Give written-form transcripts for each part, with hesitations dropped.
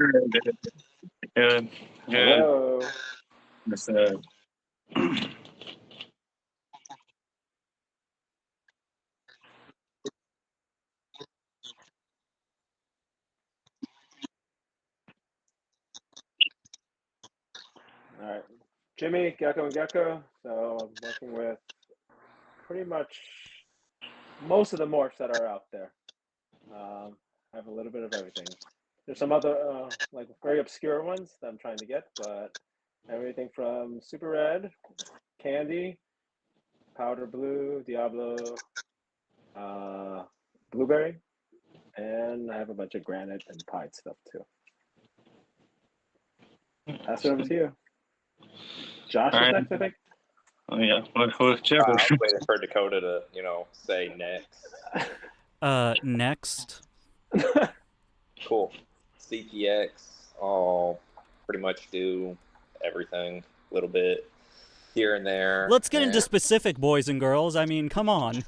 Good. Good. Hello. Just, All right. Jimmy, Gecko and Gecko. So I'm working with pretty much most of the morphs that are out there. I have a little bit of everything. There's some other like very obscure ones that I'm trying to get, but everything from Super Red, Candy, Powder Blue, Diablo, uh, Blueberry, and I have a bunch of Granite and Pied stuff too. Pass it over to you. Josh all is right. next, I think. Oh, yeah. Whichever. I was waiting for Dakotah to, say next. Next. Cool. CPX, I'll pretty much do everything a little bit here and there. Let's get into specific, boys and girls. I mean, come on.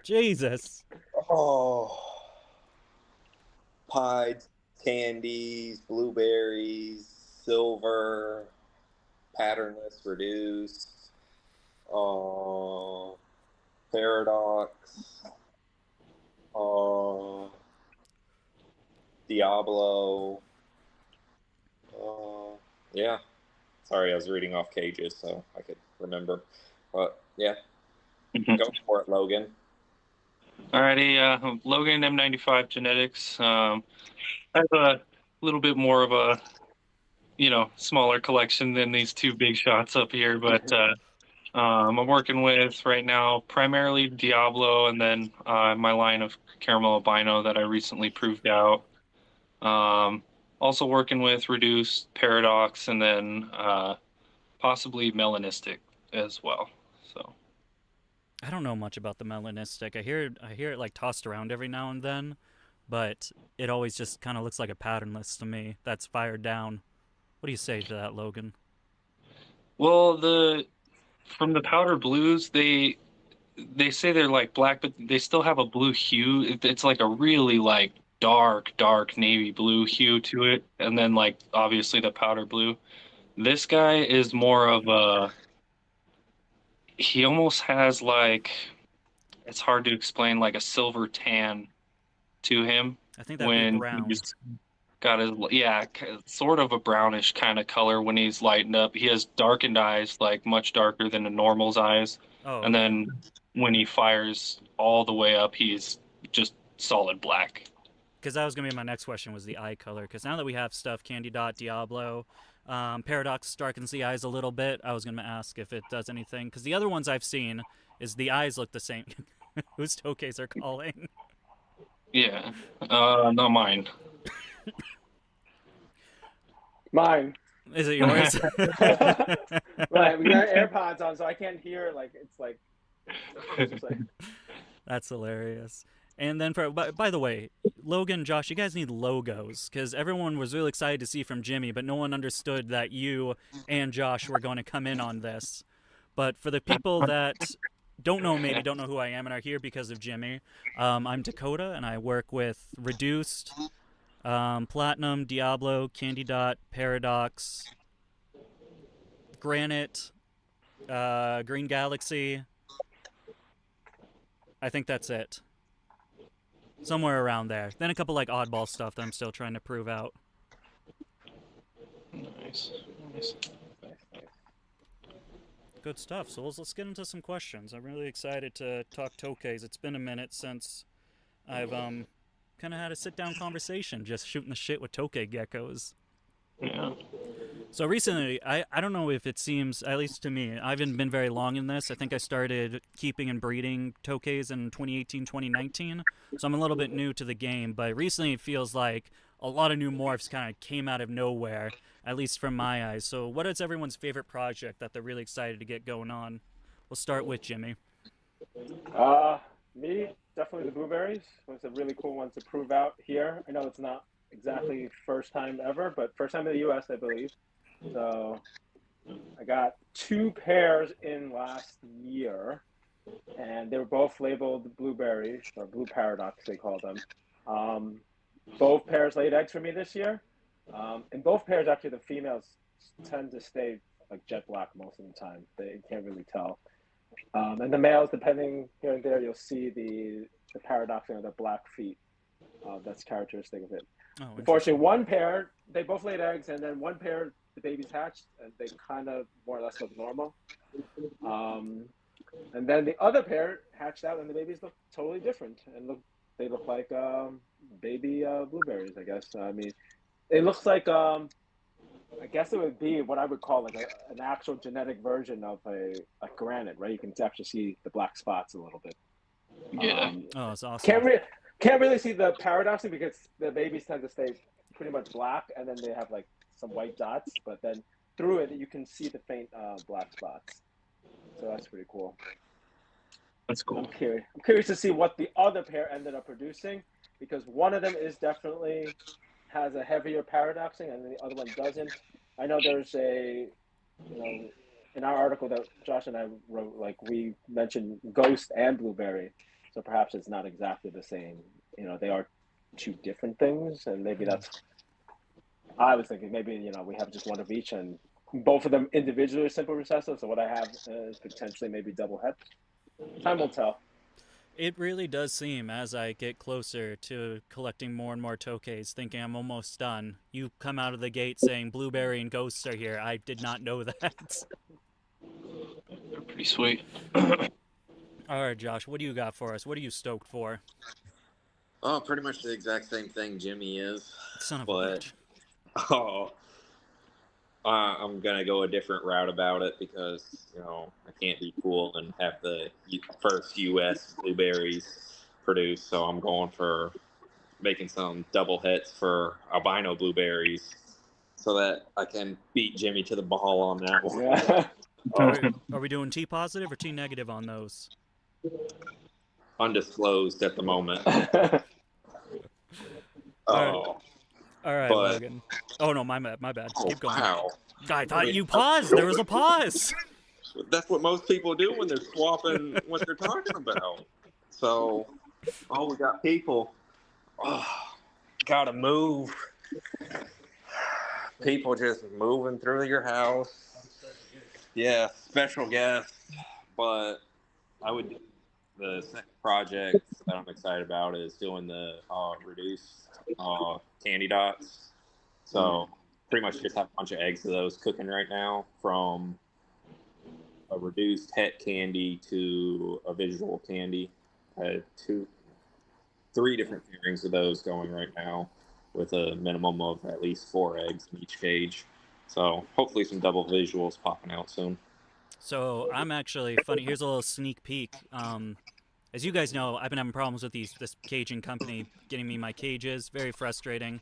Jesus. Oh, pies, candies, blueberries, silver, patternless, reduced, paradox, Diablo. Yeah. Sorry, I was reading off cages so I could remember. But yeah, go for it, Logan. Alrighty, Logan M95 Genetics. I have a little bit more of a, smaller collection than these two big shots up here, but I'm working with right now primarily Diablo and then my line of Caramel Albino that I recently proved out. Also working with Reduced, Paradox, and then possibly Melanistic as well. So I don't know much about the melanistic. I hear it like tossed around every now and then, but it always just kind of looks like a patternless to me that's fired down. What do you say to that, Logan? well, from the powder blues, they say they're like black, but they still have a blue hue. It's like a really like dark navy blue hue to it, and then like obviously the powder blue. This guy is more of a. He almost has like, it's hard to explain, like a silver tan to him. I think that'd be when brown. he's got his, yeah, sort of a brownish kind of color when he's lightened up. He has darkened eyes, like much darker than a normal's eyes. Oh, And okay. then when he fires all the way up, he's just solid black. Because that was going to be my next question, was the eye color. Because now that we have stuff, Candy Dot, Diablo, Paradox darkens the eyes a little bit. I was going to ask if it does anything. Because the other ones I've seen is the eyes look the same. Whose Tokays are calling? Yeah, not mine. Mine. Is it yours? Right, we got AirPods on, so I can't hear. Like it's like. That's hilarious. And then, by the way, Logan, Josh, you guys need logos because everyone was really excited to see from Jimmy, but no one understood that you and Josh were going to come in on this. But for the people that maybe don't know who I am and are here because of Jimmy, I'm Dakotah, and I work with Reduced, Platinum, Diablo, Candy Dot, Paradox, Granite, Green Galaxy. I think that's it. Somewhere around there. Then a couple like oddball stuff that I'm still trying to prove out. Nice. Good stuff. So let's get into some questions. I'm really excited to talk Tokays. It's been a minute since I've kind of had a sit-down conversation just shooting the shit with Tokay geckos. Yeah. So recently, I don't know if it seems, at least to me, I haven't been very long in this. I think I started keeping and breeding Tokays in 2018, 2019. So I'm a little bit new to the game. But recently it feels like a lot of new morphs kind of came out of nowhere, at least from my eyes. So what is everyone's favorite project that they're really excited to get going on? We'll start with Jimmy. Me, definitely the blueberries. It's a really cool one to prove out here. I know it's not exactly first time ever, but first time in the US, I believe. So I got 2 pairs in last year, and they were both labeled blueberries, or blue paradox, they call them. Both pairs laid eggs for me this year. In both pairs, actually, the females tend to stay like jet black most of the time. They can't really tell. And the males, depending here and there, you'll see the paradoxing of the black feet. That's characteristic of it. Oh, Unfortunately, one pair, they both laid eggs, and then one pair, the babies hatched, and they kind of more or less look normal. And then the other pair hatched out, and the babies look totally different, and they look like baby blueberries, I guess. I mean, it looks like I guess it would be what I would call like an actual genetic version of a granite, right? You can actually see the black spots a little bit. Yeah. Oh, it's awesome. Can't really see the paradoxing because the babies tend to stay pretty much black, and then they have like some white dots, but then through it you can see the faint black spots. So that's pretty cool. That's cool. I'm curious to see what the other pair ended up producing, because one of them is definitely has a heavier paradoxing and the other one doesn't. I know there's in our article that Josh and I wrote, like we mentioned ghost and blueberry. So perhaps it's not exactly the same. They are two different things, and maybe that's, I was thinking maybe, we have just one of each and both of them individually are simple recessive. So what I have is potentially maybe double het. Time will tell. It really does seem, as I get closer to collecting more and more Tokays, thinking I'm almost done, you come out of the gate saying blueberry and ghosts are here. I did not know that. They're pretty sweet. All right, Josh, what do you got for us? What are you stoked for? Oh, pretty much the exact same thing Jimmy is. Son of a bitch. I'm going to go a different route about it because, I can't be cool and have the first U.S. blueberries produced. So I'm going for making some double hits for albino blueberries so that I can beat Jimmy to the ball on that one. Yeah. Are we doing T positive or T negative on those? Undisclosed at the moment. All right, Logan. Oh, no, my bad. Keep going. Wow. I thought you paused. There was a pause. That's what most people do when they're swapping what they're talking about. So, we got people. Gotta move. People just moving through your house. Yeah, special guests. But I would do the second project that I'm excited about is doing the reduced candy dots. So pretty much just have a bunch of eggs of those cooking right now, from a reduced het candy to a visual candy. Three different pairings of those going right now with a minimum of at least 4 eggs in each cage. So hopefully some double visuals popping out soon. So I'm actually funny. Here's a little sneak peek. As you guys know, I've been having problems with this caging company getting me my cages. Very frustrating.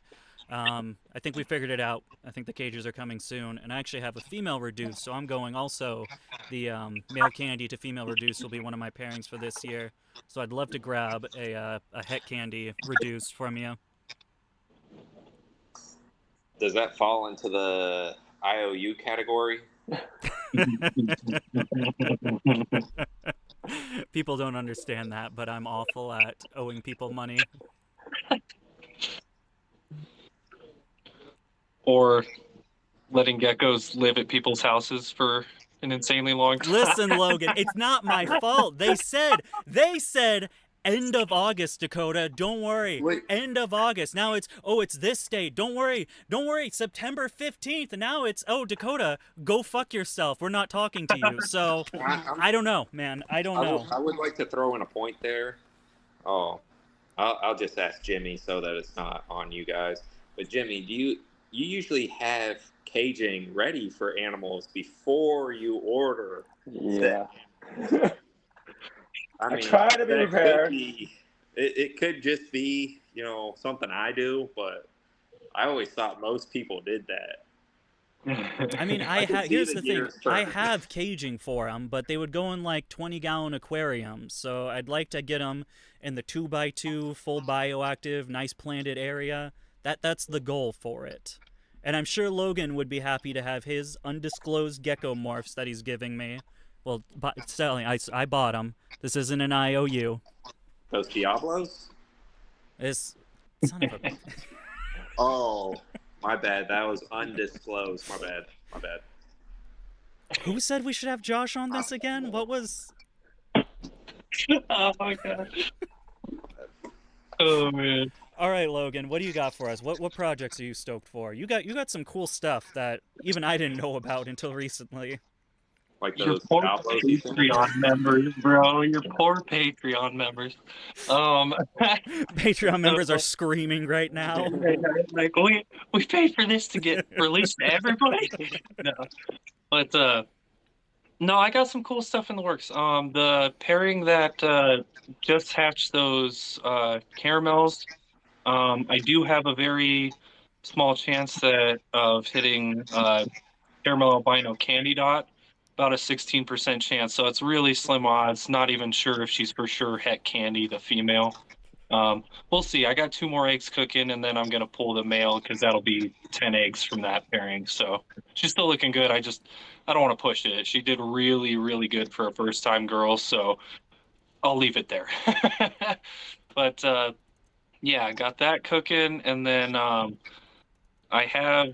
I think we figured it out. I think the cages are coming soon. And I actually have a female reduced, so I'm going also. The male candy to female reduced will be one of my pairings for this year. So I'd love to grab a het candy reduced from you. Does that fall into the IOU category? People don't understand that, but I'm awful at owing people money. Or letting geckos live at people's houses for an insanely long time. Listen, Logan, it's not my fault. They said end of August, Dakotah. Don't worry. Wait. End of August. Now it's this date. Don't worry. September 15th. And now it's, Dakotah, go fuck yourself. We're not talking to you. So I don't know, man. I don't know. I would like to throw in a point there. I'll just ask Jimmy so that it's not on you guys. But Jimmy, do you usually have caging ready for animals before you order? Yeah. I mean, try to be prepared. It could just be, something I do, but I always thought most people did that. I mean, here's the thing. I have caging for them, but they would go in like 20-gallon aquariums. So I'd like to get them in the 2x2 full bioactive, nice planted area. That's the goal for it. And I'm sure Logan would be happy to have his undisclosed gecko morphs that he's giving me. Well, I bought them. This isn't an IOU. Those Diablos? Son of a... Oh, My bad. That was undisclosed. My bad. My bad. Who said we should have Josh on this again? What was? Oh my god. Oh man. All right, Logan, what do you got for us? What projects are you stoked for? You got some cool stuff that even I didn't know about until recently. Like Your those poor Diablos you think? Patreon members, bro. Your poor Patreon members. Um, Patreon members are so, screaming right now. like we paid for this to get released to everybody. No, but no, I got some cool stuff in the works. The pairing that just hatched those caramels. I do have a very small chance that of hitting caramel albino candy dot, about a 16% chance. So it's really slim odds. Not even sure if she's for sure het candy, the female. We'll see. I got 2 more eggs cooking, and then I'm gonna pull the male because that'll be 10 eggs from that pairing. So she's still looking good. I don't want to push it. She did really, really good for a first time girl, so I'll leave it there. But yeah, I got that cooking, and then I have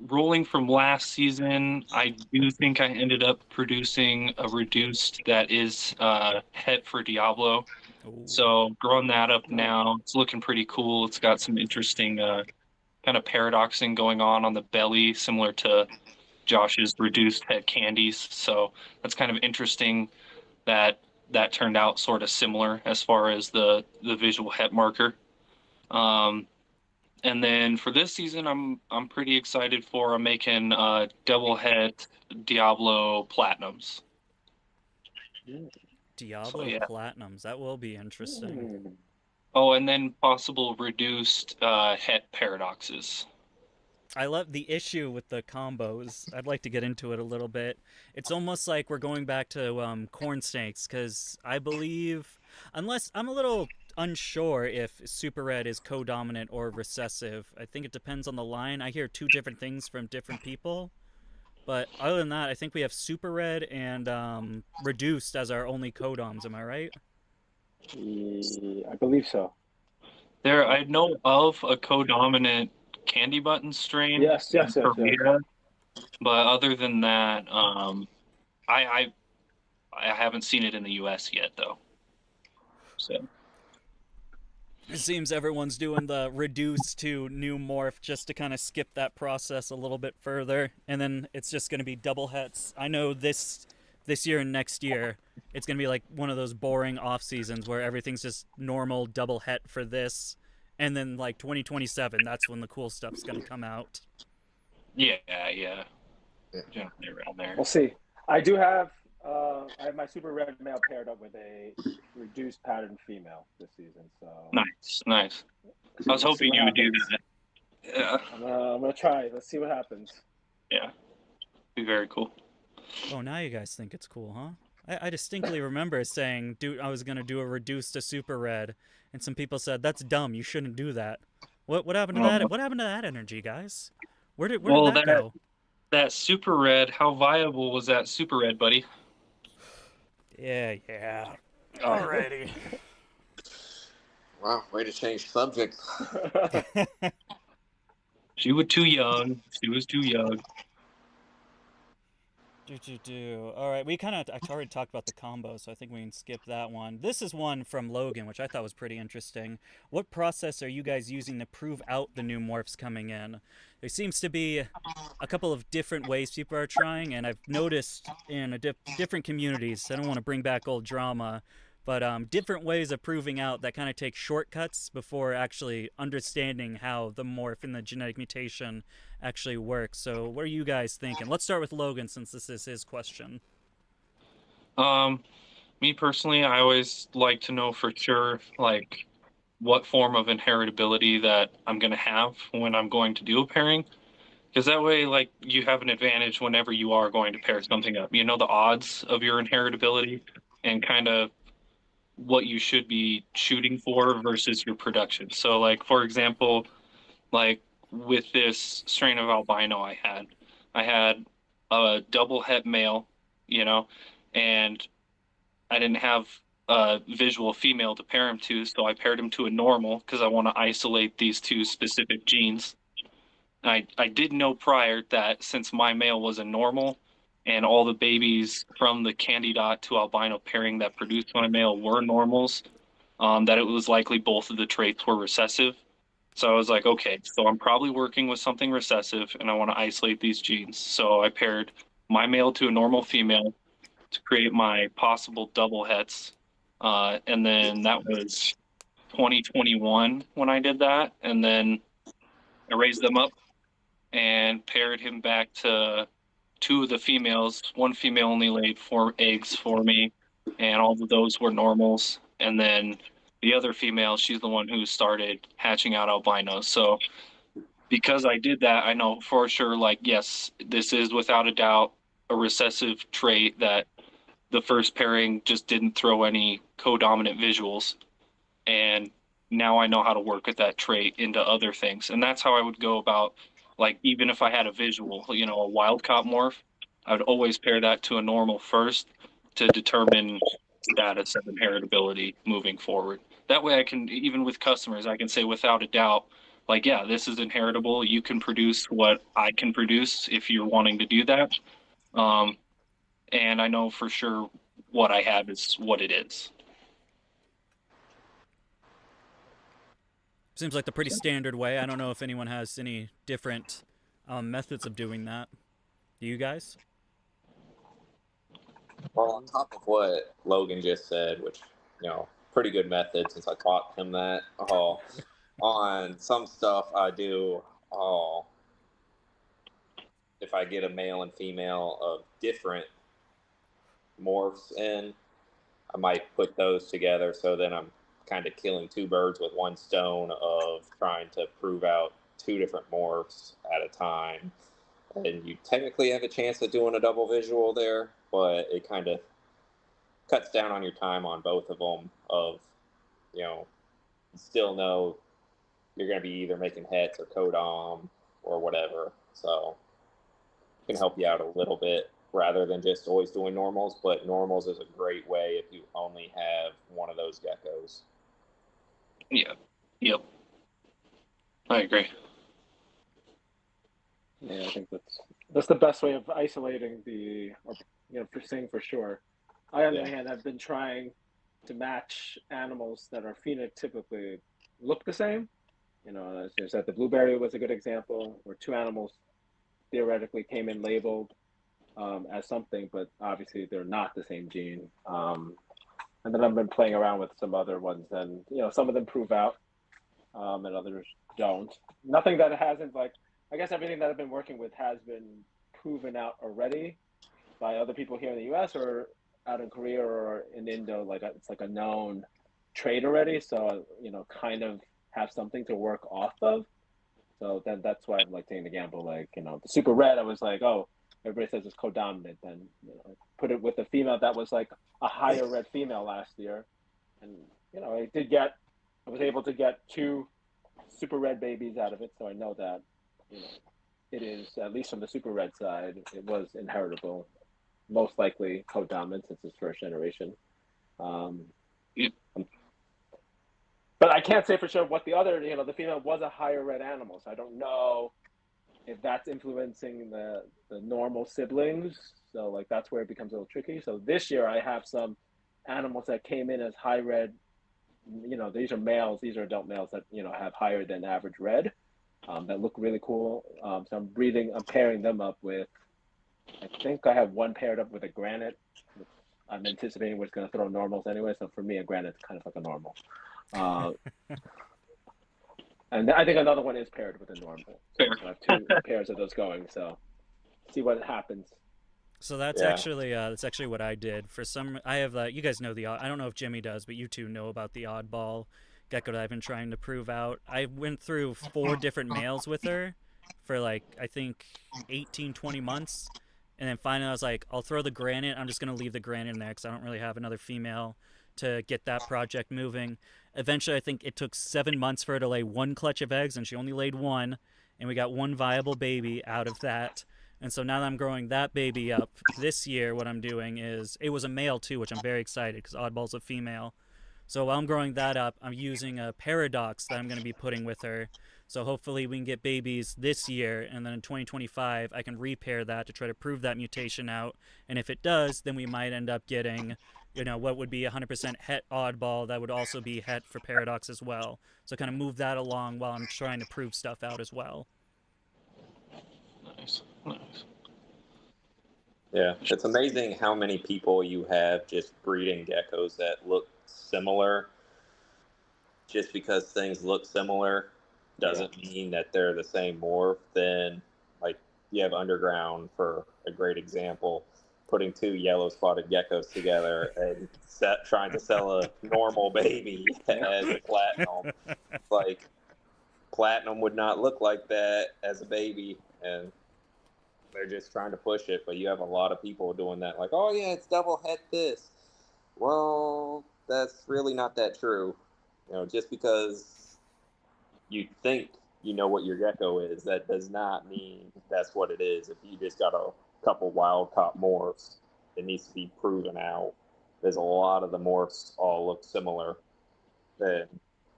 rolling from last season. I do think I ended up producing a reduced that is het for Diablo. Ooh. So growing that up now, it's looking pretty cool. It's got some interesting kind of paradoxing going on the belly, similar to Josh's reduced het candies. So that's kind of interesting that that turned out sort of similar as far as the visual het marker. And then for this season, I'm pretty excited for. I'm making double het Diablo platinums. Diablo So, yeah. Platinums. That will be interesting. Oh, and then possible reduced het paradoxes. I love the issue with the combos. I'd like to get into it a little bit. It's almost like we're going back to corn snakes, because I believe, unless I'm a little unsure if Super Red is co-dominant or recessive. I think it depends on the line. I hear 2 different things from different people. But other than that, I think we have Super Red and Reduced as our only codoms. Am I right? I believe so. I know of a co-dominant candy button strain Yes. in Korea, but other than that, I haven't seen it in the U.S. yet, though. So It seems everyone's doing the reduce to new morph just to kind of skip that process a little bit further, and then it's just going to be double hets. I know this year and next year, it's going to be like one of those boring off seasons where everything's just normal double het for this, and then like 2027, that's when the cool stuff's going to come out. yeah, generally around there. We'll see. I have my Super Red male paired up with a reduced pattern female this season. So Nice. I was hoping you would do that. Yeah. I'm gonna try. Let's see what happens. Yeah. Be very cool. Oh, now you guys think it's cool, huh? I distinctly remember saying, dude, I was gonna do a reduce to Super Red, and some people said that's dumb. You shouldn't do that. What happened to that? What happened to that energy, guys? Where did that go? That Super Red, how viable was that Super Red, buddy? Yeah. Alrighty. Wow, way to change subject. She was too young. Alright, I already talked about the combo, so I think we can skip that one. This is one from Logan, which I thought was pretty interesting. What process are you guys using to prove out the new morphs coming in? There seems to be a couple of different ways people are trying, and I've noticed in different communities, I don't want to bring back old drama, but different ways of proving out that kind of take shortcuts before actually understanding how the morph and the genetic mutation actually works. So what are you guys thinking? Let's start with Logan, since this is his question. Me personally, I always like to know for sure, like, what form of inheritability that I'm going to have when I'm going to do a pairing. Because that way, like, you have an advantage whenever you are going to pair something up. You know the odds of your inheritability and kind of what you should be shooting for versus your production. So, like, for example, like with this strain of albino I had a double het male, and I didn't have a visual female to pair him to, so I paired him to a normal because I want to isolate these 2 specific genes. I did know prior that since my male was a normal and all the babies from the candy dot to albino pairing that produced my male were normals, that it was likely both of the traits were recessive. So I was like, okay, so I'm probably working with something recessive and I want to isolate these genes. So I paired my male to a normal female to create my possible double hets. And then that was 2021 when I did that. And then I raised them up and paired him back to two of the females. One female only laid 4 eggs for me, and all of those were normals. And then the other female, she's the one who started hatching out albinos. So because I did that, I know for sure, like, yes, this is without a doubt a recessive trait that the first pairing just didn't throw any co-dominant visuals. And now I know how to work with that trait into other things. And that's how I would go about, like, even if I had a visual, a wild caught morph, I would always pair that to a normal first to determine status of inheritability moving forward. That way I can, even with customers, I can say without a doubt, like, yeah, this is inheritable. You can produce what I can produce if you're wanting to do that. And I know for sure what I have is what it is. Seems like the pretty standard way. I don't know if anyone has any different methods of doing that. Do you guys? Well, on top of what Logan just said, which, pretty good method since I taught him that. On some stuff I do, if I get a male and female of different morphs in, I might put those together, so then I'm kind of killing two birds with one stone of trying to prove out two different morphs at a time. And you technically have a chance of doing a double visual there, but it kind of cuts down on your time on both of them of, you still know you're going to be either making hets or codom or whatever. So it can help you out a little bit rather than just always doing normals. But normals is a great way if you only have one of those geckos. Yeah. Yep. I agree. Yeah, I think that's the best way of isolating for seeing for sure. I, on the other hand, have been trying to match animals that are phenotypically look the same. As you said, the blueberry was a good example where two animals theoretically came in labeled as something, but obviously they're not the same gene. And then I've been playing around with some other ones, and some of them prove out, and others don't. Nothing that hasn't, like, I guess everything that I've been working with has been proven out already by other people here in the U.S. or out in Korea or in Indo. Like, it's like a known trait already, so kind of have something to work off of. So then that's why I'm like taking the gamble. Like, the super red, I was like, oh, everybody says it's co-dominant. Then put it with a female that was like a higher red female last year, and I was able to get 2 super red babies out of it. So I know that it is, at least from the super red side, it was inheritable, most likely co-dominant since it's first generation. But I can't say for sure what the other, the female was a higher red animal, so I don't know if that's influencing the normal siblings. So like that's where it becomes a little tricky. So this year I have some animals that came in as high red. These are males. These are adult males that have higher than average red. That look really cool. So I'm pairing them up with. I think I have one paired up with a granite, which I'm anticipating was going to throw normals anyway. So for me, a granite's kind of like a normal. And I think another one is paired with a normal. So I have 2 pairs of those going. So see what happens. So that's actually what I did. I have you guys know I don't know if Jimmy does, but you two know about the oddball gecko that I've been trying to prove out. I went through 4 different males with her for like I think 18, 20 months, and then finally I was like, I'll throw the granite. I'm just gonna leave the granite in there because I don't really have another female to get that project moving. Eventually, I think it took 7 months for her to lay 1 clutch of eggs, and she only laid 1, and we got 1 viable baby out of that. And so now that I'm growing that baby up, this year what I'm doing is, it was a male too, which I'm very excited because Oddball's a female. So while I'm growing that up, I'm using a paradox that I'm going to be putting with her. So hopefully we can get babies this year, and then in 2025 I can repair that to try to prove that mutation out. And if it does, then we might end up getting, what would be 100% het oddball that would also be het for paradox as well. So kind of move that along while I'm trying to prove stuff out as well. Nice. Nice. Yeah, it's amazing how many people you have just breeding geckos that look similar. Just because things look similar doesn't mean that they're the same morph. Then, like, you have Underground for a great example, putting two yellow spotted geckos together and trying to sell a normal baby as a platinum. Like, platinum would not look like that as a baby, and they're just trying to push it. But you have a lot of people doing that, like, oh yeah, it's double het this. Well, that's really not that true. Just because you think you know what your gecko is, that does not mean that's what it is. If you just got a couple wild caught morphs, it needs to be proven out. There's a lot of the morphs all look similar that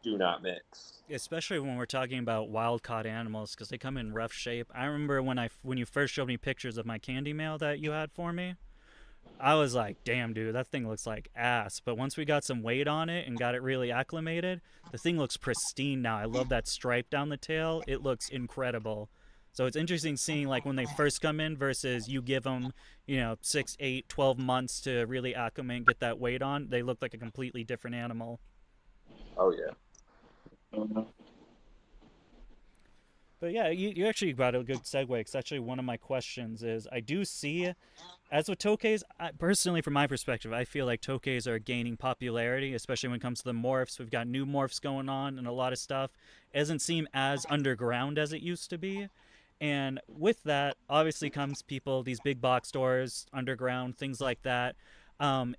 do not mix. Especially when we're talking about wild caught animals, because they come in rough shape. I remember when you first showed me pictures of my candy male that you had for me, I was like, damn, dude, that thing looks like ass. But once we got some weight on it and got it really acclimated, the thing looks pristine now. I love that stripe down the tail. It looks incredible. So it's interesting seeing, like, when they first come in versus you give them, 6, 8, 12 months to really acclimate and get that weight on. They look like a completely different animal. Oh, yeah. But yeah, you actually got a good segue, because actually one of my questions is, I do see, as with Tokays, personally from my perspective, I feel like Tokays are gaining popularity, especially when it comes to the morphs. We've got new morphs going on and a lot of stuff. It doesn't seem as underground as it used to be. And with that, obviously comes people, these big box stores, underground, things like that,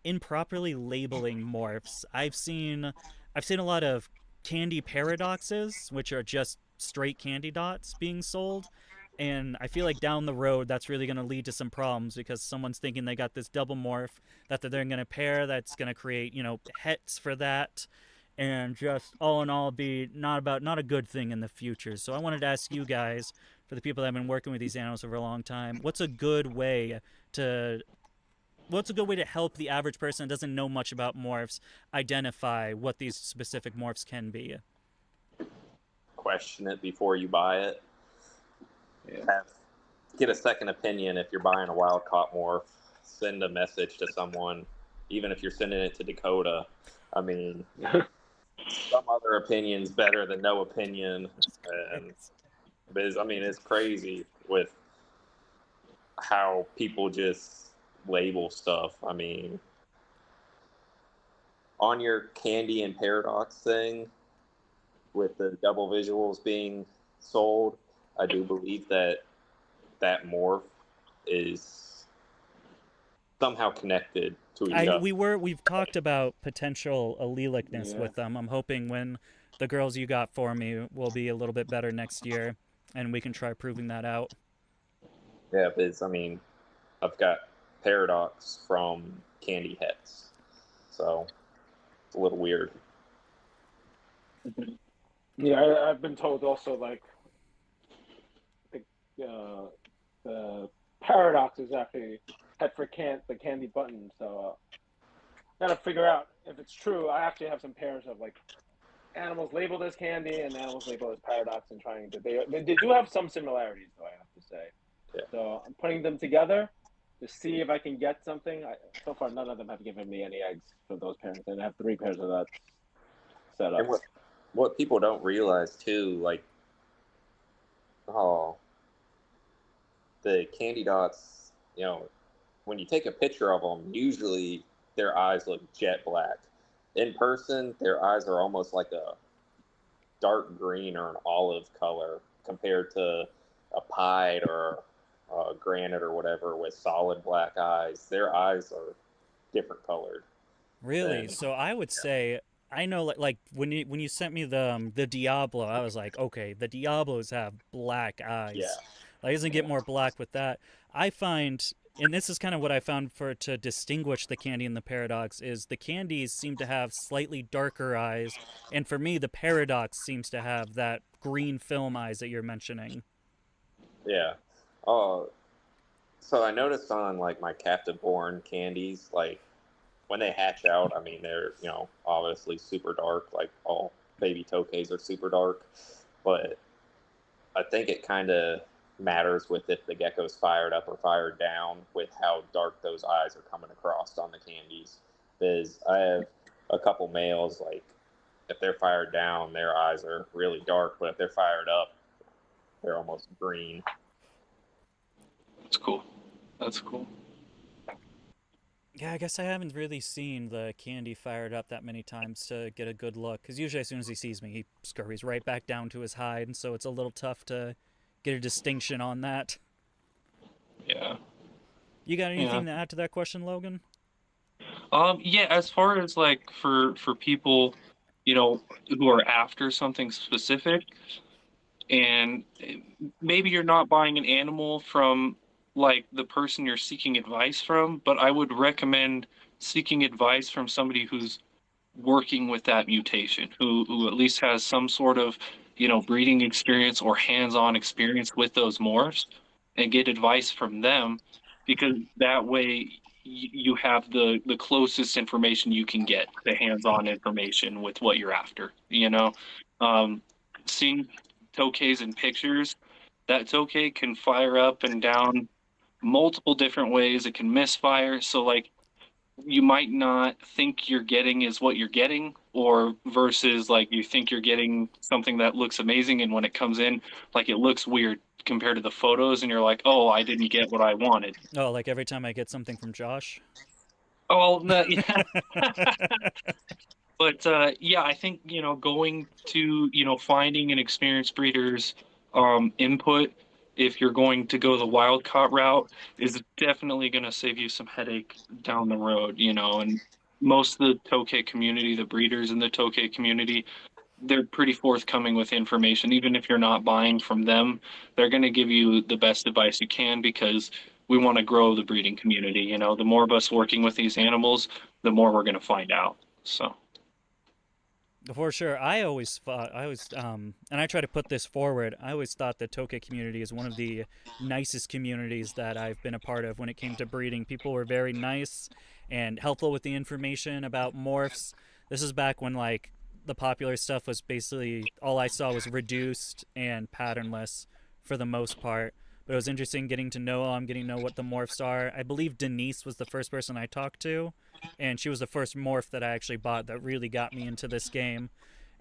improperly labeling morphs. I've seen a lot of candy paradoxes, which are just straight candy dots being sold. And I feel like down the road, that's really going to lead to some problems, because someone's thinking they got this double morph that they're going to pair, that's going to create, hets for that, and just all in all be not a good thing in the future. So I wanted to ask you guys, for the people that have been working with these animals over a long time, what's a good way to help the average person that doesn't know much about morphs identify what these specific morphs can be? Question it before you buy it. Get a second opinion if you're buying a wild caught morph. Send a message to someone, even if you're sending it to Dakotah. I mean, some other opinion's better than no opinion. And it's crazy with how people just label stuff. I mean, on your candy and paradox thing, with the double visuals being sold, I do believe that morph is somehow connected to each other. We've talked about potential allelicness with them. I'm hoping when the girls you got for me will be a little bit better next year, and we can try proving that out. Yeah, because I've got paradox from candy hets, so it's a little weird. Yeah, I've been told also, like, the paradox is actually het for the candy button. So gotta figure out if it's true. I actually have some pairs of, like, animals labeled as candy and animals labeled as paradox, and trying to they do have some similarities, though, I have to say. Yeah. So I'm putting them together to see if I can get something. So far, none of them have given me any eggs for those pairs, and I have 3 pairs of that set up. And what people don't realize too, like, the candy dots, when you take a picture of them, usually their eyes look jet black. In person, their eyes are almost like a dark green or an olive color compared to a pied or a granite or whatever with solid black eyes. Their eyes are different colored. Really? So I would say, I know, like when you sent me the Diablo, I was like, okay, the Diablos have black eyes. Yeah. Like, it doesn't get more black with that. I find and this is kind of what I found for to distinguish the candy and the paradox is the candies seem to have slightly darker eyes, and for me the paradox seems to have that green film eyes that you're mentioning. Yeah. Oh, so I noticed on like my captive born candies, like when they hatch out, I mean they're obviously super dark, like all baby Tokays are super dark, but I think it kind of matters with if the gecko's fired up or fired down with how dark those eyes are coming across on the candies. Because I have a couple males, like if they're fired down, their eyes are really dark, but if they're fired up, they're almost green. That's cool. That's cool. Yeah, I guess I haven't really seen the candy fired up that many times to get a good look. Because usually, as soon as he sees me, he scurries right back down to his hide, and so it's a little tough to get a distinction on that. Yeah. You got anything Yeah. to add to that question, Logan? Yeah, as far as like for people, who are after something specific, and maybe you're not buying an animal from like the person you're seeking advice from, but I would recommend seeking advice from somebody who's working with that mutation, who at least has some sort of, breeding experience or hands-on experience with those morphs, and get advice from them, because that way you have the closest information you can get, the hands-on information with what you're after. Um, Seeing Tokays in pictures, that Tokay can fire up and down multiple different ways. It can misfire. So like you might not think you're getting is what you're getting, or versus like you think you're getting something that looks amazing, and when it comes in, like it looks weird compared to the photos, and you're like, oh, I didn't get what I wanted. Oh, like every time I get something from Josh? Oh no, yeah. But yeah, I think going to finding an experienced breeder's input, if you're going to go the wild caught route, is definitely going to save you some headache down the road. And most of the Tokay community, the breeders in the Tokay community, they're pretty forthcoming with information. Even if you're not buying from them, they're going to give you the best advice you can, because we want to grow the breeding community. The more of us working with these animals, the more we're going to find out. So. For sure. And I try to put this forward, I always thought the Tokay community is one of the nicest communities that I've been a part of when it came to breeding. People were very nice and helpful with the information about morphs. This is back when, like, the popular stuff was basically all I saw was reduced and patternless for the most part. But it was interesting getting to know them, getting to know what the morphs are. I believe Denise was the first person I talked to, and she was the first morph that I actually bought that really got me into this game.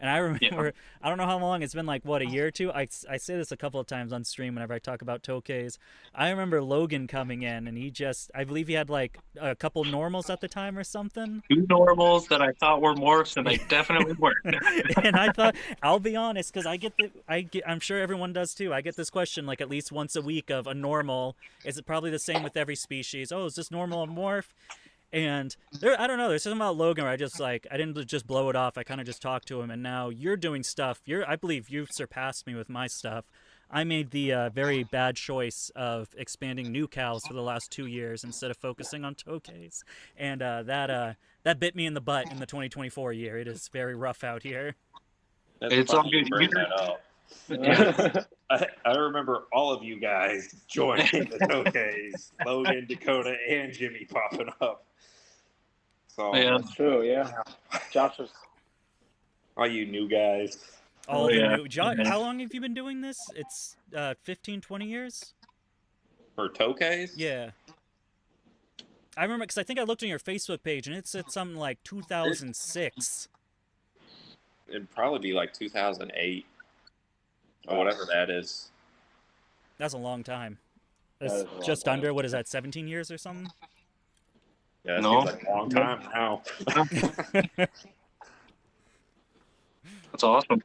And I remember, Yeah. I don't know how long it's been, like, what, a year or two? I say this a couple of times on stream whenever I talk about Tokays. I remember Logan coming in, and I believe he had, like, a couple normals at the time or something. Two normals that I thought were morphs, and they definitely weren't. And I thought, I'll be honest, because I'm sure everyone does too. I get this question, like, at least once a week of a normal. Is it probably the same with every species? Oh, is this normal a morph? And I don't know. There's something about Logan where I didn't just blow it off. I kind of just talked to him, and now you're doing stuff. I believe you've surpassed me with my stuff. I made the very bad choice of expanding new cows for the last 2 years instead of focusing on Tokays, and that bit me in the butt in the 2024 year. It is very rough out here. That's It's all funny you good. bring that up. Yeah. I remember all of you guys joining the Tokays, Logan, Dakotah, and Jimmy popping up. So Yeah. That's true, yeah. Josh was all you new guys. All Oh, the yeah. new. How long have you been doing this? It's 15, 20 years? For Tokays? Yeah. I remember, because I think I looked on your Facebook page, and it said something like 2006. It'd probably be like 2008 or whatever that is. That's a long time. That That's is a long just time. under, what is that, 17 years or something? Yeah, that No. seems like a long time now. That's awesome.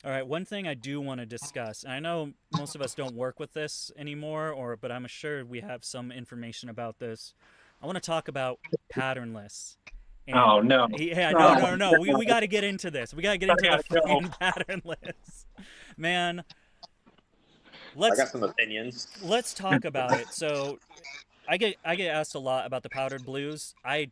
All right, one thing I do want to discuss, and I know most of us don't work with this anymore, but I'm sure we have some information about this. I want to talk about patternless. And Oh, no. Yeah, no. We got to get into this. We got to get into the gotta go. fucking patternless. Man, I got some opinions. let's talk about it. So I get asked a lot about the powdered blues. I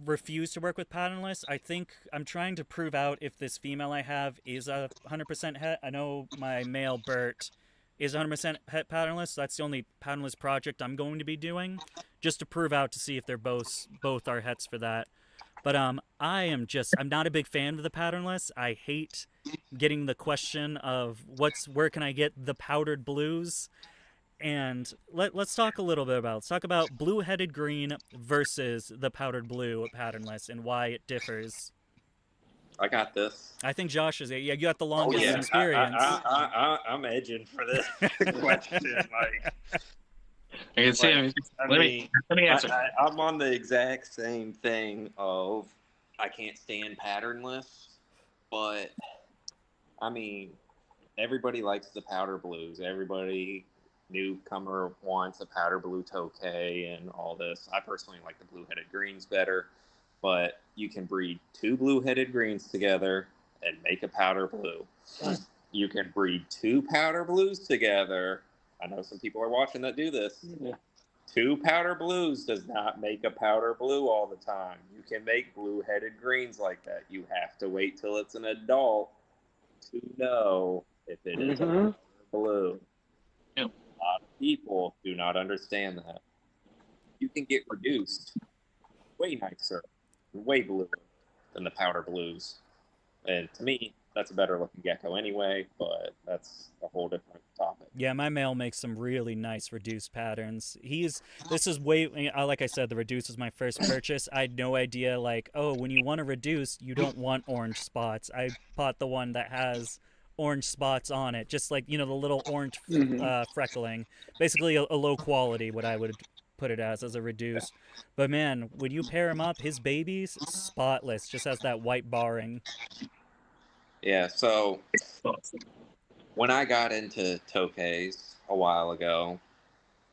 refuse to work with patternless. I think I'm trying to prove out if this female I have is 100% het. I know my male Bert is 100% het patternless. So that's the only patternless project I'm going to be doing, just to prove out to see if they're both are hets for that. But I'm not a big fan of the patternless. I hate getting the question of where can I get the powdered blues? And let's talk a little bit about, let's talk about blue-headed green versus the powdered blue patternless and why it differs. I got this. I think Josh is you got the Oh longest yeah, experience. I'm edging for this question. Like, I can see him. Let me answer. I'm on the exact same thing of I can't stand patternless, but I mean, everybody likes the powder blues. Everybody newcomer wants a powder blue Tokay and all this. I personally like the blue-headed greens better, but you can breed two blue-headed greens together and make a powder blue. You can breed two powder blues together. I know some people are watching that do this. Yeah. Two powder blues does not make a powder blue all the time. You can make blue-headed greens like that. You have to wait till it's an adult to know if it is a powder blue. Yep. A lot of people do not understand that. You can get reduced way nicer, way bluer than the powder blues. And to me, that's a better looking gecko anyway, but that's a whole different topic. Yeah, my male makes some really nice reduced patterns. This is way, like I said, the reduce was my first purchase. I had no idea, like, oh, when you want to reduce, you don't want orange spots. I bought the one that has orange spots on it, just like, the little orange freckling. Basically a low quality, what I would put it as a reduce. But man, when you pair him up, his baby's spotless, just has that white barring. Yeah, so when I got into Tokays a while ago,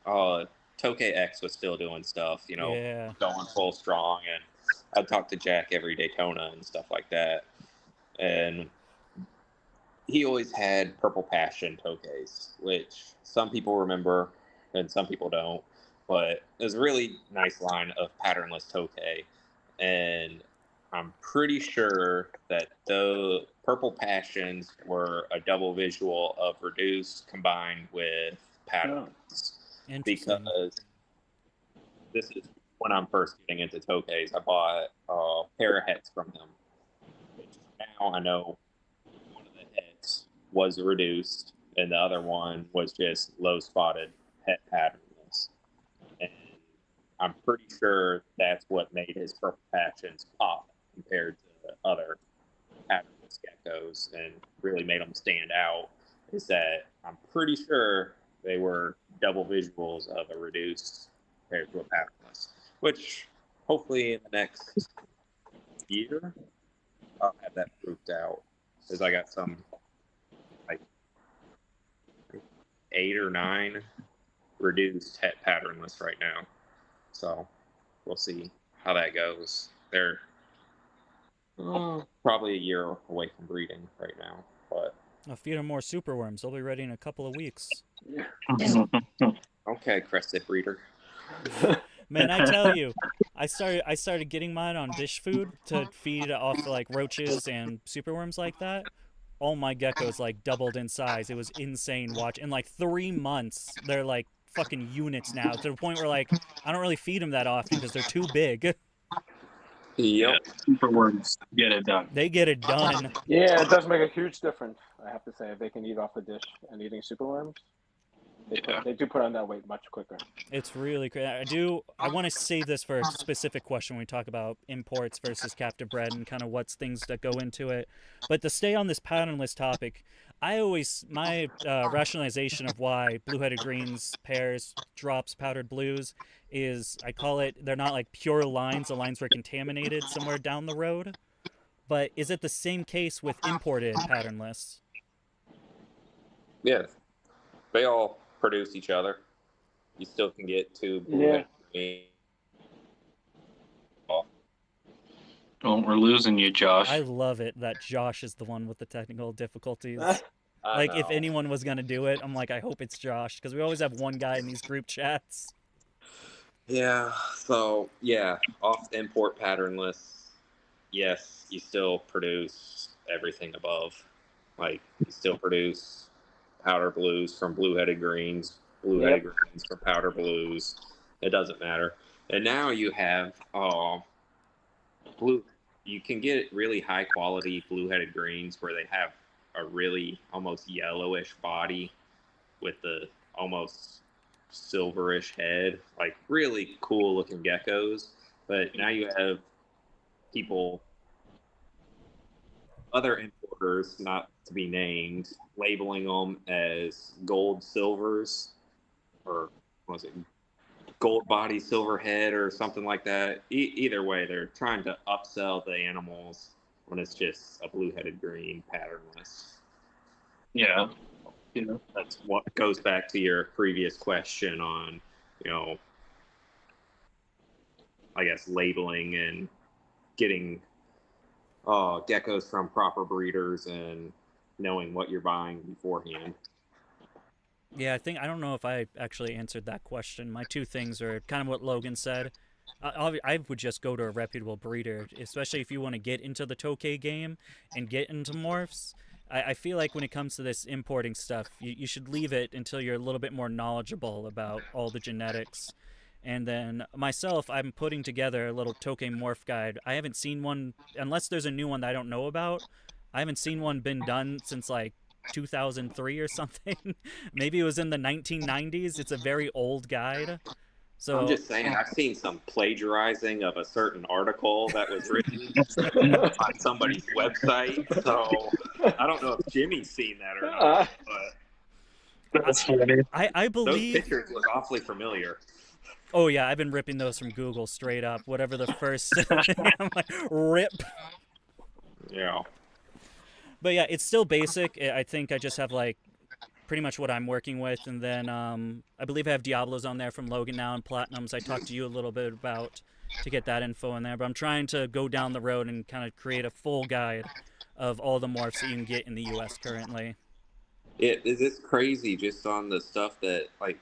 Tokay X was still doing stuff, Yeah. going full strong, and I'd talk to Jack every Daytona and stuff like that. And he always had Purple Passion Tokays, which some people remember and some people don't. But it was a really nice line of patternless Tokay. And I'm pretty sure that the Purple Passions were a double visual of reduced combined with patterns. Because this is when I'm first getting into Tokays. I bought a pair of hets from him, which now I know one of the hets was reduced and the other one was just low spotted het patternless. And I'm pretty sure that's what made his Purple Passions pop compared to the other patternless geckos and really made them stand out, is that I'm pretty sure they were double visuals of a reduced compared to a patternless, which hopefully in the next year I'll have that proved out, because I got some like 8 or 9 reduced het patternless right now, so we'll see how that goes. They're probably a year away from breeding right now, but I'll feed them more superworms. They'll be ready in a couple of weeks. Okay, crested breeder. Man, I tell you, I started getting mine on dish food to feed off like roaches and superworms like that. All my geckos like doubled in size. It was insane. Watch in like 3 months, they're like fucking units now, to the point where like I don't really feed them that often because they're too big. Yep. Superworms get it done. They get it done. Yeah, it does make a huge difference, I have to say, if they can eat off the dish and eating superworms. They do put on that weight much quicker. It's really great. I want to save this for a specific question when we talk about imports versus captive bred and kind of what's things that go into it. But to stay on this patternless topic, my rationalization of why blue-headed greens, pairs, drops, powdered blues is, I call it, they're not like pure lines. The lines were contaminated somewhere down the road. But is it the same case with imported patternless? Yeah. They all produce each other. You still can get two blue-headed greens. Oh, we're losing you, Josh. I love it that Josh is the one with the technical difficulties. I Like, if know. anyone was gonna do it, I'm like, I hope it's Josh, because we always have one guy in these group chats. Yeah. So yeah, off the import pattern list. Yes, you still produce everything above. Like you still produce powder blues from blue-headed greens, blue-headed Yep. greens from powder blues. It doesn't matter. And now you have blue. You can get really high quality blue-headed greens where they have a really almost yellowish body with the almost silverish head, like really cool looking geckos. But now you have people, other importers, not to be named, labeling them as gold silvers, or what was it, gold body silver head or something like that. Either way, they're trying to upsell the animals when it's just a blue-headed green patternless. Yeah. That's what goes back to your previous question on, I guess, labeling and getting geckos from proper breeders and knowing what you're buying beforehand. Yeah, I don't know if I actually answered that question. My two things are kind of what Logan said. I would just go to a reputable breeder, especially if you want to get into the Tokay game and get into morphs. I feel like when it comes to this importing stuff, you should leave it until you're a little bit more knowledgeable about all the genetics. And then myself, I'm putting together a little Tokay morph guide. I haven't seen one, unless there's a new one that I don't know about. I haven't seen one been done since like 2003 or something. Maybe it was in the 1990s. It's a very old guide. I'm So just saying, I've seen some plagiarizing of a certain article that was written on somebody's website. So I don't know if Jimmy's seen that or not, but That's funny. I those believe. pictures look awfully familiar. Oh yeah, I've been ripping those from Google straight up. Whatever the first, I'm like, rip. Yeah. But yeah, it's still basic. I think I just have like pretty much what I'm working with, and then I believe I have Diablos on there from Logan now and Platinums. I talked to you a little bit about to get that info in there, but I'm trying to go down the road and kind of create a full guide of all the morphs that you can get in the U.S. currently. It's crazy just on the stuff that, like,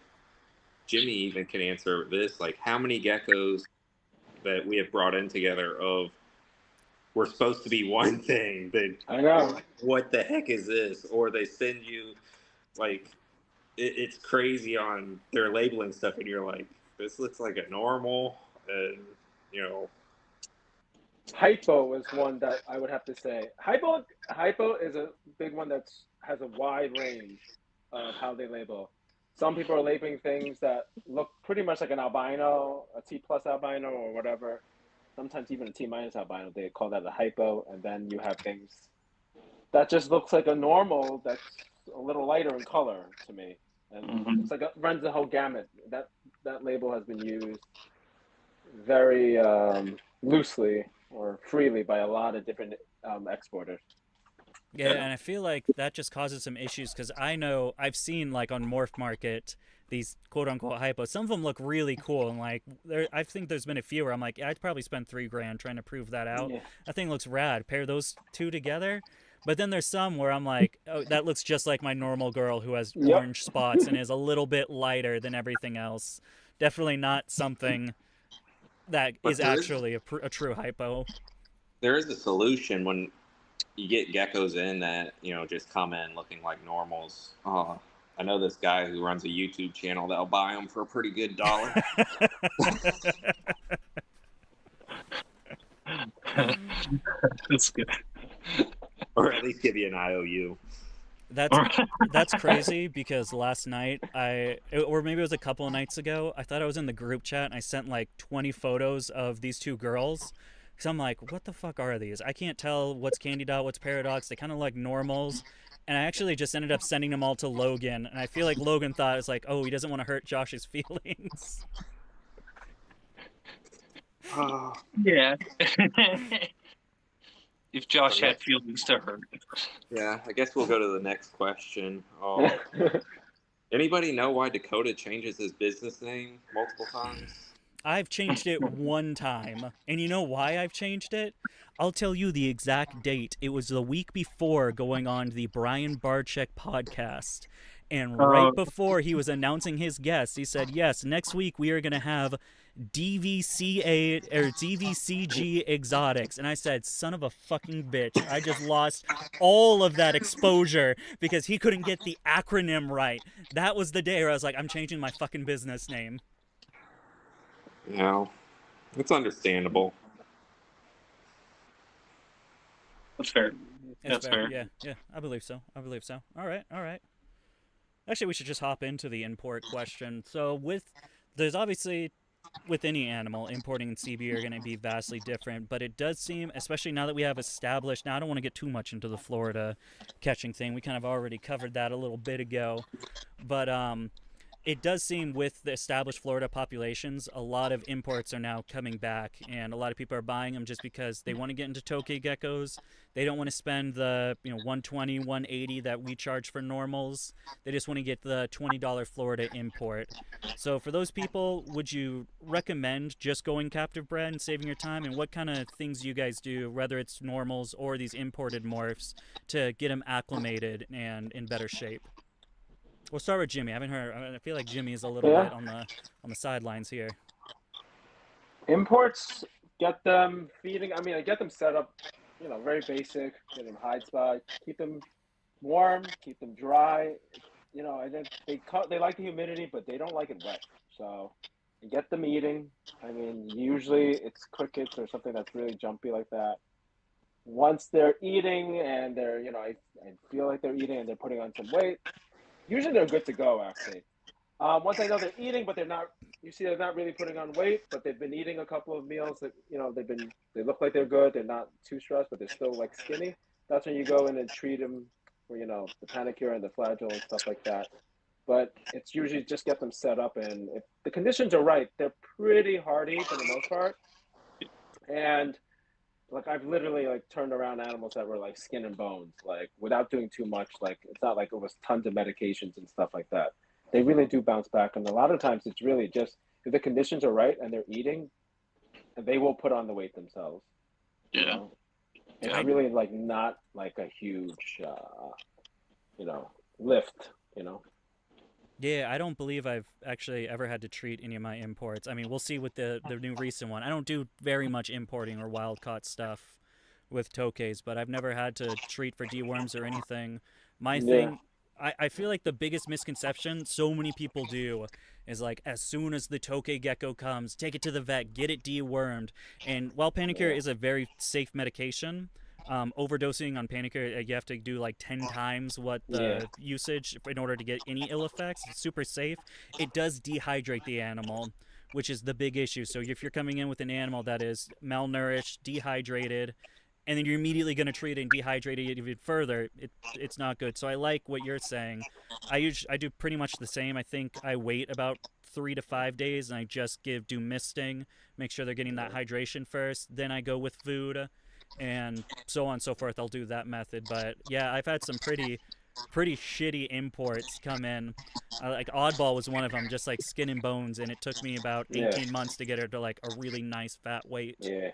Jimmy even can answer this. Like, how many geckos that we have brought in together of we're supposed to be one thing, then I know. like, what the heck is this? Or they send you, like, it's crazy on their labeling stuff, and you're like, this looks like a normal, and Hypo is one that I would have to say. Hypo is a big one that has a wide range of how they label. Some people are labeling things that look pretty much like an albino, a T plus albino or whatever. Sometimes even a T minus albino. They call that a hypo. And then you have things that just looks like a normal that's a little lighter in color to me. And it's like it runs the whole gamut. That label has been used very loosely or freely by a lot of different exporters. Yeah, and I feel like that just causes some issues because I know I've seen like on Morph Market these quote unquote hypos. Some of them look really cool, and like I think there's been a few where I'm like, yeah, I'd probably spend $3,000 trying to prove that out. Yeah. That thing looks rad. Pair those two together. But then there's some where I'm like, oh, that looks just like my normal girl who has Yep. orange spots and is a little bit lighter than everything else. Definitely not something that But is actually a true hypo. there is a solution when you get geckos in that just come in looking like normals. I know this guy who runs a YouTube channel that'll buy them for a pretty good dollar. That's good. Or at least give you an IOU. That's crazy because last night or maybe it was a couple of nights ago, I thought I was in the group chat and I sent like 20 photos of these two girls because I'm like, what the fuck are these? I can't tell what's Candy Dot, what's Paradox. They kind of look like normals. And I actually just ended up sending them all to Logan, and I feel like Logan thought it's like, oh, he doesn't want to hurt Josh's feelings. Yeah. If Josh had feelings to hurt. Yeah, I guess we'll go to the next question. Anybody know why Dakotah changes his business name multiple times? I've changed it one time. And you know why I've changed it? I'll tell you the exact date. It was the week before going on the Brian Barczyk podcast. And right Uh, before he was announcing his guests, he said, "Yes, next week we are going to have DVCA or DVCG exotics." And I said, "Son of a fucking bitch. I just lost all of that exposure because he couldn't get the acronym right." That was the day where I was like, "I'm changing my fucking business name." It's understandable. that's fair. That's That's fair. fair. Yeah, I believe so. All right. Actually, we should just hop into the import question. So, there's obviously with any animal, importing and CB are going to be vastly different, but it does seem, especially now that we have established. Now, I don't want to get too much into the Florida catching thing. We kind of already covered that a little bit ago, but it does seem with the established Florida populations, a lot of imports are now coming back, and a lot of people are buying them just because they want to get into Tokay geckos. They don't want to spend the 120, 180 that we charge for normals. They just want to get the $20 Florida import. So for those people, would you recommend just going captive bred and saving your time? And what kind of things do you guys do, whether it's normals or these imported morphs, to get them acclimated and in better shape? We'll start with Jimmy. I haven't heard. I feel like Jimmy is a little bit on the sidelines here. Imports, get them feeding. I mean, I get them set up, very basic. Get them hide spot, keep them warm, keep them dry. And then they like the humidity, but they don't like it wet. So you get them eating. I mean, usually it's crickets or something that's really jumpy like that. Once they're eating and they're, I feel like they're eating and they're putting on some weight, usually they're good to go, actually. Once I know they're eating, but they're not, they're not really putting on weight, but they've been eating a couple of meals that, they look like they're good. They're not too stressed, but they're still like skinny. That's when you go in and treat them for, the panicure and the flagell and stuff like that. But it's usually just get them set up. And if the conditions are right, they're pretty hardy for the most part. And like I've literally like turned around animals that were like skin and bones, like without doing too much. Like it's not like it was tons of medications and stuff like that. They really do bounce back, and a lot of times it's really just if the conditions are right and they're eating, and they will put on the weight themselves. Yeah. It's really like not like a huge, lift. Yeah, I don't believe I've actually ever had to treat any of my imports. I mean, we'll see with the new recent one. I don't do very much importing or wild caught stuff with Tokays, but I've never had to treat for deworms or anything. My thing, I feel like the biggest misconception so many people do is like as soon as the Tokay gecko comes, take it to the vet, get it dewormed. And while Panicure is a very safe medication, overdosing on Panicure, you have to do like 10 times what the usage in order to get any ill effects. It's super safe. It does dehydrate the animal, which is the big issue. So if you're coming in with an animal that is malnourished, dehydrated, and then you're immediately going to treat it and dehydrate it even further, it's not good. So I like what you're saying. I do pretty much the same. I think I wait about 3 to 5 days, and I just do misting, make sure they're getting that hydration first. Then I go with food, and so on and so forth. I'll do that method. But yeah, I've had some pretty shitty imports come in. Like Oddball was one of them, just like skin and bones, and it took me about 18 months to get her to like a really nice fat weight. Yeah.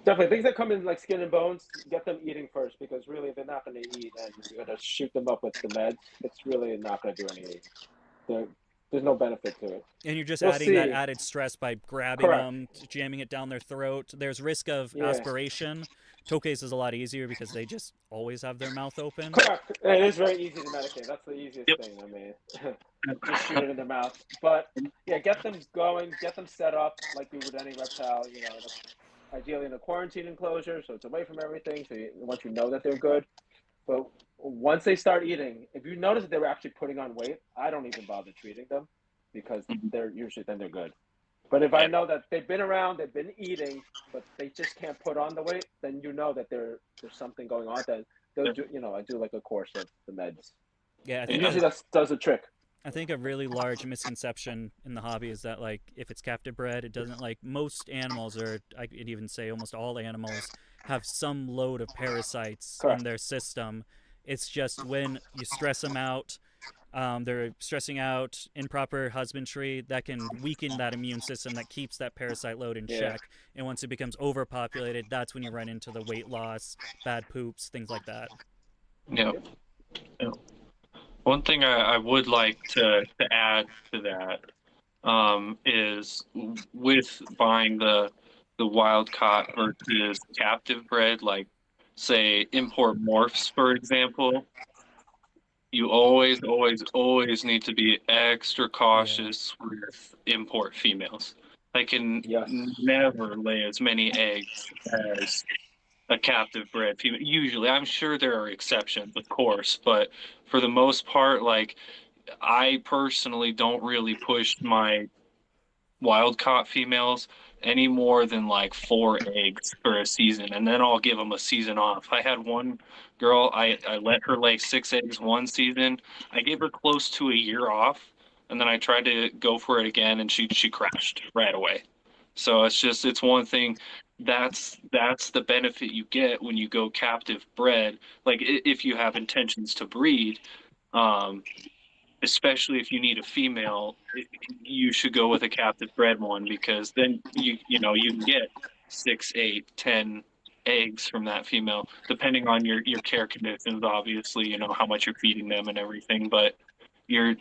Definitely, things that come in like skin and bones, get them eating first, because really they're not going to eat, and you're going to shoot them up with the meds. It's really not going to do anything. There's no benefit to it. And you're just adding that added stress by grabbing them, jamming it down their throat. There's risk of aspiration. Tokays is a lot easier because they just always have their mouth open. Correct. It is very easy to medicate. That's the easiest thing. I mean, just shoot it in the mouth. But yeah, get them going, get them set up like you would any reptile. Ideally in a quarantine enclosure, so it's away from everything. So once you know that they're good, but once they start eating, if you notice that they were actually putting on weight, I don't even bother treating them, because they're good. But if I know that they've been around, they've been eating, but they just can't put on the weight, then you know that there's something going on. Then they'll do, I do like a course of the meds. Yeah, and usually that does the trick. I think a really large misconception in the hobby is that like if it's captive bred, it doesn't, like most animals, or I could even say almost all animals, have some load of parasites in their system. It's just when you stress them out, They're stressing out, improper husbandry that can weaken that immune system that keeps that parasite load in check. And once it becomes overpopulated, that's when you run into the weight loss, bad poops, things like that. Yep. Yep. One thing I would like to add to that is with buying the wild caught versus captive bred, like say import morphs, for example. You always need to be extra cautious with import females. They can Yes. never lay as many eggs as a captive bred female. Usually, I'm sure there are exceptions, of course, but for the most part, like I personally don't really push my wild caught females any more than like 4 eggs for a season, and then I'll give them a season off. I had one girl, I let her lay 6 eggs one season. I gave her close to a year off, and then I tried to go for it again, and she crashed right away. So it's one thing. That's the benefit you get when you go captive bred. Like if you have intentions to breed, um, especially if you need a female, you should go with a captive bred one, because then you can get 6, 8, 10 eggs from that female, depending on your care conditions. Obviously, how much you're feeding them and everything, but your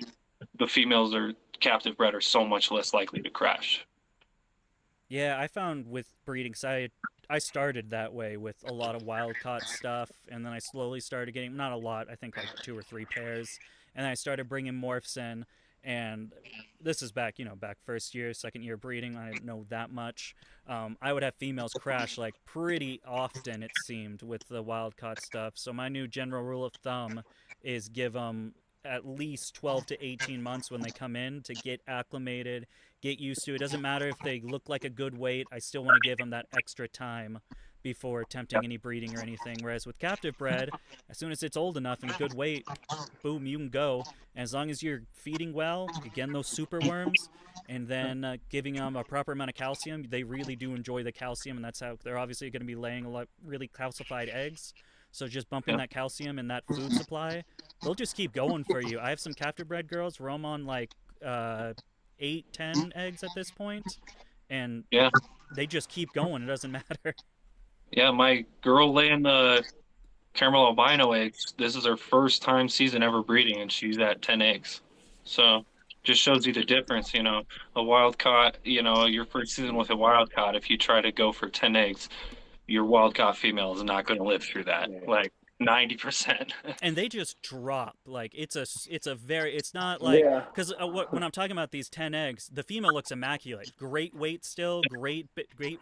the females are captive bred are so much less likely to crash. Yeah, I found with breeding, I started that way with a lot of wild caught stuff, and then I slowly started getting, not a lot, I think like 2 or 3 pairs, and then I started bringing morphs in, and this is back, back first year, second year breeding. I didn't know that much. I would have females crash like pretty often, it seemed, with the wild caught stuff. So my new general rule of thumb is give them at least 12 to 18 months when they come in to get acclimated, get used to. It doesn't matter if they look like a good weight. I still want to give them that extra time before attempting any breeding or anything. Whereas with captive bred, as soon as it's old enough and a good weight, boom, you can go. And as long as you're feeding well, again, those super worms, and then giving them a proper amount of calcium, they really do enjoy the calcium, and that's how they're obviously going to be laying a lot really calcified eggs. So just bumping that calcium and that food supply, they'll just keep going for you. I have some captive bred girls where I'm on like 8, 10 eggs at this point, and they just keep going. It doesn't matter. Yeah, my girl laying the caramel albino eggs. This is her first time season ever breeding, and she's at 10 eggs. So just shows you the difference. A wild caught, your first season with a wild caught, if you try to go for 10 eggs, your wild caught female is not going to live through that. Like 90%. And they just drop. Like it's not like, because when I'm talking about these 10 eggs, the female looks immaculate. Great weight still, great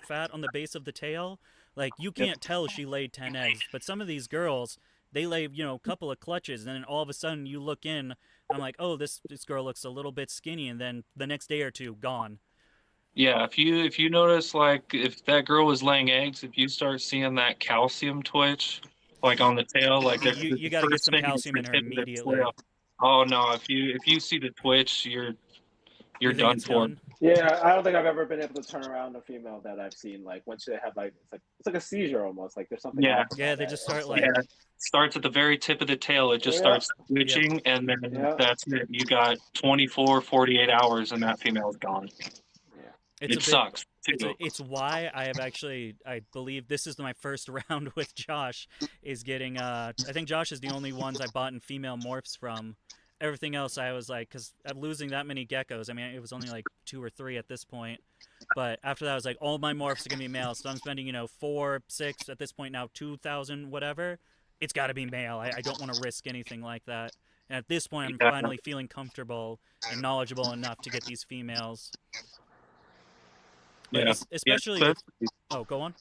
fat on the base of the tail. Like you can't tell she laid 10 eggs. But some of these girls, they lay, a couple of clutches, and then all of a sudden you look in, I'm like, oh, this girl looks a little bit skinny, and then the next day or two, gone. Yeah, if you notice, like if that girl was laying eggs, if you start seeing that calcium twitch, like on the tail, like you got to get some calcium in her immediately. Oh no, if you see the twitch, you're done for. Yeah, I don't think I've ever been able to turn around a female that I've seen. Like once they have it's like a seizure almost. Like there's something. Yeah, they just start it starts at the very tip of the tail. It just starts twitching, and then that's it. You got 24, 48 hours, and that female's gone. It sucks. It's why I have actually, I believe this is my first round with Josh, is getting, I think Josh is the only ones I bought in female morphs from. Everything else I was like, because I'm losing that many geckos. I mean, it was only like 2 or 3 at this point. But after that, I was like, all my morphs are going to be male. So I'm spending, 4, 6, at this point now, 2,000, whatever. It's got to be male. I don't want to risk anything like that. And at this point, I'm finally feeling comfortable and knowledgeable enough to get these females. But especially oh, go on.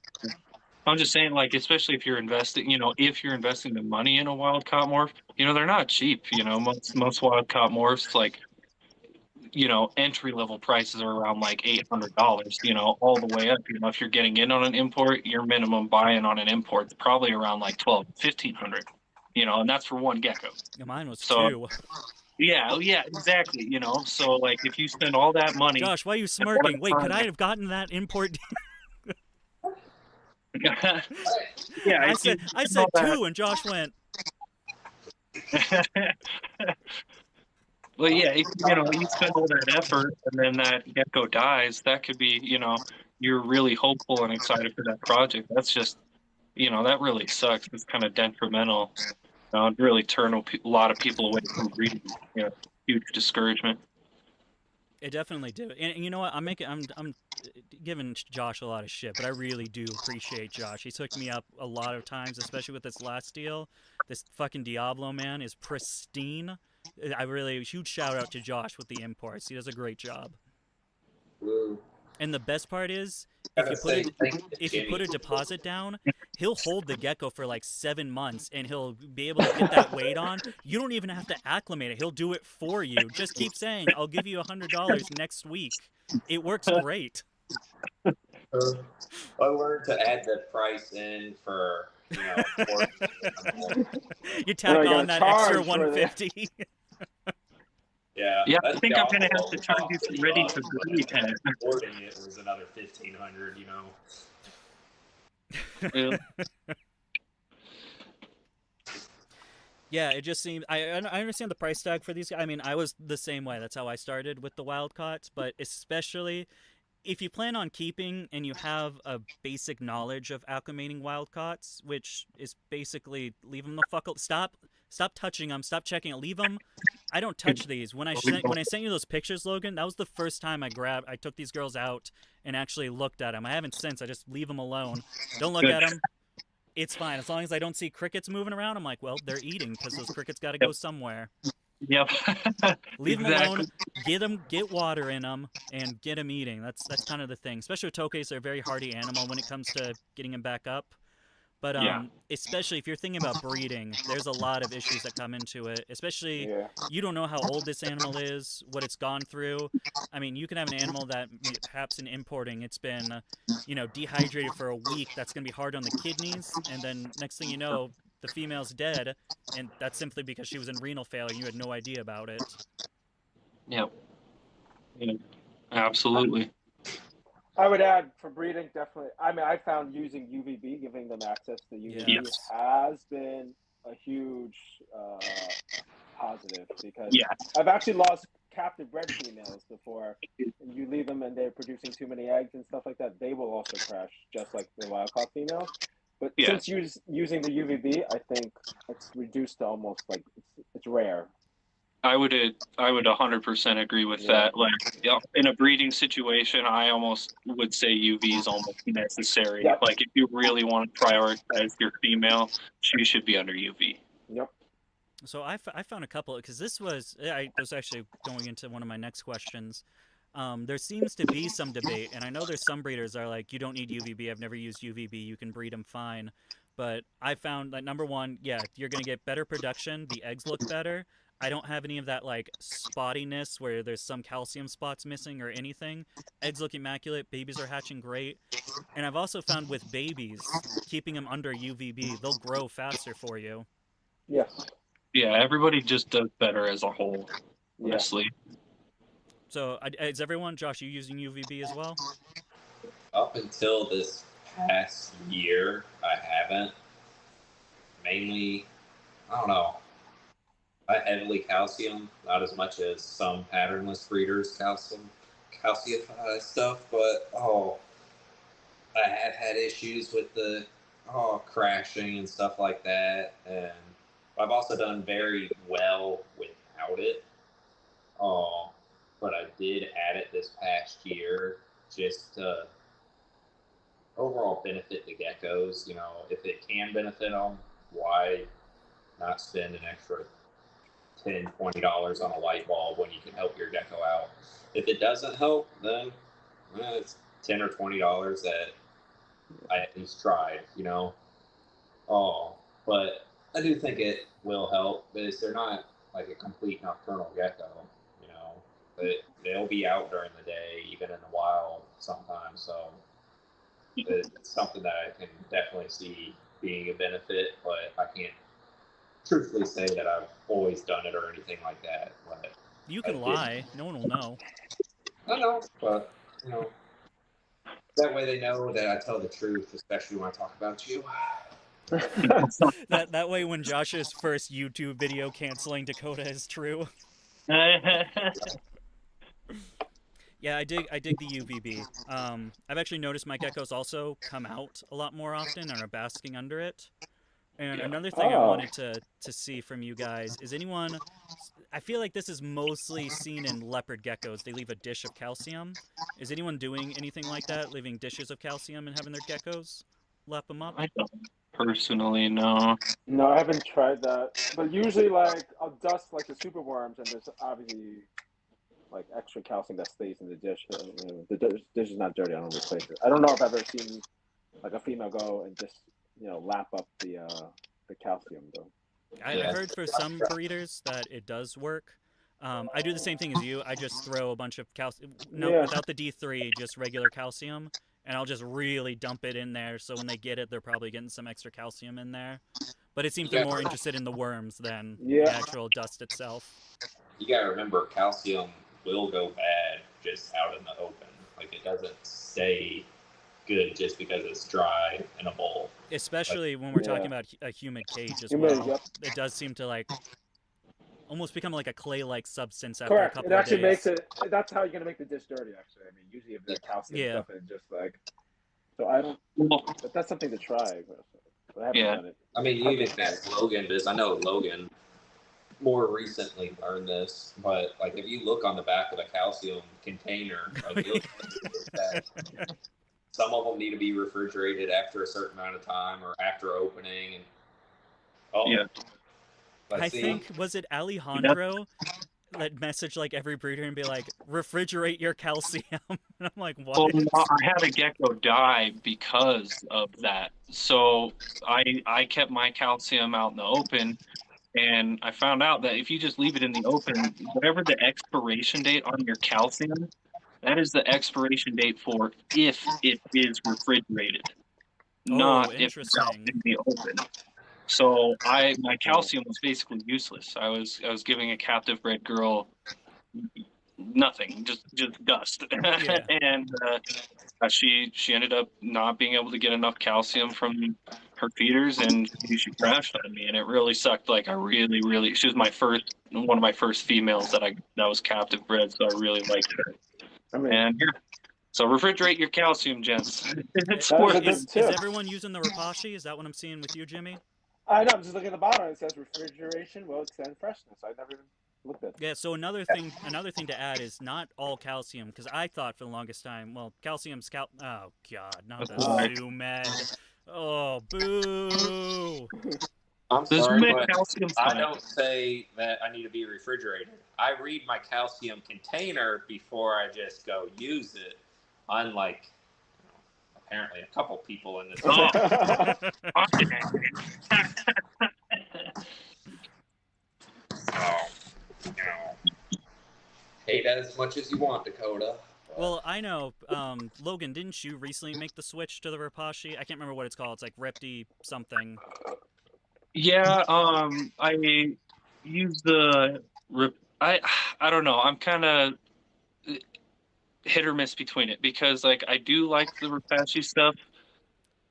I'm just saying, like, especially if you're investing, if you're investing the money in a wild caught morph, they're not cheap. Most wild caught morphs, like, entry level prices are around like $800. All the way up. If you're getting in on an import, your minimum buy-in on an import is probably around like $1,200, and that's for one gecko. Mine was 2. Yeah, exactly. So like if you spend all that money. Josh, why are you smirking? Wait, could I have gotten that import? Yeah, I said 2, and Josh went. Well, yeah, if, you spend all that effort and then that gecko dies, that could be, you're really hopeful and excited for that project. That's just, that really sucks. It's kind of detrimental. It'd really turn a lot of people away from breeding. Huge discouragement. It definitely did. And you know what? I'm giving Josh a lot of shit, but I really do appreciate Josh. He's hooked me up a lot of times, especially with this last deal. This fucking Diablo man is pristine. I really huge shout out to Josh with the imports. He does a great job. Woo. And the best part is, Gotta say thank you to if you put Jimmy. a deposit down, he'll hold the gecko for like 7 months, and he'll be able to get that weight on. You don't even have to acclimate it. He'll do it for you. Just keep saying, "I'll give you $100 next week." It works great. I learned to add the price in for for- You tack They're on gonna that extra charge for 150. yeah. Yeah, I That think I'm going to have Diablo to charge you cost some me ready up, to but breed hat. Importing it was another 1,500. Yeah. Yeah, it just seems. I understand the price tag for these guys. I mean, I was the same way. That's how I started with the wild caughts. But especially if you plan on keeping and you have a basic knowledge of acclimating wild caughts, which is basically leave them the fuck stop touching them, stop checking it, leave them. I don't touch these. When I sent you those pictures, Logan, that was the first time I took these girls out and actually looked at them. I haven't since. I just leave them alone. Don't look at them. It's fine. As long as I don't see crickets moving around, I'm like, well, they're eating because those crickets got to go somewhere. Yep. Leave them alone. Get water in them, and get them eating. That's kind of the thing. Especially with Tokays, they're a very hardy animal when it comes to getting them back up. But Yeah. especially if you're thinking about breeding, there's a lot of issues that come into it. Especially, you don't know how old this animal is, what it's gone through. I mean, you can have an animal that perhaps in importing, it's been, dehydrated for a week. That's going to be hard on the kidneys. And then next thing you know, the female's dead. And that's simply because she was in renal failure and you had no idea about it. Yep. Yeah. Absolutely. I would add for breeding, definitely. I mean, I found using UVB, giving them access to UVB, Yes. has been a huge positive because Yeah. I've actually lost captive bred females before. And you leave them and they're producing too many eggs and stuff like that, they will also crash, just like the wild caught females. But Yeah. since using the UVB, I think it's reduced to almost like it's rare. I would 100% agree with that. Like, in a breeding situation, I almost would say UV is almost necessary. Yep. Like, if you really want to prioritize your female, she should be under UV. Yep. So I found a couple, because I was actually going into one of my next questions. There seems to be some debate, and I know there's some breeders that are like, you don't need UVB, I've never used UVB, you can breed them fine. But I found that, number one, yeah, you're going to get better production, the eggs look better. I don't have any of that, like, spottiness where there's some calcium spots missing or anything. Eggs look immaculate, babies are hatching great. And I've also found with babies, keeping them under UVB, they'll grow faster for you. Yes. Yeah, everybody just does better as a whole, honestly. So, is everyone, Josh, you using UVB as well? Up until this past year, I haven't. Mainly, I don't know. I heavily calcium, not as much as some patternless breeders calcify stuff, but I have had issues with the crashing and stuff like that, and I've also done very well without it. But I did add it this past year just to overall benefit the geckos. If it can benefit them, why not spend an extra $10, $20 on a light bulb when you can help your gecko out? If it doesn't help, then it's $10 or $20 that I at least tried, but I do think it will help, because they're not like a complete nocturnal gecko, they'll be out during the day, even in the wild sometimes, so it's something that I can definitely see being a benefit, but I can't truthfully say that I've always done it or anything like that. But you can lie. No one will know. I know, but, that way they know that I tell the truth, especially when I talk about you. that way when Josh's first YouTube video canceling Dakotah is true. Yeah, I dig the UVB. I've actually noticed my geckos also come out a lot more often and are basking under it. And Yeah. another thing I Oh, wanted to see from you guys is anyone. I feel like this is mostly seen in leopard geckos. They leave a dish of calcium. Is anyone doing anything like that, leaving dishes of calcium and having their geckos lap them up? I don't personally know. no, I haven't tried that. But usually, like, I'll dust like the super worms, and there's obviously like extra calcium that stays in the dish. The dish is not dirty. I don't replace it. I don't know if I've ever seen like a female go and just lap up the calcium though. I've heard for some breeders that it does work. I do the same thing as you. I just throw a bunch of calcium, no, Yeah. without the D3, just regular calcium, and I'll just really dump it in there. So when they get it, they're probably getting some extra calcium in there. But it seems they're more interested in the worms than the Yeah. actual dust itself. You gotta remember, calcium will go bad just out in the open. Like, it doesn't stay good just because it's dry in a bowl. Especially when we're Yeah. talking about a humid cage as Humid, well. yep. It does seem to like almost become like a clay-like substance after a Correct. couple It actually of makes days. it. That's how you're gonna make the dish dirty. Actually, I mean, usually if there's calcium Yeah. stuff and just like. So I don't. Well, But that's something to try. But I haven't Yeah. done it. I mean, you even ask Logan this. I know Logan more recently learned this, but like if you look on the back of the calcium container, like you'll notice that some of them need to be refrigerated after a certain amount of time or after opening. And Yeah. I see, think, was it Alejandro that message like every breeder and be like, refrigerate your calcium? And I'm like, what? Well, no, I had a gecko die because of that. So I kept my calcium out in the open, and I found out that if you just leave it in the open, whatever the expiration date on your calcium, that is the expiration date for if it is refrigerated, not if it's out interesting. in the open. So my calcium was basically useless. I was giving a captive bred girl nothing, just dust. Yeah. And she ended up not being able to get enough calcium from her feeders, and she crashed on me, and it really sucked. Like, I really, she was one of my first females that was captive bred, so I really liked her. I mean, And yeah, so refrigerate your calcium, gents. It's That was a worth good it. tip. Is everyone using the Rapashi? Is that what I'm seeing with you, Jimmy? I know. I'm just looking at the bottom. It says refrigeration will extend freshness. I never even looked at it. Yeah, so another thing to add is not all calcium, because I thought for the longest time, well, calcium's oh god, not the That's right. Zoo Med. Oh, boo! I'm This sorry, make but calcium I fine. don't say that I need to be refrigerated. I read my calcium container before I just go use it. Unlike apparently a couple people in this. Oh, Hate as much as you want, Dakotah. Well, I know, Logan, didn't you recently make the switch to the Rapashi? I can't remember what it's called. It's like Repti something. yeah. I use the I don't know. I'm kind of hit or miss between it, because like I do like the Rapashi stuff,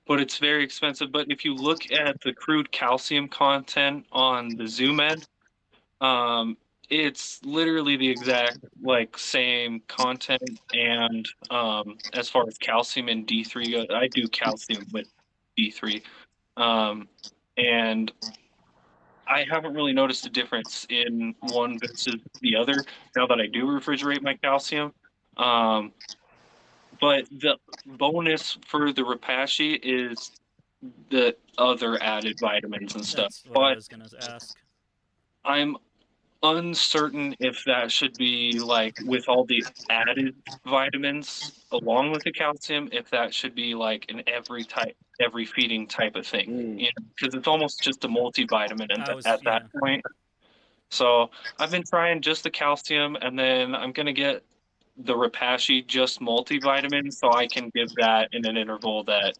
but it's very expensive. But if you look at the crude calcium content on the ZooMed, it's literally the exact like same content. And as far as calcium and D3 goes, I do calcium with D3, and I haven't really noticed a difference in one versus the other now that I do refrigerate my calcium. But the bonus for the Rapashi is the other added vitamins and stuff. That's what I But was gonna ask. I'm uncertain if that should be like with all the added vitamins along with the calcium, if that should be like in every feeding type of thing, because it's almost just a multivitamin at that point. So I've been trying just the calcium, and then I'm gonna get the Rapashi just multivitamin, so I can give that in an interval that,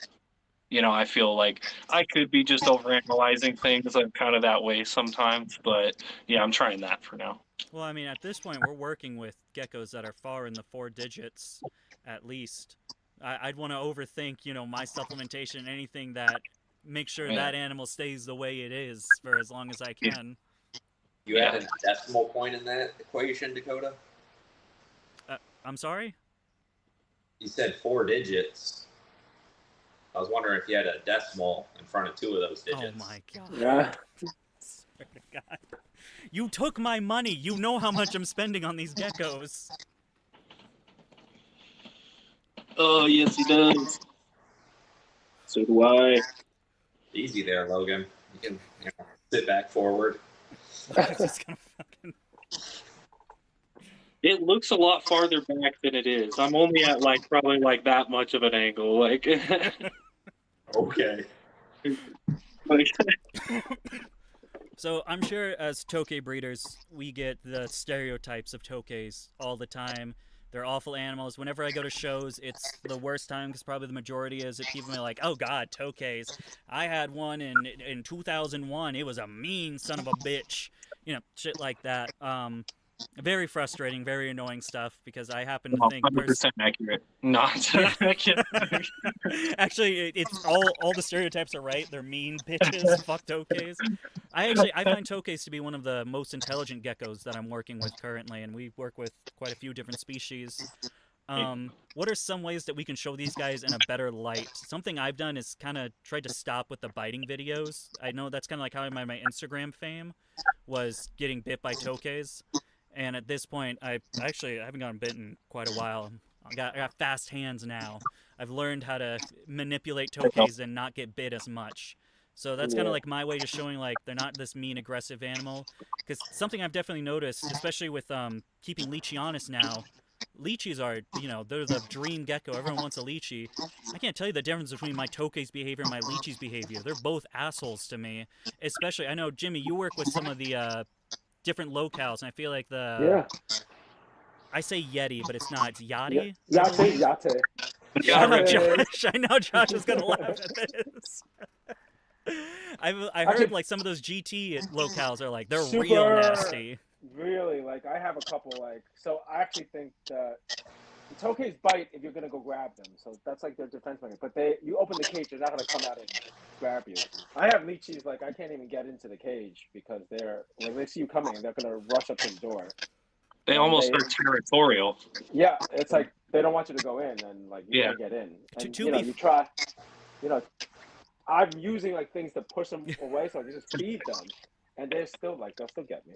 I feel like I could be just overanalyzing things. I'm kind of that way sometimes, but yeah, I'm trying that for now. Well, I mean, at this point, we're working with geckos that are far in the 4 digits, at least. I'd want to overthink, my supplementation, anything that makes sure that animal stays the way it is for as long as I can. You added a decimal point in that equation, Dakotah? I'm sorry? You said 4 digits. I was wondering if you had a decimal in front of 2 of those digits. Oh my god. Yeah. Swear to God. You took my money. You know how much I'm spending on these geckos. Oh, yes, he does. So do I. Easy there, Logan. You can sit back forward. It's just gonna fucking... It looks a lot farther back than it is. I'm only at probably that much of an angle. Okay. So I'm sure as Tokay breeders, we get the stereotypes of Tokays all the time. They're awful animals. Whenever I go to shows, it's the worst time because probably the majority is that people are like, oh god, Tokays. I had one in 2001. It was a mean son of a bitch. Shit like that. Very frustrating, very annoying stuff because I happen to think 100% accurate. Not accurate. Actually, it's all the stereotypes are right. They're mean bitches. Fuck Tokays. I find Tokays to be one of the most intelligent geckos that I'm working with currently, and we work with quite a few different species. What are some ways that we can show these guys in a better light? Something I've done is kind of tried to stop with the biting videos. I know that's kind of like how I made my Instagram fame was getting bit by Tokays. And at this point, I haven't gotten bitten in quite a while. I got fast hands now. I've learned how to manipulate Tokays and not get bit as much. So that's kind of like my way of showing they're not this mean, aggressive animal. Because something I've definitely noticed, especially with keeping Leachianus now, Leechies are, they're the dream gecko. Everyone wants a Leechie. I can't tell you the difference between my Tokay's behavior and my Leechie's behavior. They're both assholes to me. Especially, I know, Jimmy, you work with some of the different locales, and I feel like I say Yeti, but it's not. It's Yachty? Yate. Shut up, Josh. I know Josh is going to laugh at this. I heard some of those GT locales are they're Super, real nasty. Really, I have a couple so I actually think that the Tokays bite if you're gonna go grab them, so that's their defense mechanism. But you open the cage, they're not gonna come out and grab you. I have Leechies I can't even get into the cage because when they see you coming, they're gonna rush up to the door. They almost are territorial. Yeah, it's they don't want you to go in, and you can't get in. And you try. I'm using things to push them away, so I can just feed them, and they'll still get me.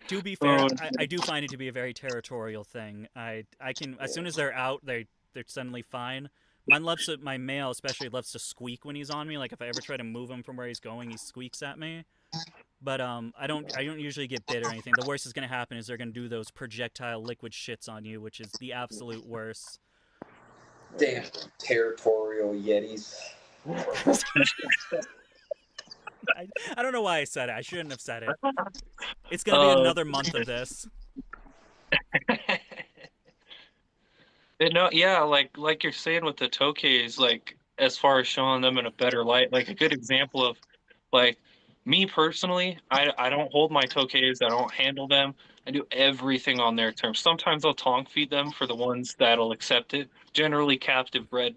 To be fair, I do find it to be a very territorial thing. I can as soon as they're out, they're suddenly fine. My male especially loves to squeak when he's on me. If I ever try to move him from where he's going, he squeaks at me. But I don't usually get bit or anything. The worst is gonna happen is they're gonna do those projectile liquid shits on you, which is the absolute worst. Damn territorial Yetis. I don't know why I said it. I shouldn't have said it. It's gonna be another month of this. No, yeah, like you're saying with the Tokays, as far as showing them in a better light, a good example of me personally, I don't hold my Tokays, I don't handle them. I do everything on their terms. Sometimes I'll tongue feed them for the ones that'll accept it. Generally, captive bred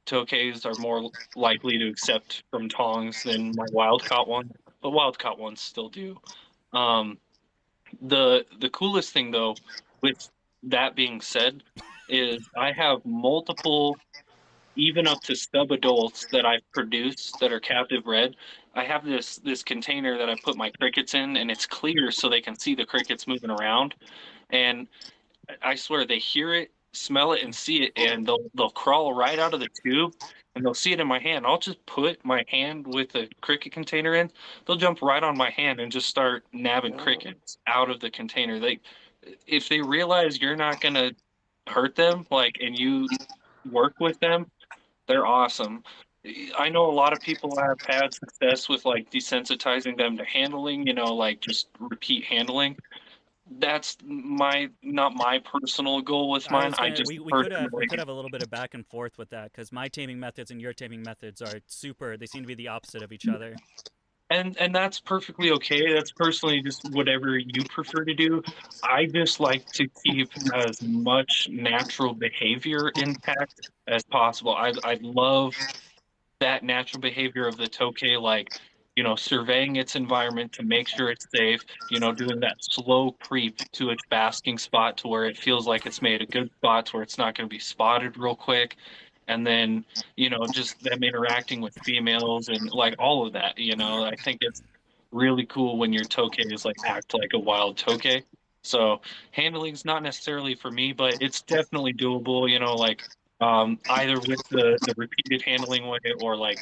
Tokays are more likely to accept from tongs than my wild-caught ones, but wild-caught ones still do. The coolest thing, though, with that being said, is I have multiple, even up to sub-adults that I've produced that are captive bred. I have this container that I put my crickets in, and it's clear so they can see the crickets moving around. And I swear they hear it, smell it, and see it, and they'll crawl right out of the tube, and they'll see it in my hand. I'll just put my hand with the cricket container in. They'll jump right on my hand and just start nabbing crickets out of the container. If they realize you're not gonna hurt them, and you work with them, they're awesome. I know a lot of people have had success with desensitizing them to handling, just repeat handling. That's not my personal goal with mine. We could have a little bit of back and forth with that because my taming methods and your taming methods are super. They seem to be the opposite of each other. And that's perfectly okay. That's personally just whatever you prefer to do. I just like to keep as much natural behavior intact as possible. I love that natural behavior of the Tokay, surveying its environment to make sure it's safe, doing that slow creep to its basking spot to where it feels like it's made a good spot to where it's not going to be spotted real quick. And then, just them interacting with females and like all of that, I think it's really cool when your tokays like act like a wild tokay. So handling's not necessarily for me, but it's definitely doable, like either with the repeated handling way or like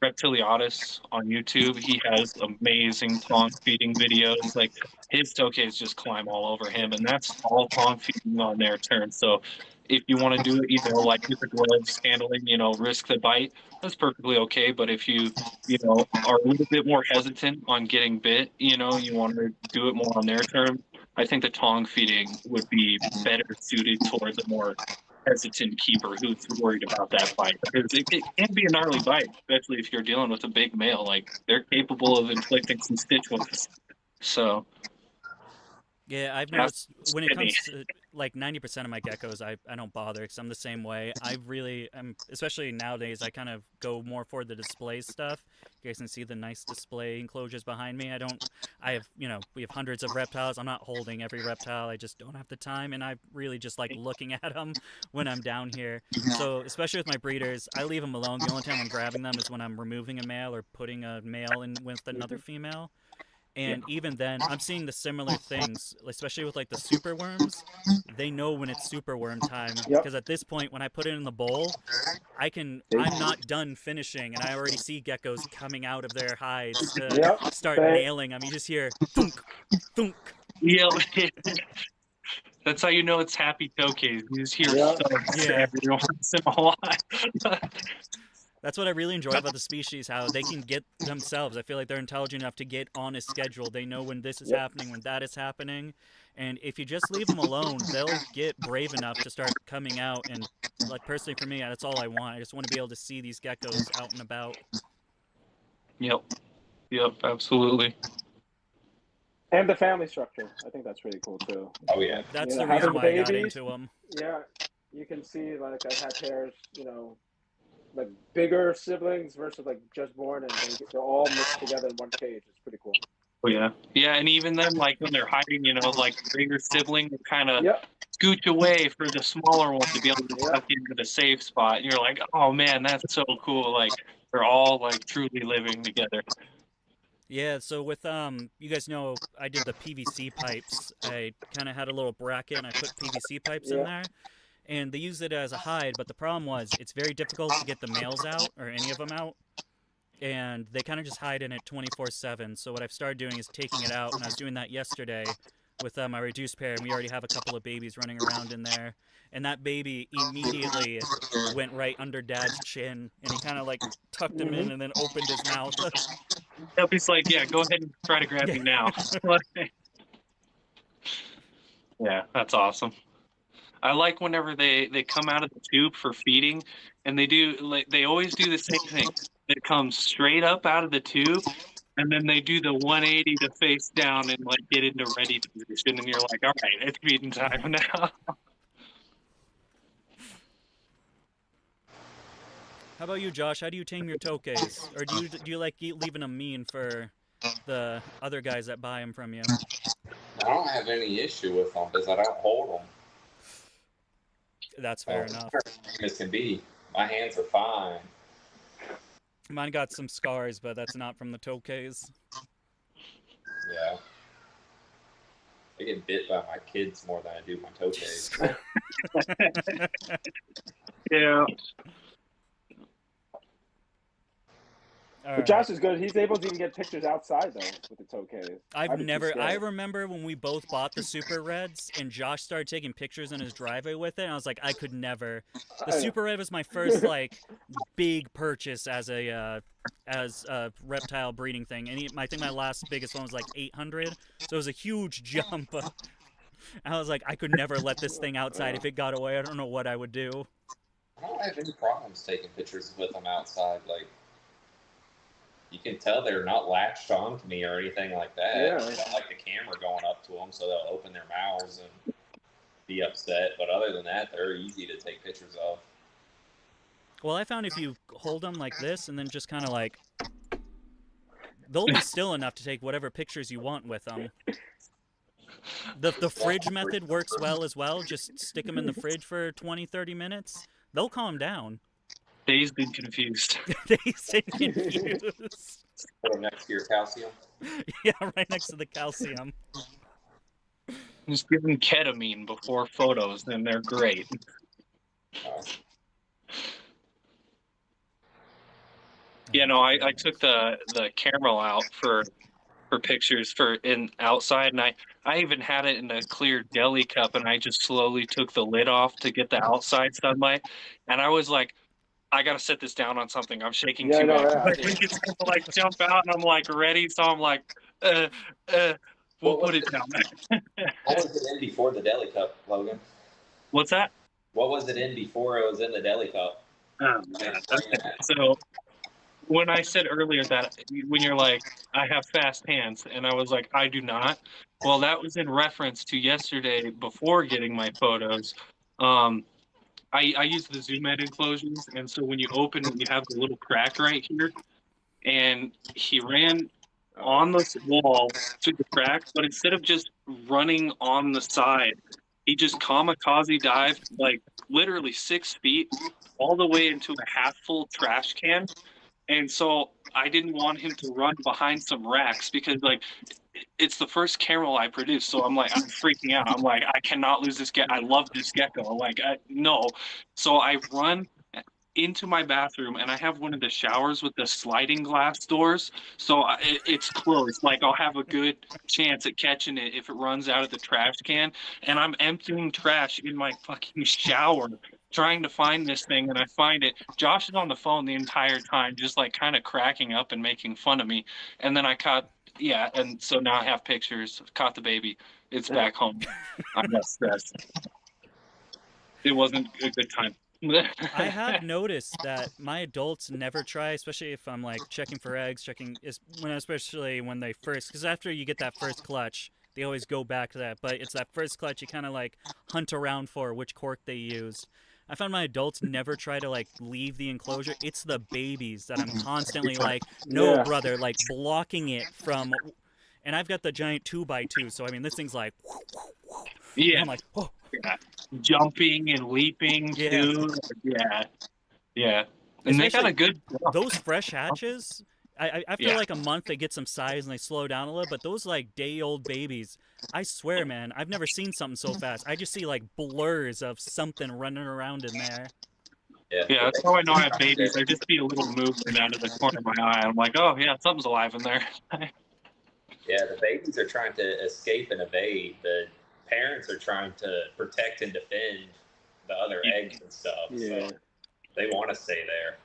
Reptiliatus on YouTube. He has amazing tong feeding videos. Like his tokays just climb all over him, and that's all tong feeding on their turn. So if you want to do it, like with the gloves handling, risk the bite, that's perfectly okay. But if you are a little bit more hesitant on getting bit, you want to do it more on their terms, I think the tong feeding would be better suited towards a more hesitant keeper who's worried about that bite, because it can be a gnarly bite, especially if you're dealing with a big male. Like they're capable of inflicting some stitch wounds. So Yeah, I've that's noticed when it Sydney. comes to like 90% of my geckos, I don't bother because I'm the same way. I'm especially nowadays, I kind of go more for the display stuff. You guys can see the nice display enclosures behind me. We have hundreds of reptiles. I'm not holding every reptile. I just don't have the time, and I really just like looking at them when I'm down here. So, especially with my breeders, I leave them alone. The only time I'm grabbing them is when I'm removing a male or putting a male in with another female. Yeah. And even then, I'm seeing the similar things, especially with like the super worms. They know when it's super worm time Yep. because at this point, when I put it in the bowl, I'm not done finishing, and I already see geckos coming out of their hides to Yep. start nailing them. You just hear thunk, thunk. Yeah, that's how you know it's happy tokays. You just hear Yeah. thuds Yeah. every once in a while. That's what I really enjoy about the species, how they can get themselves. I feel like they're intelligent enough to get on a schedule. They know when this is happening, when that is happening. And if you just leave them alone, they'll get brave enough to start coming out. And, like, personally for me, that's all I want. I just want to be able to see these geckos out and about. Yep, absolutely. And the family structure. I think that's really cool too. Oh yeah. That's You know, the reason having why I got babies, into them. Yeah, you can see like I've had pairs, like bigger siblings versus like just born, and they're all mixed together in one cage. It's pretty cool. Oh yeah, yeah, and even then, like when they're hiding, like the bigger sibling will kind of Yep. scooch away for the smaller one to be able to Yep. tuck into the safe spot. And you're like, oh man, that's so cool. Like they're all like truly living together. Yeah, so with you guys know I did the PVC pipes. I kind of had a little bracket and I put PVC pipes in Yeah. there, and they use it as a hide. But the problem was it's very difficult to get the males out or any of them out, and they kind of just hide in it 24/7. So what I've started doing is taking it out, and I was doing that yesterday with my reduced pair, and we already have a couple of babies running around in there. And that baby immediately went right under Dad's chin, and he kind of like tucked him in and then opened his mouth. He's like, yeah, go ahead and try to grab me now. Yeah, that's awesome. I like whenever they come out of the tube for feeding, and they always do the same thing. They come straight up out of the tube, and then they do the 180 to face down and like get into ready position, and you're like, all right, it's feeding time now. How about you, Josh? How do you tame your tokays? Or do you like leaving them mean for the other guys that buy them from you? I don't have any issue with them because I don't hold them. That's fair enough. As can be. My hands are fine. Mine got some scars, but that's not from the tokays. Yeah. I get bit by my kids more than I do my tokays. Yeah. But Josh is good. He's able to even get pictures outside though with the Tokays. I remember when we both bought the Super Reds and Josh started taking pictures in his driveway with it, and I was like, I could never. The Super Red was my first like big purchase as a reptile breeding thing, and I think my last biggest one was like 800, so it was a huge jump. I was like, I could never let this thing outside. If it got away, I don't know what I would do. I don't have any problems taking pictures with them outside. Like, you can tell they're not latched on to me or anything like that. Yeah. I don't like the camera going up to them, so they'll open their mouths and be upset. But other than that, they're easy to take pictures of. Well, I found if you hold them like this and then just kind of like They'll be still enough to take whatever pictures you want with them. The fridge method works well as well. Just stick them in the fridge for 20, 30 minutes. They'll calm down. Dazed and confused. Dazed and confused. Put them next to your calcium. Yeah, right next to the calcium. Just give them ketamine before photos, and they're great. Yeah, no, I took the caramel out for pictures for in outside, and I even had it in a clear deli cup, and I just slowly took the lid off to get the outside sunlight, and I was like, I gotta set this down on something. I'm shaking too much. I think it's gonna like jump out, and I'm like ready, so I'm like, we'll put it down. What was it in before the deli cup, Logan? What's that? What was it in before it was in the deli cup? Oh, man. So when I said earlier that when you're like, I have fast hands, and I was like, I do not. Well, that was in reference to yesterday before getting my photos. I use the zoom ed enclosures, and so when you open it, you have the little crack right here. And he ran on the wall through the crack, but instead of just running on the side, he just kamikaze dived like literally 6 feet all the way into a half full trash can. And so I didn't want him to run behind some racks because like it's the first caramel I produced. So I'm like, I'm freaking out. I'm like, I cannot lose this I love this gecko. Like, no. So I run into my bathroom, and I have one of the showers with the sliding glass doors. So it's closed. Like, I'll have a good chance at catching it if it runs out of the trash can. And I'm emptying trash in my fucking shower, trying to find this thing, and I find it. Josh is on the phone the entire time, just like kind of cracking up and making fun of me. And then I caught, and so now I have pictures. Caught the baby. It's back home. I'm not stressed. It wasn't a good time. I have noticed that my adults never try, especially if I'm like checking for eggs, especially when they first, because after you get that first clutch, they always go back to that. But it's that first clutch you kind of like hunt around for which cork they use. I found my adults never try to like leave the enclosure. It's the babies that I'm constantly like, no, brother, like blocking it from. And I've got the giant 2x2, so I mean this thing's like. Yeah. And I'm like, oh. Yeah. Jumping and leaping too. Yeah. And they got a good. Those fresh hatches. After like a month, they get some size and they slow down a little. But those like day-old babies, I swear, man, I've never seen something so fast. I just see like blurs of something running around in there. Yeah, that's how I know I have babies. I just see a little movement out of the corner of my eye. I'm like, oh yeah, something's alive in there. Yeah, the babies are trying to escape and evade. The parents are trying to protect and defend the other eggs and stuff. So they want to stay there.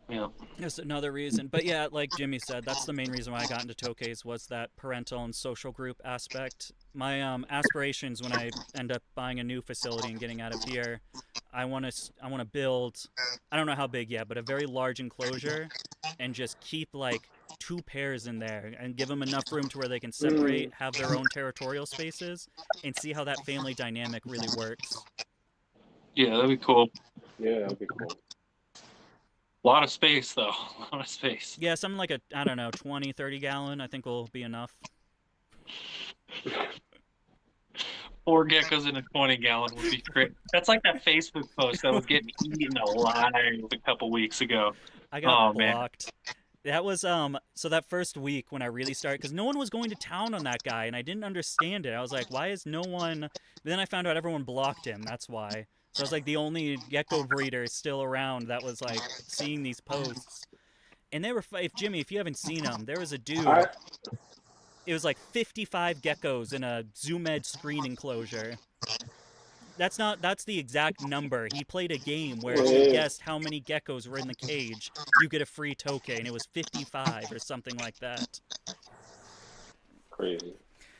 Yeah. That's another reason. But yeah, like Jimmy said, that's the main reason why I got into Tokays was that parental and social group aspect. My aspirations when I end up buying a new facility and getting out of here, I want to build, I don't know how big yet, but a very large enclosure and just keep like 2 pairs in there and give them enough room to where they can separate, have their own territorial spaces, and see how that family dynamic really works. Yeah, that'd be cool. Yeah, that'd be cool. A lot of space, though. A lot of space. Yeah, something like I don't know, 20, 30 gallon, I think will be enough. 4 geckos in a 20-gallon would be great. That's like that Facebook post that was getting eaten alive a couple weeks ago. I got blocked. Man. That was, so that first week when I really started, because no one was going to town on that guy, and I didn't understand it. I was like, why is no one, but then I found out everyone blocked him, that's why. So I was like the only gecko breeder still around that was like seeing these posts. And they were, Jimmy, if you haven't seen them, there was a dude, it was like 55 geckos in a zoom ed screen enclosure. That's the exact number. He played a game where if you guessed how many geckos were in the cage, you get a free Tokay, and it was 55 or something like that. Crazy.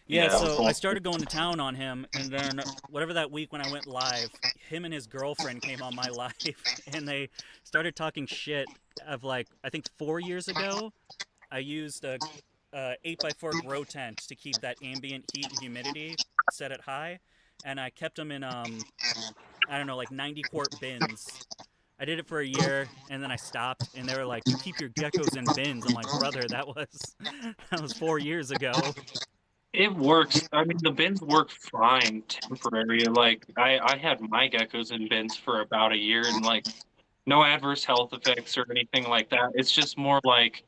Yeah, so I started going to town on him, and then whatever that week when I went live, him and his girlfriend came on my live, and they started talking shit of like, I think 4 years ago, I used a 8x4 grow tent to keep that ambient heat and humidity set at high, and I kept them in, I don't know, like 90-quart bins I did it for a year, and then I stopped. And they were like, "You keep your geckos in bins." I'm like, "Brother, that was that was 4 years ago." It works. I mean, the bins work fine temporary. Like I had my geckos in bins for about a year, and like no adverse health effects or anything like that. It's just more like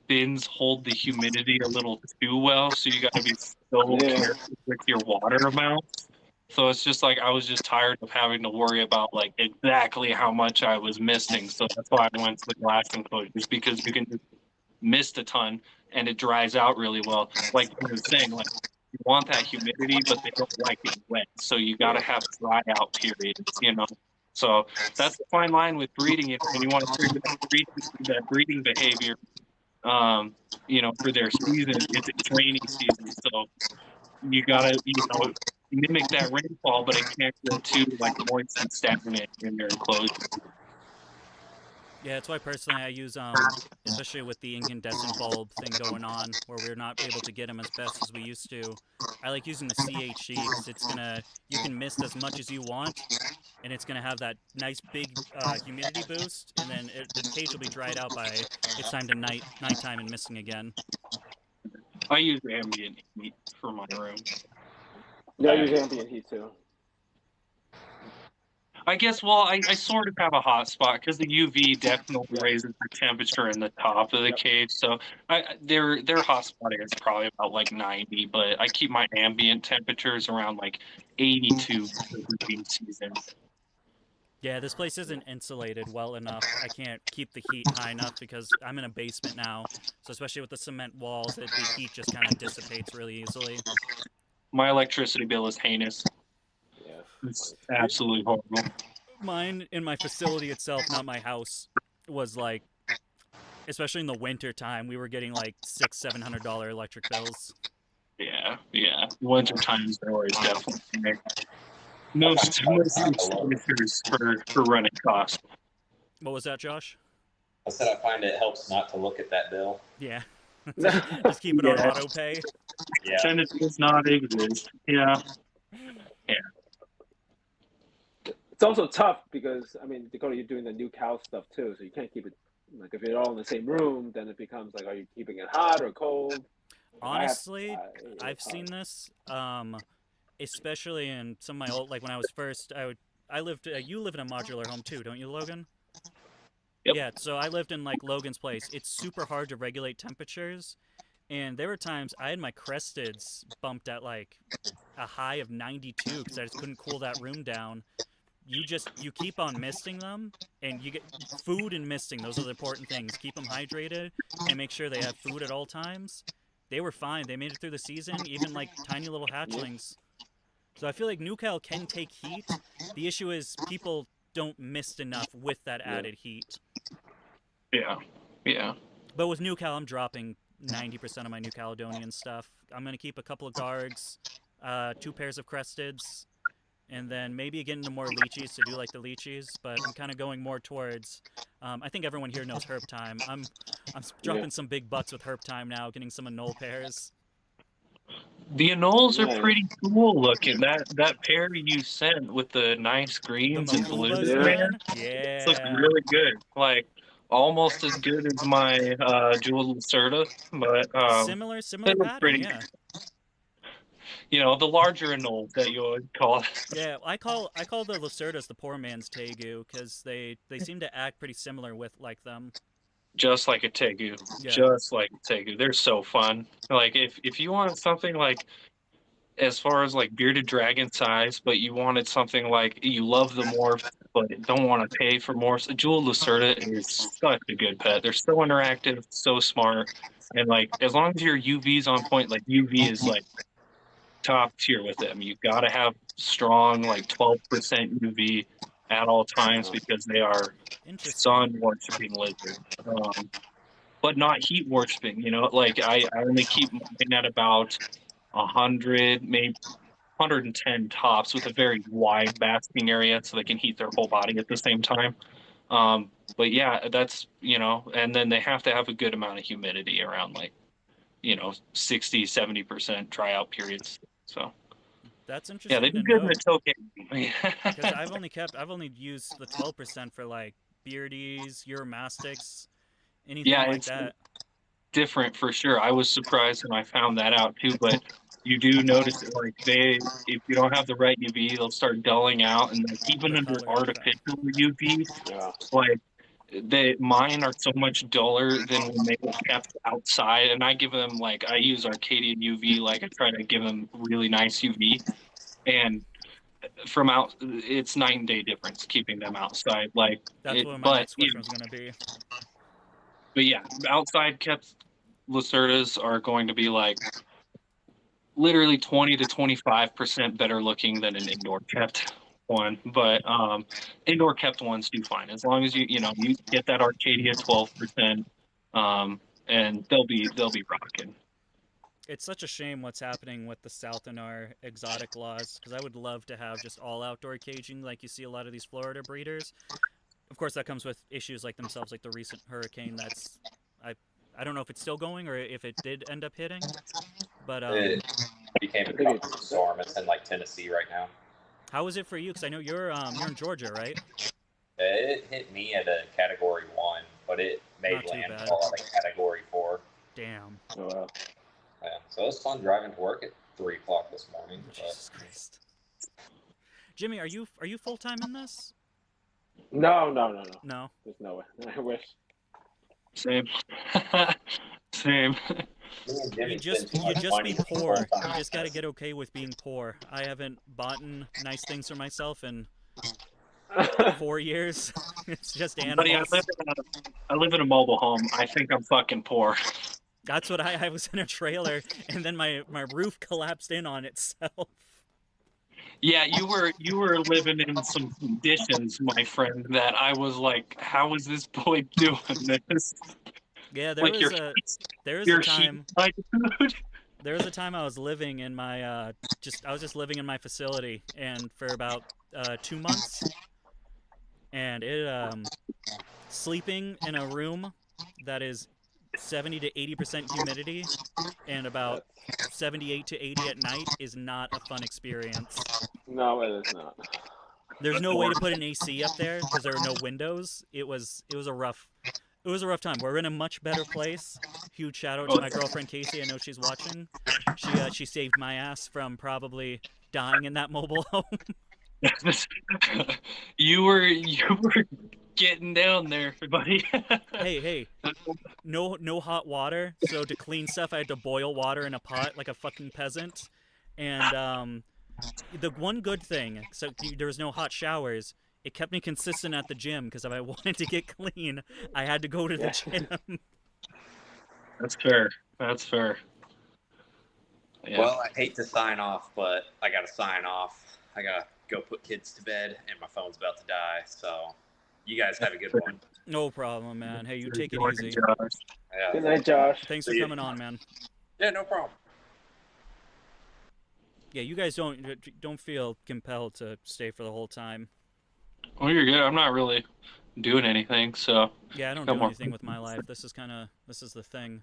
bins hold the humidity a little too well, so you got to be so Yeah. careful with your water amounts. So it's just like I was just tired of having to worry about like exactly how much I was missing. So that's why I went to the glass enclosures, because you can just mist a ton and it dries out really well. Like you were saying, like you want that humidity, but they don't like it wet. So you got to have dry out periods. So that's the fine line with breeding. When you want to trigger that breeding behavior, um, for their season, it's rainy season. So you gotta, mimic that rainfall, but it can't go too like moist and stagnant in their enclosure. Yeah, that's why personally I use especially with the incandescent bulb thing going on, where we're not able to get them as best as we used to. I like using the CHE because you can mist as much as you want, and it's gonna have that nice big humidity boost, and then the cage will be dried out by it's time to nighttime and misting again. I use ambient heat for my room. Yeah, I use ambient heat too. I guess, well, I sort of have a hot spot because the UV definitely raises the temperature in the top of the cage. So their hot spot is probably about like 90, but I keep my ambient temperatures around like 82 for the breeding season. Yeah, this place isn't insulated well enough. I can't keep the heat high enough because I'm in a basement now. So especially with the cement walls, the heat just kind of dissipates really easily. My electricity bill is heinous. Yeah. It's absolutely horrible. Mine in my facility itself, not my house, was like, especially in the winter time, we were getting like $600-$700 electric bills. Yeah. Winter times are always definitely most expenditures for running costs. What was that, Josh? I said I find it helps not to look at that bill. Yeah. Just keep it on auto pay. Yeah. Pretend it does not exist. Yeah. It's also tough because I mean, Dakota, you're doing the new cow stuff too, so you can't keep it like if you're all in the same room, then it becomes like, are you keeping it hot or cold? Honestly, I've seen this, especially in some of my old, like when I was first, I lived, you live in a modular home too, don't you, Logan? Yep. Yeah, so I lived in like Logan's place. It's super hard to regulate temperatures, and there were times I had my cresteds bumped at like a high of 92 because I just couldn't cool that room down. You keep on misting them, and you get food and misting. Those are the important things. Keep them hydrated and make sure they have food at all times. They were fine. They made it through the season, even like tiny little hatchlings. So I feel like NuCal can take heat. The issue is people don't mist enough with that added heat. Yeah. But with NuCal, I'm dropping 90% of my New Caledonian stuff. I'm going to keep a couple of guards, 2 pairs of cresteds, and then maybe get into more leechies to do like the leechies. But I'm kind of going more towards. I think everyone here knows herb time. I'm dropping some big butts with herb time now, getting some anole pairs. The anoles are pretty cool looking. That pair you sent with the nice greens and blues, man. Yeah. It's looking really good. Like almost as good as my Jewel Lacerda, but similar pattern, pretty, yeah. The larger anole that you would call it. Yeah, I call the Lacerdas the poor man's Tegu because they seem to act pretty similar with like them. Just like a Tegu. Yeah. Just like a Tegu. They're so fun. Like if you want something like as far as like bearded dragon size, but you wanted something like you love the morphs but don't want to pay for morphs, Jewel Lacerda is such a good pet. They're so interactive, so smart, and like as long as your UV's on point, like UV is like top tier with them. You got to have strong like 12% UV at all times because they are sun worshipping lizards. But not heat worshipping, like I only keep mine at about 100, maybe 110 tops with a very wide basking area so they can heat their whole body at the same time. But yeah, that's, and then they have to have a good amount of humidity around like, 60, 70% dry out periods. So That's Yeah, they interesting do to good in know. the Because Tokay. I've only used the 12% for like beardies, Euromastics, anything Yeah, like it's that. different for sure. I was surprised when I found that out too, but you do notice that like if you don't have the right UV, they'll start dulling out, and like even The under color, okay. artificial UV, Yeah. like mine are so much duller than when they were kept outside. And I give them like I use Arcadian UV, like I try to give them really nice UV, and from out it's night and day difference keeping them outside. Like That's it, what my but next question was going to be. but yeah, outside kept Lacerdas are going to be like literally 20 to 25% better looking than an indoor kept one. But indoor kept ones do fine as long as you get that Arcadia 12%, and they'll be rocking. It's such a shame what's happening with the South and our exotic laws, because I would love to have just all outdoor caging like you see a lot of these Florida breeders. Of course, that comes with issues like themselves, like the recent hurricane. I I don't know if it's still going or if it did end up hitting, but It became a tropical storm. It's in like Tennessee right now. how was it for you? Because I know you're in Georgia, right? It hit me at a Category 1, but it made Not too bad. landfall at a Category 4. Damn. Oh, wow. Yeah, so it was fun driving to work at 3 o'clock this morning. But Jesus Christ. Jimmy, are you full time in this? No. No. There's no way. I wish. Same. Same. me and Jimmy You just spend too much be money poor. full-time You just got to business. get okay with being poor. I haven't bought nice things for myself in 4 years. It's just Buddy, animals. I live in a mobile home. I think I'm fucking poor. That's what I was in a trailer, and then my roof collapsed in on itself. Yeah, you were living in some conditions, my friend, that I was like, how is this boy doing this? Yeah, Like there was a your heat, time like, dude. there was a time I was living in my I was just living in my facility, and for about 2 months, and sleeping in a room that is 70 to 80% humidity and about 78 to 80 at night is not a fun experience. No, it is not. There's no way to put an AC up there because there are no windows. It was a rough time. We're in a much better place. Huge shout out to my girlfriend Casey. I know she's watching. She saved my ass from probably dying in that mobile home. You were getting down there, buddy. Hey, no hot water. So to clean stuff, I had to boil water in a pot like a fucking peasant. And the one good thing, so there was no hot showers. It kept me consistent at the gym because if I wanted to get clean, I had to go to the gym. That's fair. That's fair. Yeah. Well, I hate to sign off, but I got to sign off. I got to go put kids to bed, and my phone's about to die. So you guys have a good one. No problem, man. Hey, you take it easy. Yeah. Good night, Josh. Thanks for See ya. coming on, man. Yeah, no problem. Yeah, you guys don't feel compelled to stay for the whole time. Oh, you're good. I'm not really doing anything, so Yeah, I don't Got do more- anything with my life. This is the thing.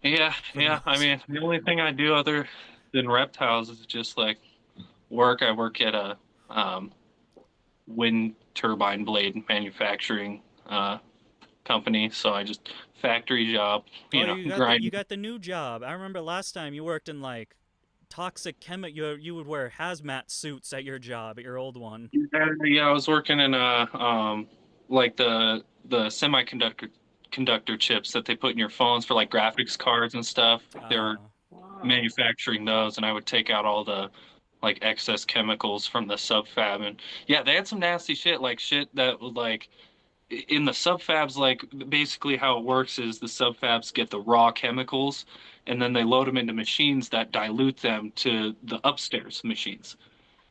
yeah. I mean, the only thing I do other than reptiles is just like work. I work at a wind turbine blade manufacturing company, so I just factory job. You got the new job. I remember last time you worked in like toxic chemical. You would wear hazmat suits at your job at your old one. Yeah, I was working in like the semiconductor chips that they put in your phones for like graphics cards and stuff. They were manufacturing those, and I would take out all the like excess chemicals from the subfab. And yeah, they had some nasty shit, like shit that was like in the subfabs. Like basically how it works is the subfabs get the raw chemicals, and then they load them into machines that dilute them to the upstairs machines.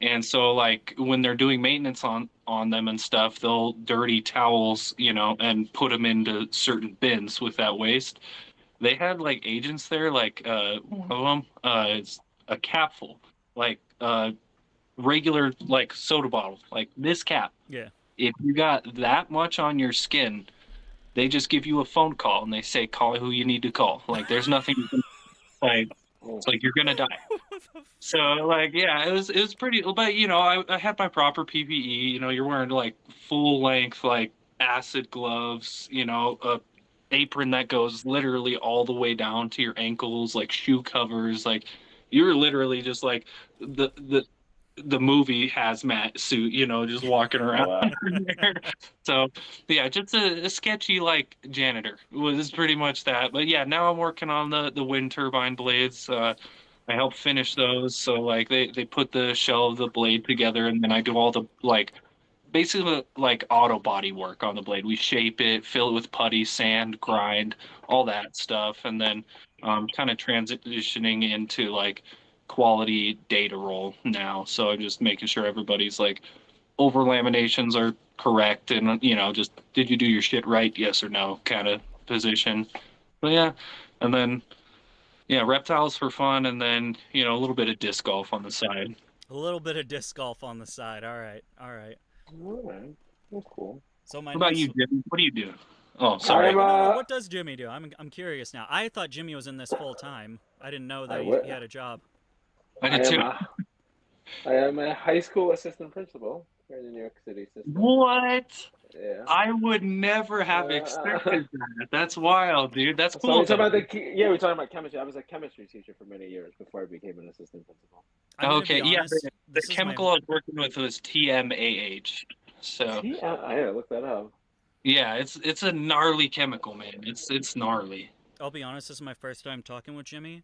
And so like when they're doing maintenance on them and stuff, they'll dirty towels, and put them into certain bins with that waste. They had like agents there, like one of them is a capful, like regular like soda bottle, like this cap. Yeah. If you got that much on your skin, they just give you a phone call and they say call who you need to call. Like there's nothing like It's like you're gonna die. So like, yeah, it was pretty. But you know, I had my proper PPE. You know, you're wearing like full length like acid gloves. You know, a apron that goes literally all the way down to your ankles, like shoe covers. Like you're literally just like the movie hazmat suit, you know, just walking around. Wow. So yeah, just a sketchy like janitor was pretty much that. But yeah, now I'm working on the wind turbine blades. I help finish those. So like they put the shell of the blade together, and then I do all the like basically like auto body work on the blade. We shape it, fill it with putty, sand, grind, all that stuff, and then kind of transitioning into like quality data roll now. So I'm just making sure everybody's like over laminations are correct, and you know, just did you do your shit right, yes or no, kind of position. But yeah, and then yeah, reptiles for fun, and then you know a little bit of disc golf on the side. A little bit of disc golf on the side. All right, all right. All right. That's cool. So my What about next. you, Jimmy? What do you do? Oh, I sorry. am, No, what does Jimmy do? I'm curious now. I thought Jimmy was in this full time. I didn't know that he had a job. I I did am too. I am a high school assistant principal here in the New York City system. What? Yeah. I would never have expected that. That's wild, dude. That's So cool. we're talking about we're talking about chemistry. I was a chemistry teacher for many years before I became an assistant principal. I'm gonna Okay, be yeah, honest. the This is chemical I was working with was TMAH. So See, I gotta look that up. yeah, it's a gnarly chemical, man. It's gnarly. I'll be honest. This is my first time talking with Jimmy.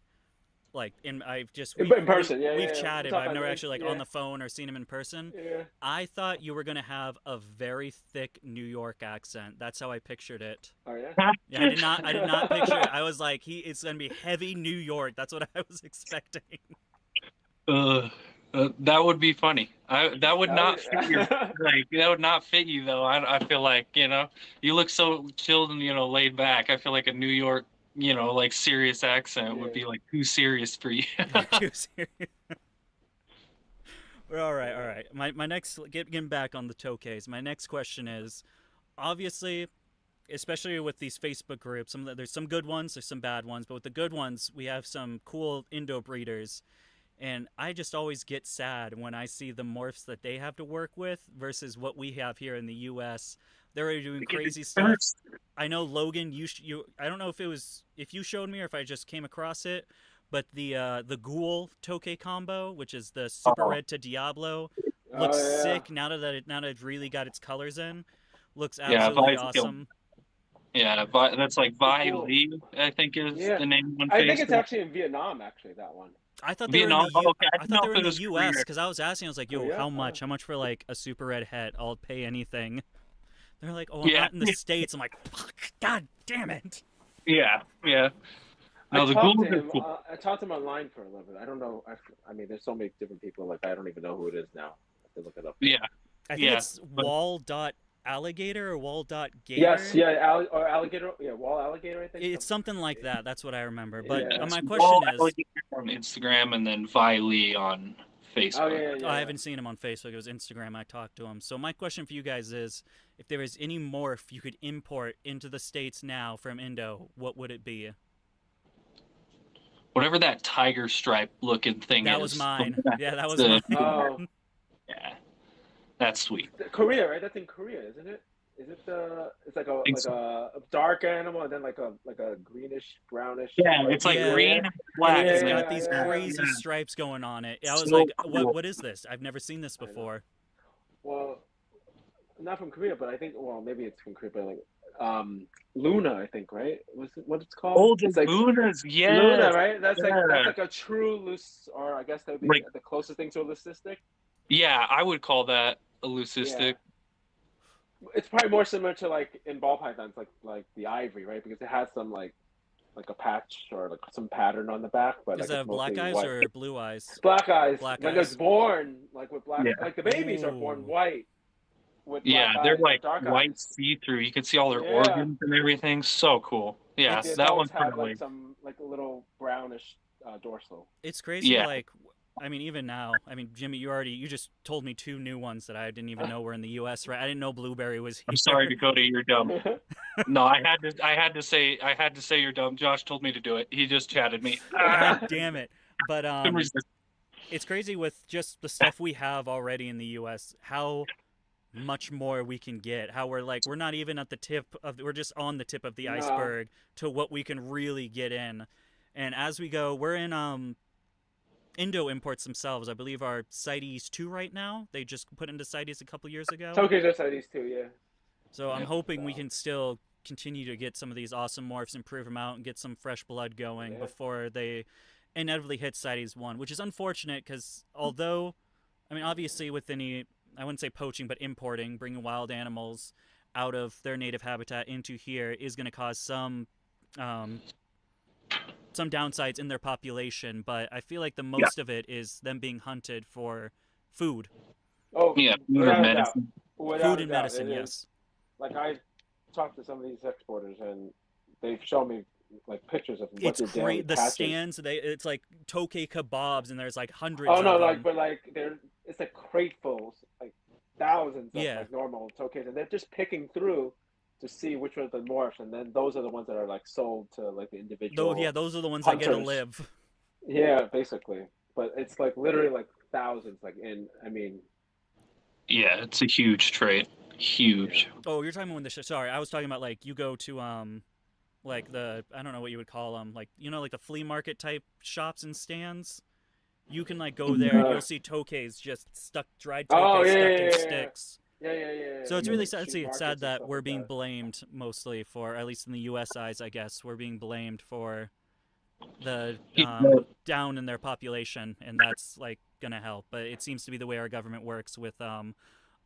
Like, I've just In person, yeah, we've yeah. chatted, We'll but talk I've never about actually like yeah. on the phone or seen him in person. Yeah. I thought you were gonna have a very thick New York accent. That's how I pictured it. Oh yeah. Yeah, I did not picture it. I was like, it's gonna be heavy New York. That's what I was expecting. That would be funny. That would not fit your Yeah. like that would not fit you though. I feel like you know you look so chilled and you know laid back. I feel like a New York you know like serious accent would be like too serious for you. Too serious. All right, all right. My next getting back on the Tokays. My next question is, obviously, especially with these Facebook groups, there's some good ones, there's some bad ones, but with the good ones, we have some cool Indo breeders. And I just always get sad when I see the morphs that they have to work with versus what we have here in the U.S. They're doing crazy stuff. I know Logan, you I don't know if you showed me or if I just came across it, but the Ghoul Tokay combo, which is the Super Red to Diablo, looks sick now that it really got its colors in. Looks absolutely awesome. Yeah, that's like Vi Lee, I think is the name on Facebook. I think it's actually in Vietnam, actually, that one. I thought they were in the U.S. because I was asking. I was like, "Yo, how much? How much for like a Super Red het? I'll pay anything." They're like, "Oh, I'm not in the States." I'm like, "Fuck, God damn it!" Yeah, yeah. No, I talked to him online for a little bit. I don't know. I mean, there's so many different people. Like, I don't even know who it is now. I have to look it up. Yeah, I think it's wall.alligator or wall.gator. Yes, yeah, or alligator. Yeah, wall alligator. I think it's something like that. That's what I remember. But yeah, my question is, on Instagram and then Vi Lee on Facebook. I haven't seen him on Facebook. It was Instagram. I talked to him. So my question for you guys is, if there is any morph you could import into the States now from Indo, what would it be? Whatever that tiger stripe looking thing is. That was mine. Yeah, that was mine. Oh. Yeah. That's sweet. Korea, right? That's in Korea, isn't it? Is it it's like a dark animal and then like a greenish, brownish. Yeah, it's like green and black. It's got these crazy stripes going on it. I was like, what is this? I've never seen this before. Well, not from Korea, but I think maybe it's from Korea, but like Luna, I think, right? What it's called? It's like Luna's, yeah. Luna, right? That's like a true loose, or I guess that would be like, the closest thing to a leucistic. Yeah, I would call that a leucistic. Yeah. It's probably more similar to like in ball pythons, like the ivory, right? Because it has some like a patch or like some pattern on the back. But does it have black eyes white. Or blue eyes? Black eyes. Black like eyes. It's born like with black. Like the babies are born white. With black they're eyes, like dark white see-through. You can see all their organs and everything. So cool. Yeah, that one's have like some like a little brownish dorsal. It's crazy. Like I mean, even now, I mean, Jimmy, you just told me 2 new ones that I didn't even know were in the U.S. Right? I didn't know blueberry was I'm here. sorry, Dakota, you're dumb. No, I had to say you're dumb. Josh told me to do it. He just chatted me. God damn it! But Couldn't resist. it's crazy with just the stuff we have already in the U.S. How much more we can get. How we're not even at the tip of we're just on the tip of the No. iceberg to what we can really get in. And as we go, we're in Indo imports themselves. I believe are CITES 2 right now. They just put into CITES a couple years ago. Tokay's just these two, yeah. So I'm Yep. hoping we So, can still continue to get some of these awesome morphs, improve them out, and get some fresh blood going yeah. before they inevitably hit CITES 1, which is unfortunate because although, I mean, obviously with any, I wouldn't say poaching, but importing, bringing wild animals out of their native habitat into here is going to cause um, some downsides in their population, but I feel like the Yeah. most of it is them being hunted for food. Oh, Yeah, food and without a doubt. medicine. Without Food a and doubt. medicine, It is. yes. Like, I talked to some of these exporters, and they've shown me like pictures of what It's their daily great. The catches. stands, it's like Tokay kebabs, and there's like hundreds Oh no, of like them. but like it's like cratefuls, like thousands of Yeah. like normal Tokays, and they're just picking through to see which ones are morphs, and then those are the ones that are like sold to like the individual. Though, yeah, those are the ones that get to hunters. live. Yeah, basically. But it's like literally like thousands, like I mean, Yeah, it's a huge trade. Huge. Oh, you're talking about when sorry, I was talking about like you go to like I don't know what you would call them, like like the flea market type shops and stands. You can like go there and you'll see Tokays just dried Oh, Tokays yeah, stuck yeah, in yeah, sticks. yeah. So it's Yeah, really like sad. street It's markets sad and that stuff we're like being that. blamed mostly for, at least in the U.S. eyes, I guess, we're being blamed for the down in their population, and that's like gonna help. But it seems to be the way our government works with a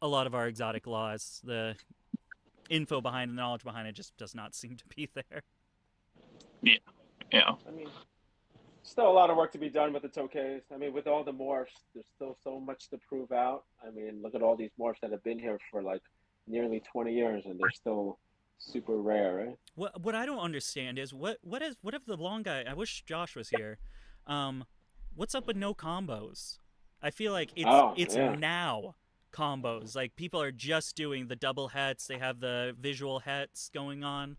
lot of our exotic laws. The info behind the knowledge behind it just does not seem to be there. Yeah. I mean, still a lot of work to be done with the Tokays. I mean, with all the morphs, there's still so much to prove out. I mean, look at all these morphs that have been here for like nearly 20 years, and they're still super rare, right? What I don't understand is what if the long guy? I wish Josh was here. What's up with no combos? I feel like it's yeah. now combos. Like people are just doing the double hets. They have the visual hets going on.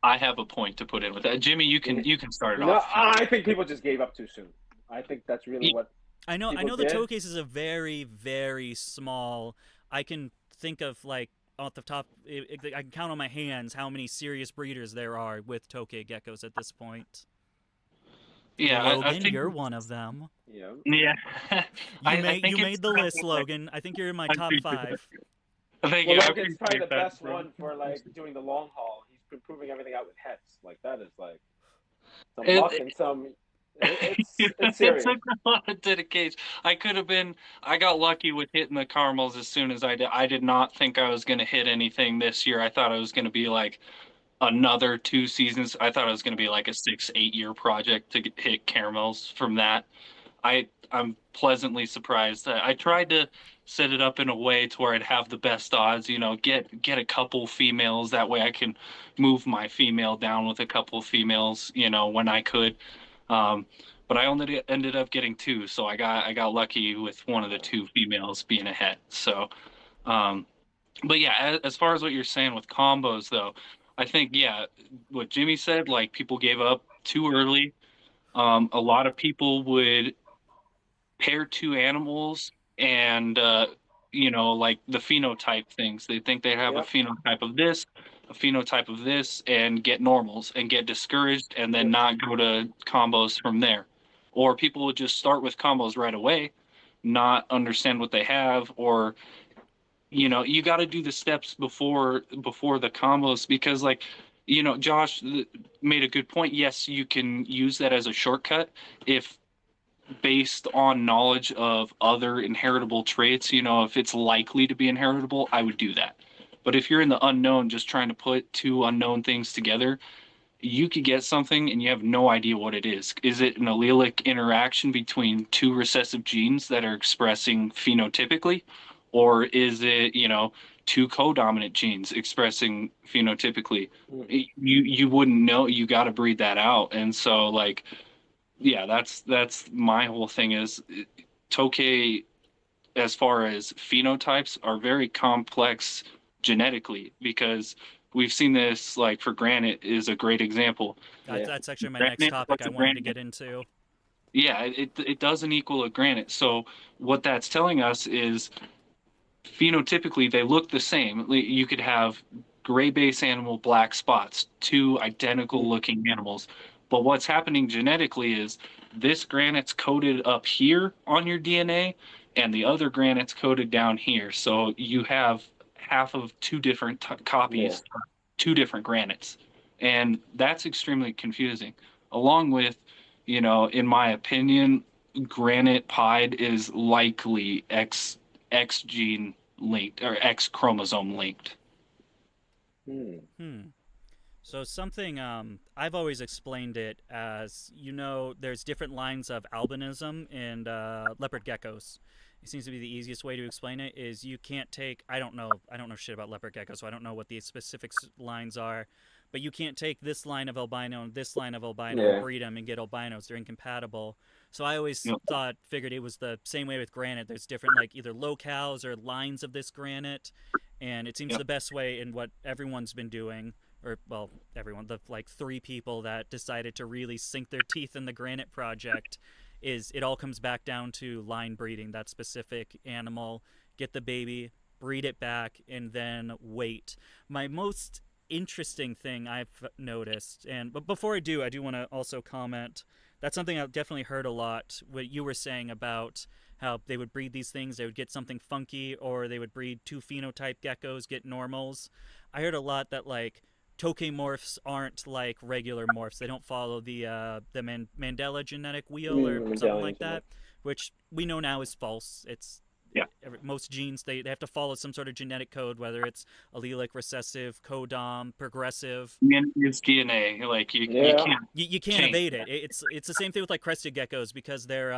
I have a point to put in with that. Jimmy, you can start it No, off. I think people just gave up too soon. I think that's really what I know people the did. Tokays is a very, very small. I can think of like off the top. I can count on my hands how many serious breeders there are with Tokay geckos at this point. Yeah, Logan, I think you're one of them. Yeah. Yeah. You made the list, Logan. I think you're in my top 5. Thank Well, you. Logan's probably the appreciate that, best bro. one for like doing the long haul. He's been proving everything out with hets. Like that is like some It- luck and some. It's It serious. took a lot of dedication. I got lucky with hitting the caramels as soon as I did. I did not think I was going to hit anything this year. I thought it was going to be like another 2 seasons. I thought it was going to be like a 6-8 year project to hit caramels from that. I'm pleasantly surprised that I tried to set it up in a way to where I'd have the best odds, get a couple females, that way I can move my female down with a couple females, when I could. But I only ended up getting 2, so I got lucky with one of the 2 females being a het. So but yeah, as far as what you're saying with combos though, I think what Jimmy said, like people gave up too early. A lot of people would pair 2 animals and like the phenotype things. They think they have a Yep. phenotype of this, a phenotype of this, and get normals and get discouraged and then Yep. not go to combos from there. Or people would just start with combos right away, not understand what they have, or you got to do the steps before the combos, because like Josh made a good point. Yes, you can use that as a shortcut if based on knowledge of other inheritable traits. If it's likely to be inheritable, I would do that. But if you're in the unknown, just trying to put 2 unknown things together, you could get something and you have no idea what it is. Is it an allelic interaction between 2 recessive genes that are expressing phenotypically? Or is it, 2 co-dominant genes expressing phenotypically? Mhm. You wouldn't know. You got to breed that out. And so, like, yeah, that's my whole thing is Tokay, as far as phenotypes, are very complex genetically because we've seen this, like for granite is a great example. Yeah. That's actually my next Granite, topic what's I a wanted to granite? get into. Yeah, it doesn't equal a granite. So what that's telling us is phenotypically they look the same. You could have gray base animal, black spots, two identical looking animals. But what's happening genetically is this granite's coded up here on your DNA and the other granite's coded down here. So you have half of two different Yeah. copies, two different granites. And that's extremely confusing. Along with, in my opinion, granite pied is likely X gene linked or X chromosome linked. Hmm. Hmm. So something I've always explained it as, there's different lines of albinism in leopard geckos. It seems to be the easiest way to explain it is you can't take I don't know shit about leopard geckos, so I don't know what the specific lines are, but you can't take this line of albino and this line of albino and Yeah. breed them and get albinos. They're incompatible. So I always Yep. figured it was the same way with granite. There's different like either locales or lines of this granite, and it seems Yep. the best way in what everyone's been doing, or well, everyone, the like three people that decided to really sink their teeth in the granite project, is it all comes back down to line breeding that specific animal, get the baby, breed it back, and then wait. My most interesting thing I've noticed, but before I do want to also comment. That's something I've definitely heard a lot. What you were saying about how they would breed these things, they would get something funky, or they would breed two phenotype geckos, get normals. I heard a lot that like Tokay morphs aren't like regular morphs. They don't follow the Mandela genetic I wheel mean, or the something medallions like in that, which we know now is false. It's Yeah. most genes they have to follow some sort of genetic code, whether it's allelic, recessive, codom, progressive. It's DNA. Like you Yeah. can't You can't change evade that. it. It's the same thing with like crested geckos because they're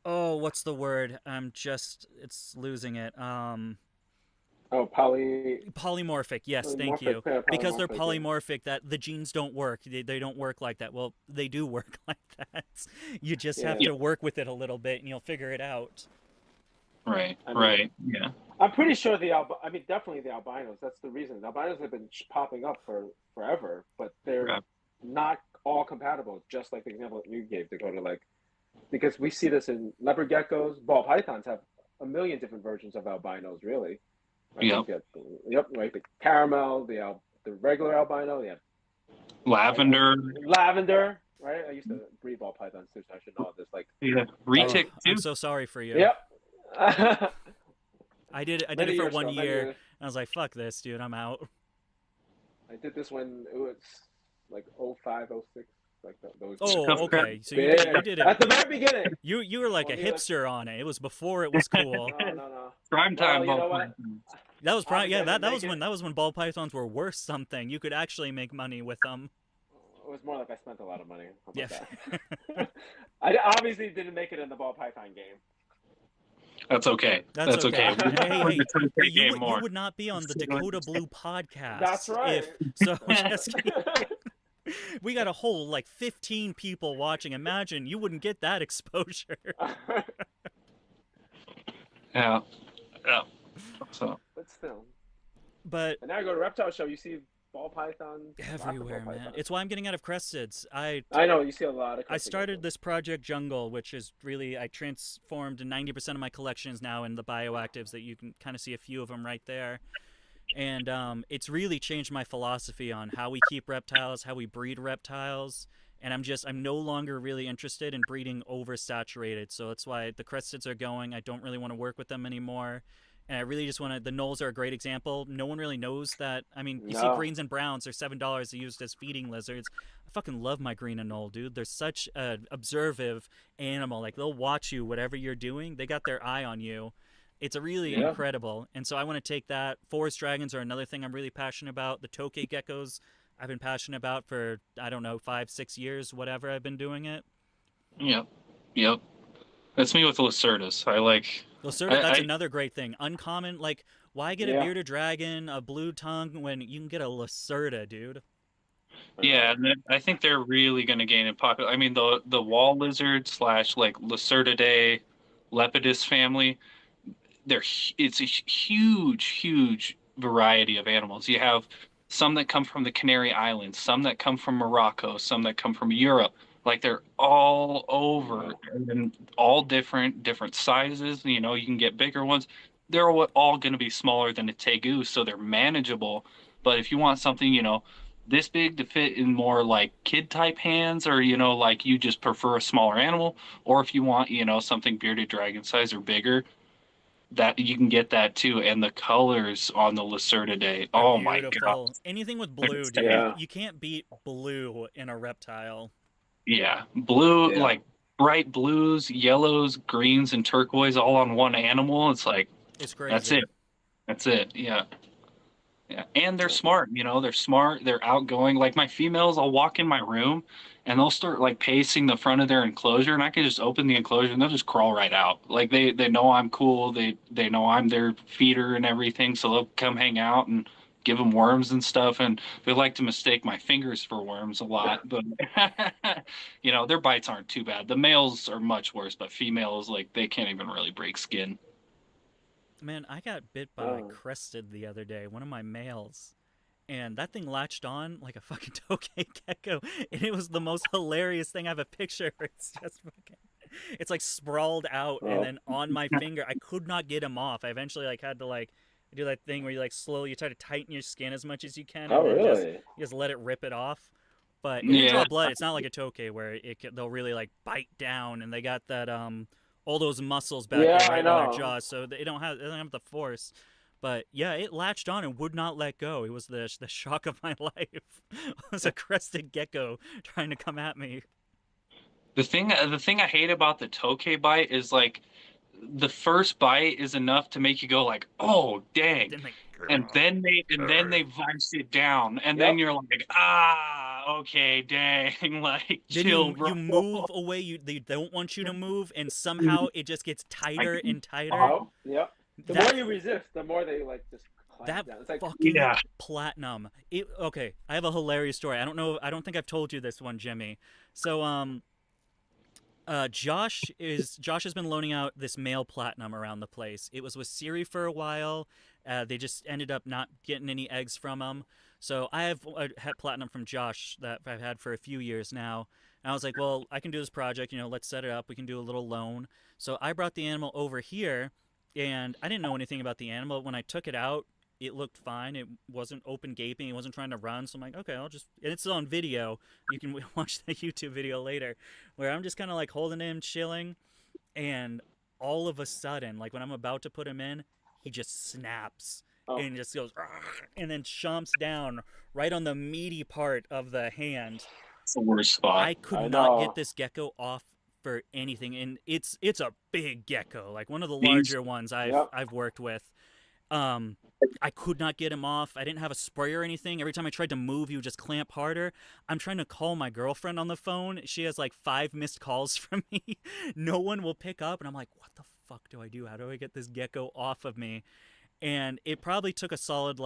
oh, what's the word? It's losing it. Oh, Polymorphic. Yes, thank polymorphic, you. yeah, Because they're polymorphic. Yeah. polymorphic, that the genes don't work. They don't work like that. Well, they do work like that. You just have Yeah. Yeah. to work with it a little bit, and you'll figure it out. Right. I mean, Right. Yeah. I'm pretty sure I mean, definitely the albinos. That's the reason. The albinos have been popping up for forever, but they're Right. not all compatible. Just like the example that you gave, Dakota. Like, because we see this in leopard geckos, ball pythons have a million different versions of albinos. Really, right? Yep. Like, yep, right. The caramel, the regular albino, the Lavender. lavender. Right. I used to breed ball pythons too, so I should know this. Like, Yeah. like, Oh, Retic I'm too. so sorry for you. yep. I did it Many for years one ago, many year, and years. I was like, "Fuck this, dude, I'm out." I did this when it was like 05, 06, like those years. Oh, Tough crap. okay. So Yeah, you did at the it. very beginning. You were like Well, a needless. hipster on it. It was before it was cool. No. Prime Well, time you know ball what? pythons. That was Obviously, I didn't make it. that was when ball pythons were worth something. You could actually make money with them. It was more like I spent a lot of money. How Yeah. about that? I obviously didn't make it in the ball python game. That's okay. That's okay. We Hey, Hey, want hey, the Tokay hey, game you more. would not be on the So Dakota Blue podcast. That's right. Just we got a whole like 15 people watching. Imagine you wouldn't get that exposure. Yeah. Yeah. So But still. But And now you go to reptile show, you see ball python everywhere, ball man. pythons. It's why I'm getting out of cresteds. I know you see a lot of. I started this Project Jungle, which is really I transformed 90% of my collections now in the bioactives that you can kind of see a few of them right there. And it's really changed my philosophy on how we keep reptiles, how we breed reptiles, and I'm no longer really interested in breeding oversaturated. So that's why the cresteds are going. I don't really want to work with them anymore. And I really just want to. The nulls are a great example. No one really knows that. I mean, you see No. greens and browns. They're $7 used as feeding lizards. I fucking love my green and null, dude. They're such an observative animal. Like they'll watch you, whatever you're doing. They got their eye on you. It's a really Yeah. incredible. And so I want to take that. Forest dragons are another thing I'm really passionate about. The Tokay geckos I've been passionate about for, I don't know, 5-6 years, whatever I've been doing it. yep. Yep. That's me with Lacertus. I like Lacerda, that's I another great thing. Uncommon, like, why get a Yeah. bearded dragon, a blue tongue, when you can get a Lacerda, dude? Yeah, and I think they're really going to gain in popular. I mean, the wall lizard slash like Lacertidae lepidus family, it's a huge variety of animals. You have some that come from the Canary Islands, some that come from Morocco, some that come from Europe. Like they're all over and all different sizes. You know, you can get bigger ones. They're all going to be smaller than a tegu, so they're manageable. But if you want something, this big to fit in more like kid type hands, or like you just prefer a smaller animal, or if you want, something bearded dragon size or bigger, that you can get that too. And the colors on the Lacertidae, Are oh my god, beautiful. Anything with they're blue, dude. insane. Yeah. You can't beat blue in a reptile. Yeah, blue, Yeah. like bright blues, yellows, greens, and turquoise all on one animal. It's like It's crazy. That's it. Yeah. Yeah, and they're smart, they're smart, they're outgoing. Like my females, I'll walk in my room and they'll start like pacing the front of their enclosure, and I can just open the enclosure and they'll just crawl right out. Like they know I'm cool, they know I'm their feeder and everything, so they'll come hang out and give them worms and stuff. And they like to mistake my fingers for worms a lot, but their bites aren't too bad. The males are much worse, but females, like, they can't even really break skin. Man, I got bit by Oh. crested the other day, one of my males. And that thing latched on like a fucking Tokay gecko. And it was the most hilarious thing. I have a picture. It's just fucking. It's like sprawled out Oh. and then on my finger. I could not get him off. I eventually had to do that thing where you slowly try to tighten your skin as much as you can. And Oh, then really? just let it rip it off. But it didn't draw Yeah. blood. It's not like a Tokay where they'll really bite down, and they got that all those muscles back Yeah, there I right on their know. jaws, so they don't have the force. But yeah, it latched on and would not let go. It was the shock of my life. It was a crested gecko trying to come at me. The thing I hate about the Tokay bite is like the first bite is enough to make you go like, "Oh, dang." Then they, And then they vice it down, and Yep. then you're like, okay, dang, like, then chill, bro. you move away. They don't want you to move, and somehow it just gets tighter and tighter. Oh, yep. The That- more you resist, the more they just clamp That down. It's like, fucking Yeah. platinum. Okay, I have a hilarious story. I don't think I've told you this one, Jimmy. So Josh has been loaning out this male platinum around the place. It was with Siri for a while. They just ended up not getting any eggs from him. So I have had platinum from Josh that I've had for a few years now. And I was like, well, I can do this project. Let's set it up. We can do a little loan. So I brought the animal over here, and I didn't know anything about the animal. When I took it out, it looked fine. It wasn't open gaping. It wasn't trying to run. So I'm like, okay, and it's on video. You can watch the YouTube video later, where I'm just kind of holding him, chilling, and all of a sudden, when I'm about to put him in, he just snaps and just goes, and then chomps down right on the meaty part of the hand. It's the worst spot. I could I not know. get this gecko off for anything, and it's a big gecko, one of the larger ones I've worked with. I could not get him off. I didn't have a spray or anything. Every time I tried to move, he would just clamp harder. I'm trying to call my girlfriend on the phone. She has 5 missed calls from me. No one will pick up, and I'm like, what the fuck do I do? How do I get this gecko off of me? And it probably took a solid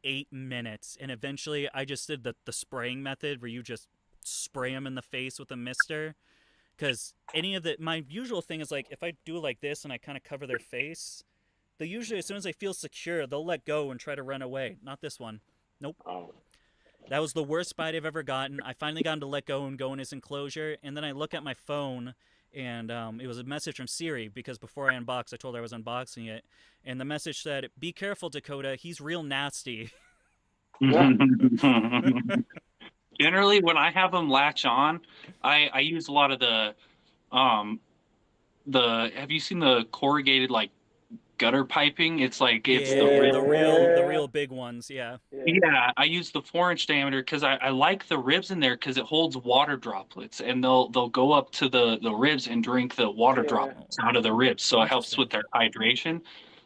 8 minutes, and eventually I just did the spraying method where you just spray them in the face with a mister. Because my usual thing is if I do this and I kind of cover their face, they usually, as soon as they feel secure, they'll let go and try to run away. Not this one. Nope. Oh. That was the worst bite I've ever gotten. I finally got him to let go and go in his enclosure, and then I look at my phone, and it was a message from Siri, because before I unboxed, I told her I was unboxing it, and the message said, "Be careful, Dakotah. He's real nasty." Generally, when I have them latch on, I use a lot of have you seen the corrugated gutter piping? It's it's the real big ones, yeah. Yeah, I use the 4-inch diameter because I like the ribs in there because it holds water droplets, and they'll go up to the ribs and drink the water droplets out of the ribs, so it helps with their hydration.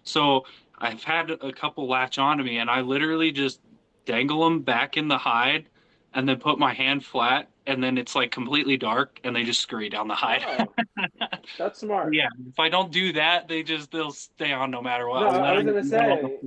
So I've had a couple latch onto me, and I literally just dangle them back in the hide, and then put my hand flat, and then it's completely dark, and they just scurry down the hide. Oh, that's smart. Yeah, if I don't do that, they'll stay on no matter what. No, I was gonna say,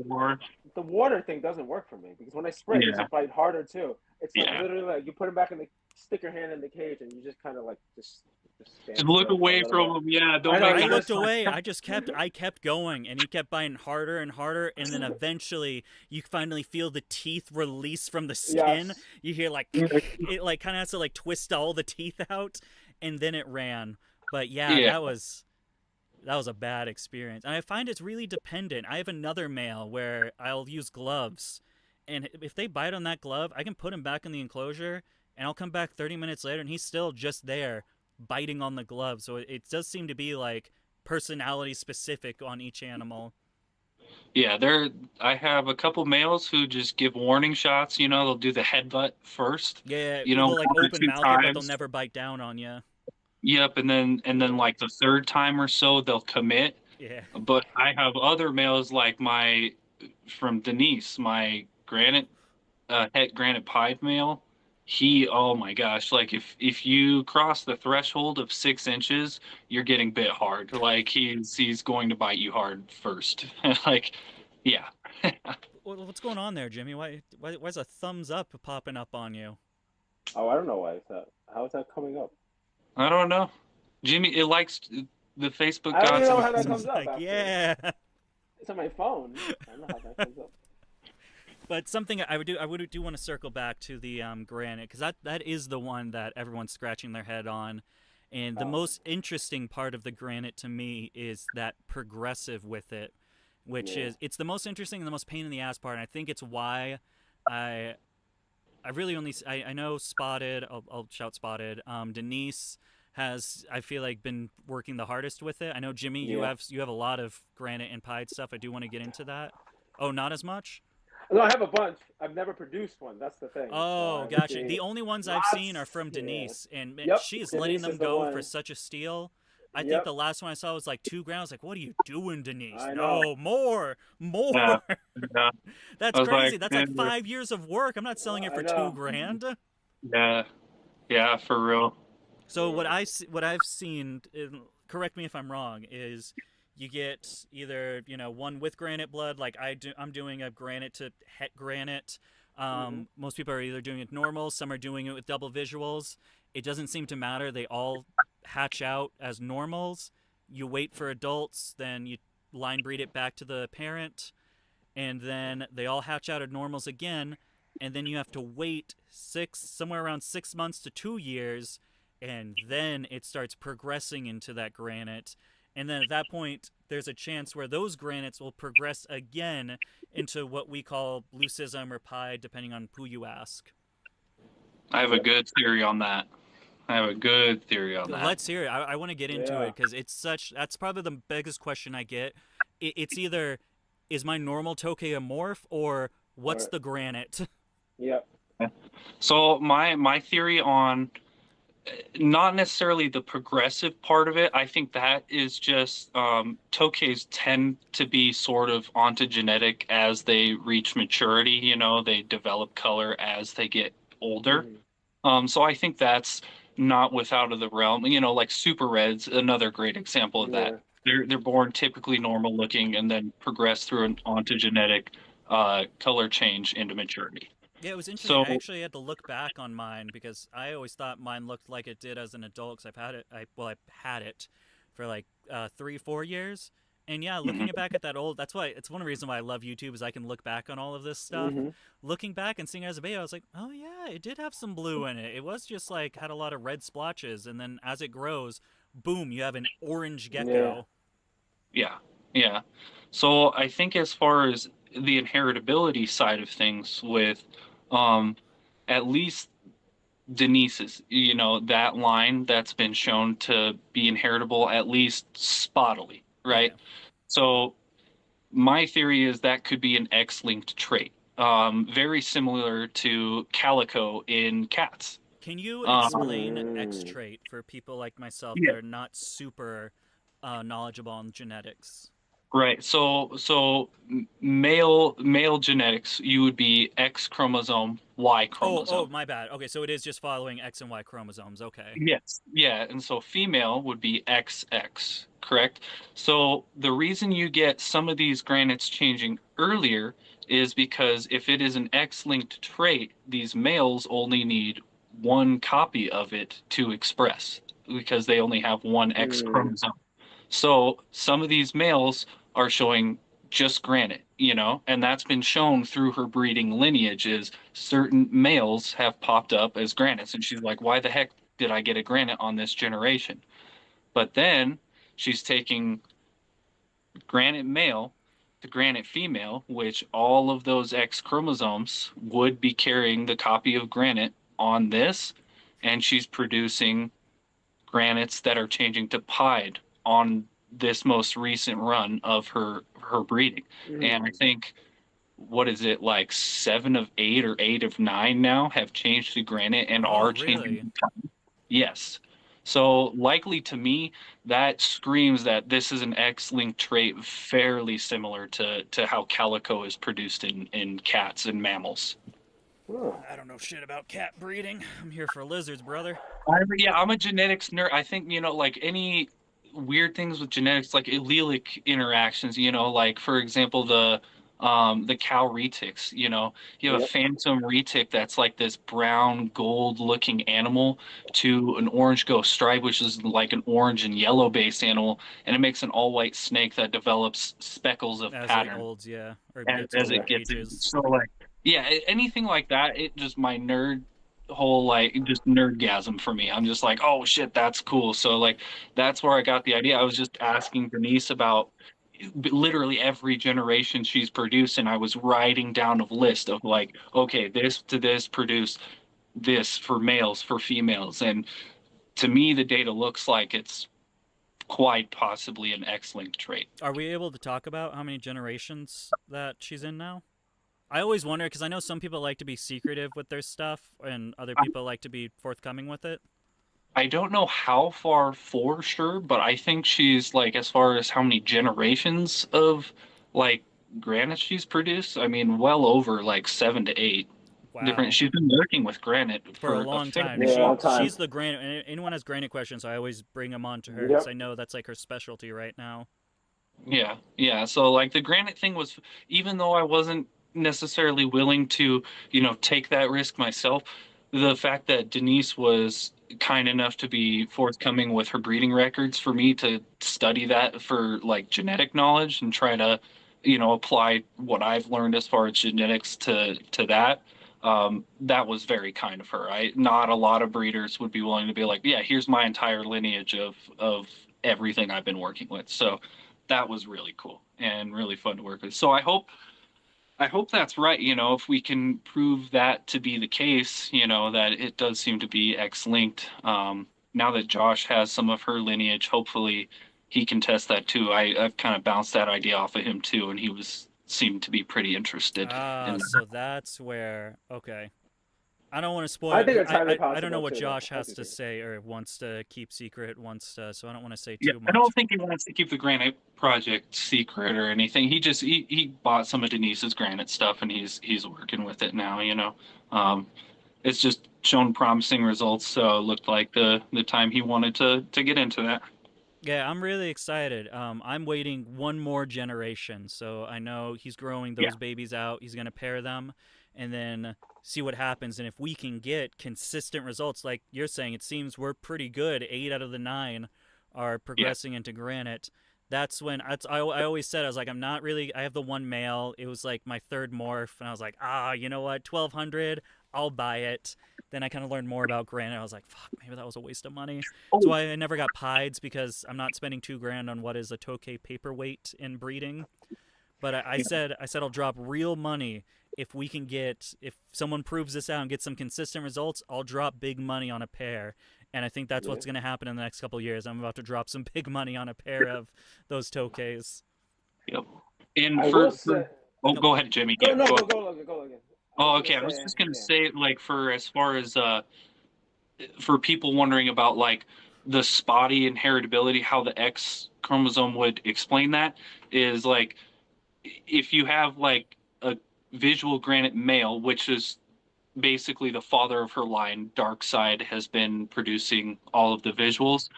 the water thing doesn't work for me because when I spray, they Yeah, just bite harder too. It's like yeah. literally like you put them back in the stick your hand in the cage and you just kind of like just Just stand look still for a away little from bit. them. Yeah, I don't know make I you eye looked just away. contact. I kept going, and he kept biting harder and harder, and then eventually you finally feel the teeth release from the skin. yes. You hear like it like kind of has to like twist all the teeth out, and then it ran. But yeah, Yeah, that was a bad experience. And I find it's really dependent. I have another male where I'll use gloves, and if they bite on that glove, I can put him back in the enclosure, and I'll come back 30 minutes later, and he's still just there biting on the glove. So it does seem to be like personality specific on each animal. yeah. I have a couple males who just give warning shots. They'll do the headbutt first. Yeah, One they'll like or open two mouth it, but they'll times. never bite down on you. Yep, and then like the third time or so they'll commit. Yeah. But I have other males like my from Denise, my het granite pied male. Oh my gosh, like if you cross the threshold of 6 inches, you're getting bit hard. Like he's going to bite you hard first. Like, yeah. What's going on there, Jimmy? Why's a thumbs up popping up on you? Oh, I don't know why is that. How is that coming up? I don't know. Jimmy, it likes the Facebook I don't even gods. know how that It's comes up. like, Actually, yeah. it's on my phone. I don't know how that comes up. But something I would do want to circle back to the granite because that is the one that everyone's scratching their head on, and the Oh, most interesting part of the granite to me is that progressive with it, which yeah. is it's the most interesting and the most pain in the ass part. And I think it's why I I really only I know Spotted. I'll shout Spotted. Denise has I feel like been working the hardest with it. I know Jimmy, Yeah. you have a lot of granite and pied stuff. I do want to get into that. Oh, not as much. No, I have a bunch. I've never produced one. That's the thing. So I Oh, would gotcha. see The only ones I've seen are lots. from Yeah. Denise, and man, Yep. she is letting Denise them is the go for one. such a steal. I think Yep. the last one I saw was like 2 grams. I was like, what are you doing, Denise? I know. No, more, Yeah, more. yeah. That's I was crazy. like, That's like man, 5 years of work. I'm not selling it I for know. 2 grand. yeah, yeah, for real. So Yeah. what I've seen, correct me if I'm wrong, is you get either one with granite blood, like I'm doing a granite to het granite. Mhm. Most people are either doing it normal, some are doing it with double visuals. It doesn't seem to matter. They all hatch out as normals. You wait for adults, then you line breed it back to the parent, and then they all hatch out of normals again, and then you have to wait somewhere around 6 months to 2 years, and then it starts progressing into that granite, and then at that point there's a chance where those granites will progress again into what we call leucism or pied, depending on who you ask. I have a Yep. good theory on that. I have a good theory on that. Let's hear it. I want to get into Yeah. it because that's probably the biggest question I get. It's either, is my normal Tokay a morph, or what's Or the granite? yep. So my theory on not necessarily the progressive part of it. I think that is just Tokays tend to be sort of ontogenetic as they reach maturity. They develop color as they get older. Mhm. So I think that's not without of the realm. Like Super Reds, another great example of that. Yeah. They're born typically normal looking and then progress through an ontogenetic color change into maturity. Yeah, it was interesting. So I actually had to look back on mine because I always thought mine looked like it did as an adult. Because I've had it. I had it for like 3-4 years. And yeah, looking mhm. back at that old, that's why it's one of the reasons why I love YouTube is I can look back on all of this stuff. Mhm. Looking back and seeing it as a baby, I was like, oh yeah, it did have some blue in it. It was just like had a lot of red splotches, and then as it grows, boom, you have an orange Yeah. gecko. Yeah, yeah. So I think as far as the inheritability side of things with um at least Denise's, that line that's been shown to be inheritable at least spottily, right? Yeah. So my theory is that could be an X-linked trait. Very similar to calico in cats. Can you Um, explain X Mm. trait for people like myself yeah. that are not super knowledgeable on genetics? Right. Male genetics, you would be X chromosome, Y Oh, chromosome. my bad. Okay, so it is just following X and Y chromosomes. Okay. Yes. Yeah, and so female would be XX, correct? So the reason you get some of these granites changing earlier is because if it is an X-linked trait, these males only need one copy of it to express because they only have one X Mm, chromosome. So some of these males are showing just granite, and that's been shown through her breeding lineage is certain males have popped up as granites. And she's like, why the heck did I get a granite on this generation? But then she's taking granite male to granite female, which all of those X chromosomes would be carrying the copy of granite on this, and she's producing granites that are changing to pied on this most recent run of her breeding. And I mm. think what is it like 7 of 8 or 8 of 9 now have changed to granite and Oh, are changing really? to pied. Yes. So likely to me, that screams that this is an X-linked trait fairly similar to how calico is produced in cats and mammals. Oh, I don't know shit about cat breeding. I'm here for lizards, brother. I'm a genetics nerd. I think, like any weird things with genetics, like allelic interactions, like for example, the cow retics, you have a yep. phantom retic that's like this brown gold looking animal to an orange ghost stripe, which is like an orange and yellow based animal, and it makes an all white snake that develops speckles of As it pattern olds, yeah, or as, gets as Yeah. it older, gets in. ages. So like, yeah, anything like that, it just my nerd whole like just nerdgasm for me. I'm just like, oh shit, that's cool. So like, that's where I got the idea. I was just asking Denise about literally every generation she's produced, and I was writing down a list of like, okay, this to this produce this for males, for females, and to me, the data looks like it's quite possibly an X-linked trait. Are we able to talk about how many generations that she's in now? I always wonder because I know some people like to be secretive with their stuff, and other people like to be forthcoming with it. I don't know how far for sure, but I think she's like as far as how many generations of like granite she's produced, I mean, well over like 7 to 8 different. Wow. She's been working with granite For a for a long fair time. Yeah, bit. long time. She's the granite. Anyone has granite questions, I always bring them on to her because Yep. I know that's like her specialty right now. Yeah, yeah. So like the granite thing was, even though I wasn't necessarily willing to, take that risk myself, the fact that Denise was kind enough to be forthcoming with her breeding records for me to study that for like genetic knowledge and try to, apply what I've learned as far as genetics to that. That was very kind of her. Not a lot of breeders would be willing to be like, yeah, here's my entire lineage of everything I've been working with. So that was really cool and really fun to work with. So I hope that's right. If we can prove that to be the case, that it does seem to be X-linked. Now that Josh has some of her lineage, hopefully he can test that too. I've kind of bounced that idea off of him too, and he seemed to be pretty interested in Ah, that. so that's where. Okay. I don't want to I spoil. think it's highly I don't know possible what too, though. Josh I has do to think it. say or wants to keep secret. So I don't want to say Yeah, too I don't much. think he wants to keep the granite project secret or anything. He bought some of Denise's granite stuff and he's working with it now, it's just shown promising results, so it looked like the time he wanted to get into that. Yeah, I'm really excited. I'm waiting one more generation, so I know he's growing Yeah, those babies out. He's gonna pair them, and then see what happens. And if we can get consistent results, like you're saying, it seems we're pretty good. 8 out of the 9 are yeah, progressing into granite. That's when I always said I was like I'm not really. I have the one male. It was like my third morph, and I was like, you know what, 1,200, I'll buy it. Then I kind of learned more about granite. I was like, fuck, maybe that was a waste of money. That's oh why I never got pieds because I'm not spending 2 grand on what is a Tokay paperweight in breeding. But yeah, I said I'll drop real money if someone proves this out and gets some consistent results. I'll drop big money on a pair, and I think that's Yeah. what's going to happen in the next couple of years. I'm about to drop some big money on a pair of those Tokays. yep. And I will say. oh, Nope. go ahead, Jimmy. Go Yeah, no, go go ahead. go Logan, go Logan. I was Oh, gonna okay. I was say, just gonna yeah. say, like, for as far as for people wondering about like the spotty inheritability, how the X chromosome would explain that is like if you have like a visual granite male, which is basically the father of her line, dark side has been producing all of the visuals.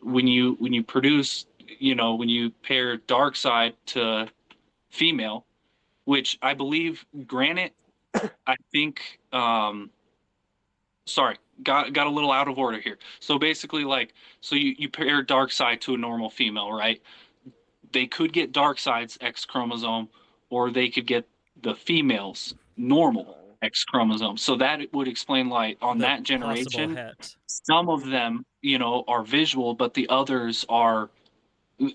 When you produce, when you pair dark side to female, which I believe granite, I think sorry, got a little out of order here. So basically like so you pair dark side to a normal female, right? They could get dark side's X chromosome, or they could get the female's normal X chromosome. So that would explain like on The that possible generation, het. some of them, are visual, but the others are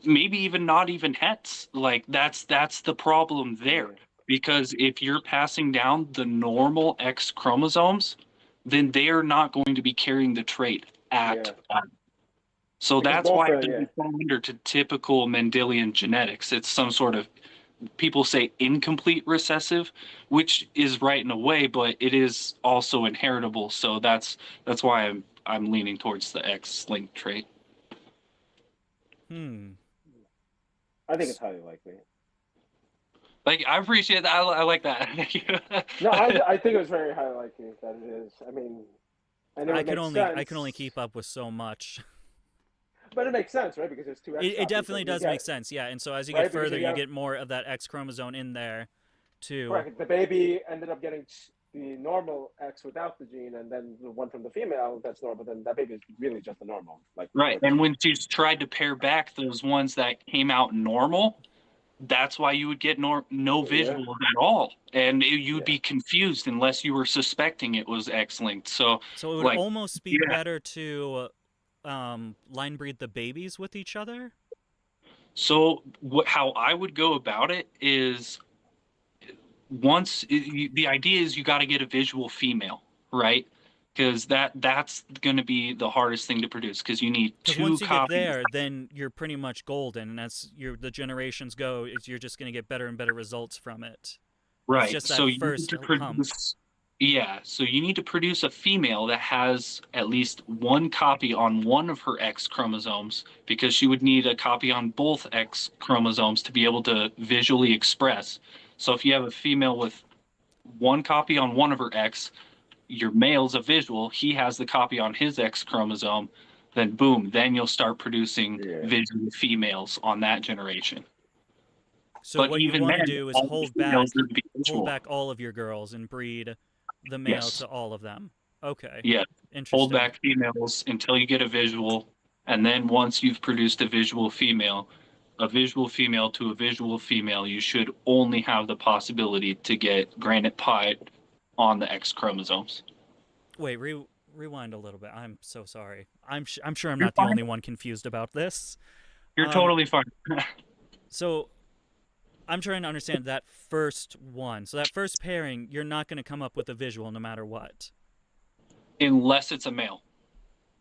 maybe even not even hets. Like that's the problem there. Because if you're passing down the normal X chromosomes, then they are not going to be carrying the trait at all. So Because that's both why are, it doesn't fall under to typical Mendelian genetics. It's some sort of, people say, incomplete recessive, which is right in a way, but it is also inheritable. So that's why I'm leaning towards the X-linked trait. I think it's highly likely. Like, I appreciate that. I like that. Thank you. No, I think it was very highly likely that it is. I mean, and it would make sense. I can only keep up with so much. But it makes sense, right? Because there's two X It copies, definitely so you does get- make sense, yeah. And so as you Right, get because further, you you have- get more of that X chromosome in there, too. Correct. The baby ended up getting the normal X without the gene, and then the one from the female that's normal. Then that baby is really just the normal, like Right. And when she's tried to pair back those ones that came out normal, that's why you would get no visuals at all. And you'd be confused unless you were suspecting it was X-linked. So it would like, almost be better to line breed the babies with each other? So how I would go about it is the idea is you got to get a visual female, right? Because that's going to be the hardest thing to produce because you need two once you copies. get there, then you're pretty much golden, and as the generations go, you're just going to get better and better results from it. Right. It's just that so first you need to produce. Yeah, so you need to produce a female that has at least one copy on one of her X chromosomes because she would need a copy on both X chromosomes to be able to visually express. So if you have a female with one copy on one of her X, your male's a visual, he has the copy on his X chromosome, then boom, then you'll start producing visual females on that generation. So but what you even want to then, do is all hold the females would be back visual. all of your girls and breed the male to all of them. Okay. Yeah. Interesting. Hold back females until you get a visual, and then once you've produced a visual female to a visual female, you should only have the possibility to get granite pied on the X chromosomes. Wait, rewind a little bit. I'm so sorry. I'm sure I'm not the only one confused about this. You're totally fine. So I'm trying to understand that first one. So that first pairing, you're not going to come up with a visual no matter what. Unless it's a male.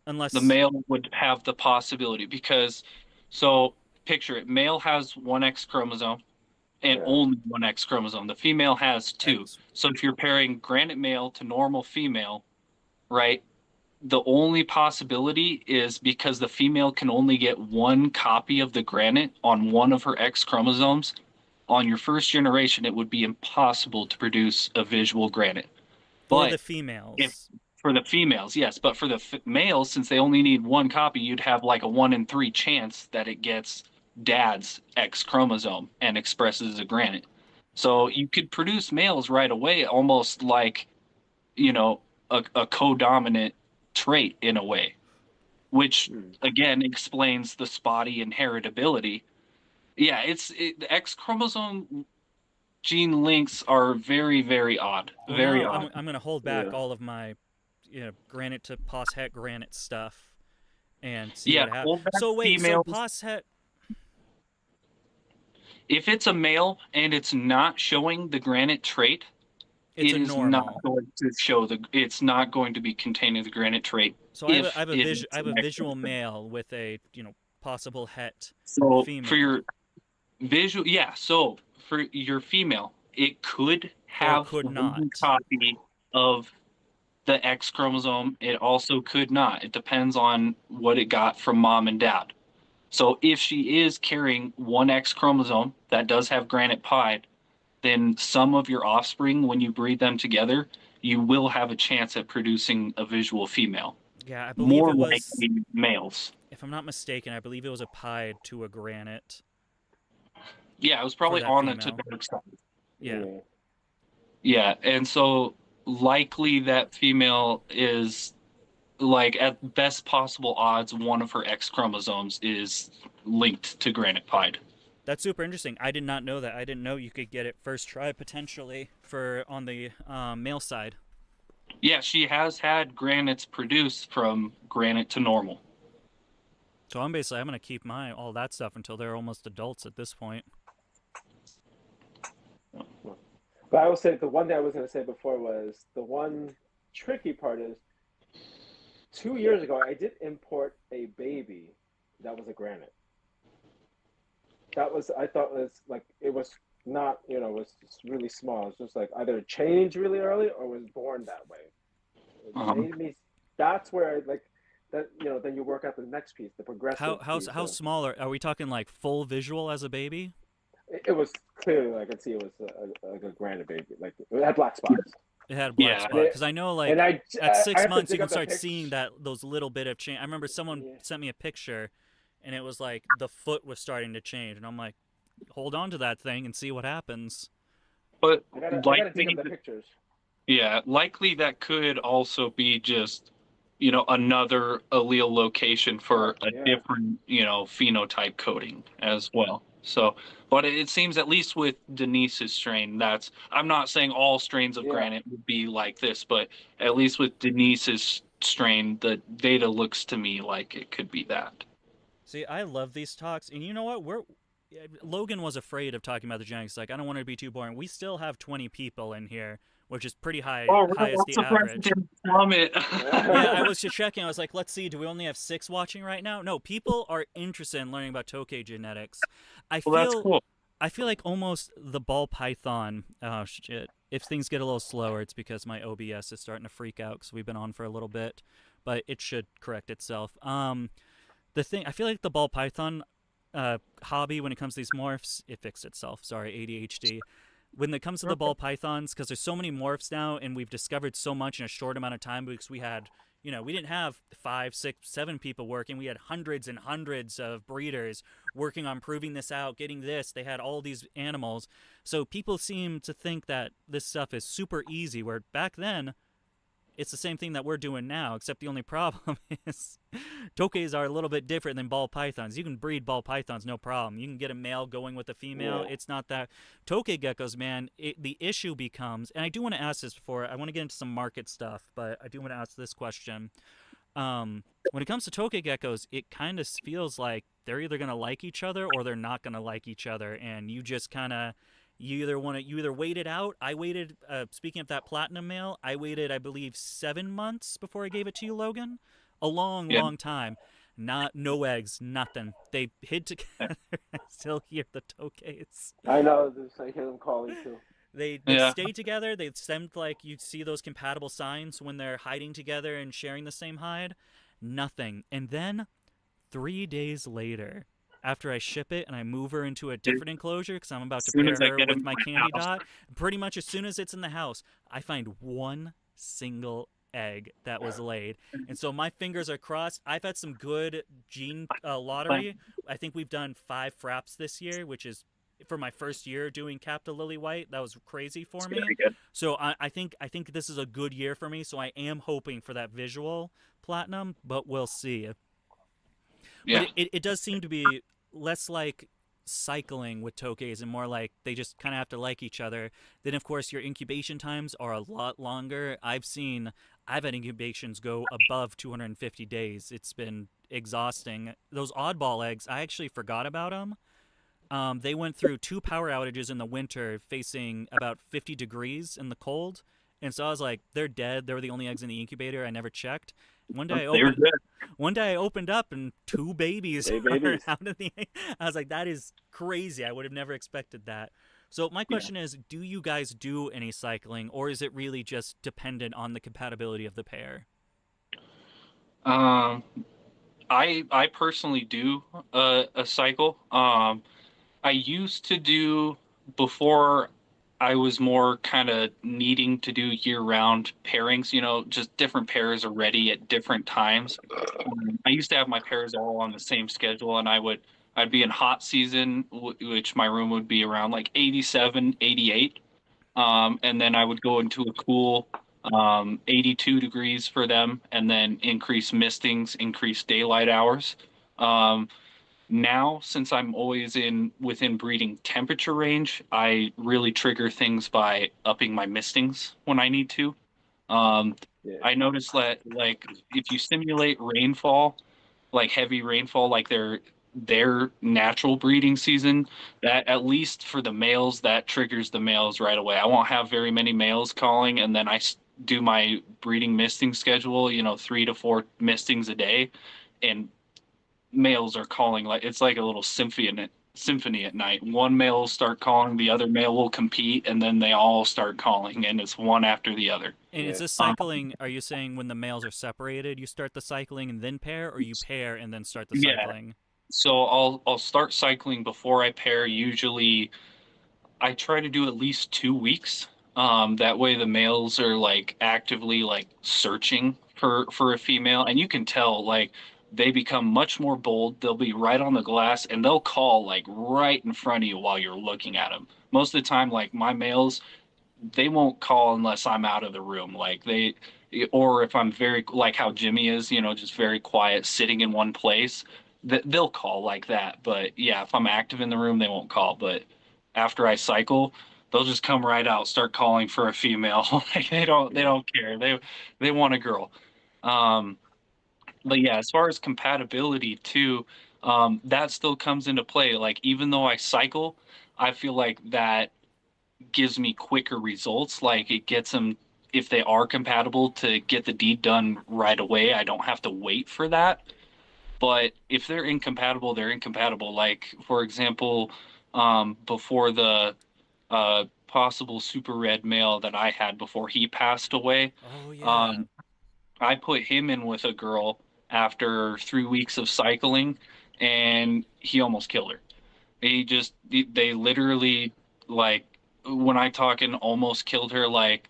Unless the male would have the possibility because, so picture it, male has one X chromosome and only one X chromosome. The female has two. So if you're pairing granite male to normal female, right, the only possibility is because the female can only get one copy of the granite on one of her X chromosomes. On your first generation, it would be impossible to produce a visual granite. For the females. For the females, yes. But for the males, since they only need one copy, you'd have like a 1 in 3 chance that it gets dad's X chromosome and expresses a granite. So you could produce males right away, almost like, a co-dominant trait in a way, which again explains the spotty inheritability. Yeah, the X chromosome gene links are very, very odd. Very odd. I'm going to hold back all of my, granite to pos het granite stuff, and see what happens. So wait, so pos het. If it's a male and it's not showing the granite trait, it is not going to show it's not going to be containing the granite trait. So I have a visual male with a possible het female. For your visual, so for your female, it could have one copy of the X chromosome. It also could not. It depends on what it got from mom and dad. So if she is carrying one X chromosome that does have granite pied, then some of your offspring, when you breed them together, you will have a chance at producing a visual female. Yeah, I believe More it was, likely males. if I'm not mistaken, I believe it was a pied to a granite. Yeah, it was probably that on the female. genetic side. Yeah. Yeah, and so likely that female is like at best possible odds, one of her X chromosomes is linked to granite pied. That's super interesting. I did not know that. I didn't know you could get it first try potentially for on the male side. Yeah, she has had granites produced from granite to normal. So I'm gonna keep all that stuff until they're almost adults at this point. But I will say the one thing I was going to say before was the one tricky part is 2 years ago I did import a baby that was a granite. That was I thought was like it was not it was just really small. It's just like either changed really early or was born that way. It made me. That's where like that then you work out the next piece, the progressive. How small are we talking? Like full visual as a baby? It was clearly, I could see it was like a granite baby. Like it had black spots. It had black spots because I know like at 6 months you can start seeing those little bit of change. I remember someone sent me a picture, and it was like the foot was starting to change, and I'm like, hold on to that thing and see what happens. But I gotta dig up the pictures. Yeah, likely that could also be just another allele location for a different phenotype coding as well. So, but it seems at least with Denise's strain, I'm not saying all strains of granite would be like this, but at least with Denise's strain, the data looks to me like it could be that. See, I love these talks, and you know what? Logan was afraid of talking about the genetics. Like, I don't want it to be too boring. We still have 20 people in here, which is pretty high, high as the average. Yeah, I was just checking. I was like, let's see, do we only have 6 watching right now? No, people are interested in learning about Tokay genetics. That's cool. I feel like almost the ball python. Oh shit! If things get a little slower, it's because my OBS is starting to freak out because we've been on for a little bit, but it should correct itself. The thing I feel like the ball python hobby when it comes to these morphs, it fixed itself. Sorry, ADHD. When it comes to the ball pythons, because there's so many morphs now, and we've discovered so much in a short amount of time because we had, we didn't have 5, 6, 7 people working. We had hundreds and hundreds of breeders working on proving this out, getting this. They had all these animals. So people seem to think that this stuff is super easy, where back then, it's the same thing that we're doing now, except the only problem is Tokays are a little bit different than ball pythons. You can breed ball pythons, no problem. You can get a male going with a female. Yeah. It's not that. Tokay geckos, man, the issue becomes, and I do want to ask this before, I want to get into some market stuff, but I do want to ask this question. When it comes to Tokay geckos, it kind of feels like they're either going to like each other or they're not going to like each other, and you just kind of... You either wait it out. I waited, speaking of that platinum male, I waited, I believe, 7 months before I gave it to you, Logan. A long time. No eggs, nothing. They hid together. I still hear the Tokays. I know, I hear them calling too. They stay together. They seemed like you see those compatible signs when they're hiding together and sharing the same hide. Nothing. And then 3 days later, after I ship it and I move her into a different enclosure because I'm about to pair her with my candy dot, pretty much as soon as it's in the house, I find one single egg that was laid. And so my fingers are crossed. I've had some good gene lottery. I think we've done 5 fraps this year, which is for my first year doing Capta Lily White. That was crazy for me. So I think this is a good year for me. So I am hoping for that visual platinum, but we'll see. Yeah. But it does seem to be less like cycling with Tokays and more like they just kind of have to like each other. Then, of course, your incubation times are a lot longer. I've had incubations go above 250 days. It's been exhausting. Those oddball eggs, I actually forgot about them. They went through 2 power outages in the winter facing about 50 degrees in the cold. And so I was like, they're dead. They were the only eggs in the incubator. I never checked. One day I opened up and 2 babies were out of the egg. I was like, that is crazy. I would have never expected that. So my Yeah. question is, do you guys do any cycling, or is it really just dependent on the compatibility of the pair? Um, I personally do a cycle. I used to do before I was more kind of needing to do year-round pairings, just different pairs are ready at different times. I used to have my pairs all on the same schedule, and I'd be in hot season, which my room would be around like 87, 88. And then I would go into a cool 82 degrees for them, and then increase mistings, increase daylight hours. Um, Now, since I'm always in within breeding temperature range, I really trigger things by upping my mistings when I need to. Um, Yeah. I noticed that like if you simulate rainfall, like heavy rainfall, like their natural breeding season, that at least for the males, that triggers the males right away. I won't have very many males calling, and then do my breeding misting schedule, 3 to 4 mistings a day, and males are calling like it's like a little symphony at night. One male will start calling, the other male will compete, and then they all start calling, and it's one after the other. And is Yeah. this cycling, are you saying when the males are separated, you start the cycling and then pair, or you pair and then start the Yeah. cycling? So I'll start cycling before I pair. Usually I try to do at least 2 weeks. That way the males are like actively like searching for a female, and you can tell like they become much more bold. They'll be right on the glass, and they'll call like right in front of you while you're looking at them. Most of the time, like my males, they won't call unless I'm out of the room. Or if I'm very, like how Jimmy is, just very quiet, sitting in one place, they'll call like that. But yeah, if I'm active in the room, they won't call. But after I cycle, they'll just come right out, start calling for a female. Like they Yeah. don't care. They want a girl. Um, but yeah, as far as compatibility too, that still comes into play. Like even though I cycle, I feel like that gives me quicker results. Like it gets them, if they are compatible, to get the deed done right away. I don't have to wait for that. But if they're incompatible, they're incompatible. Like for example, before the possible super red male that I had before he passed away, Oh yeah. um, I put him in with a girl after 3 weeks of cycling, and he almost killed her. They literally, like, when I talking almost killed her, like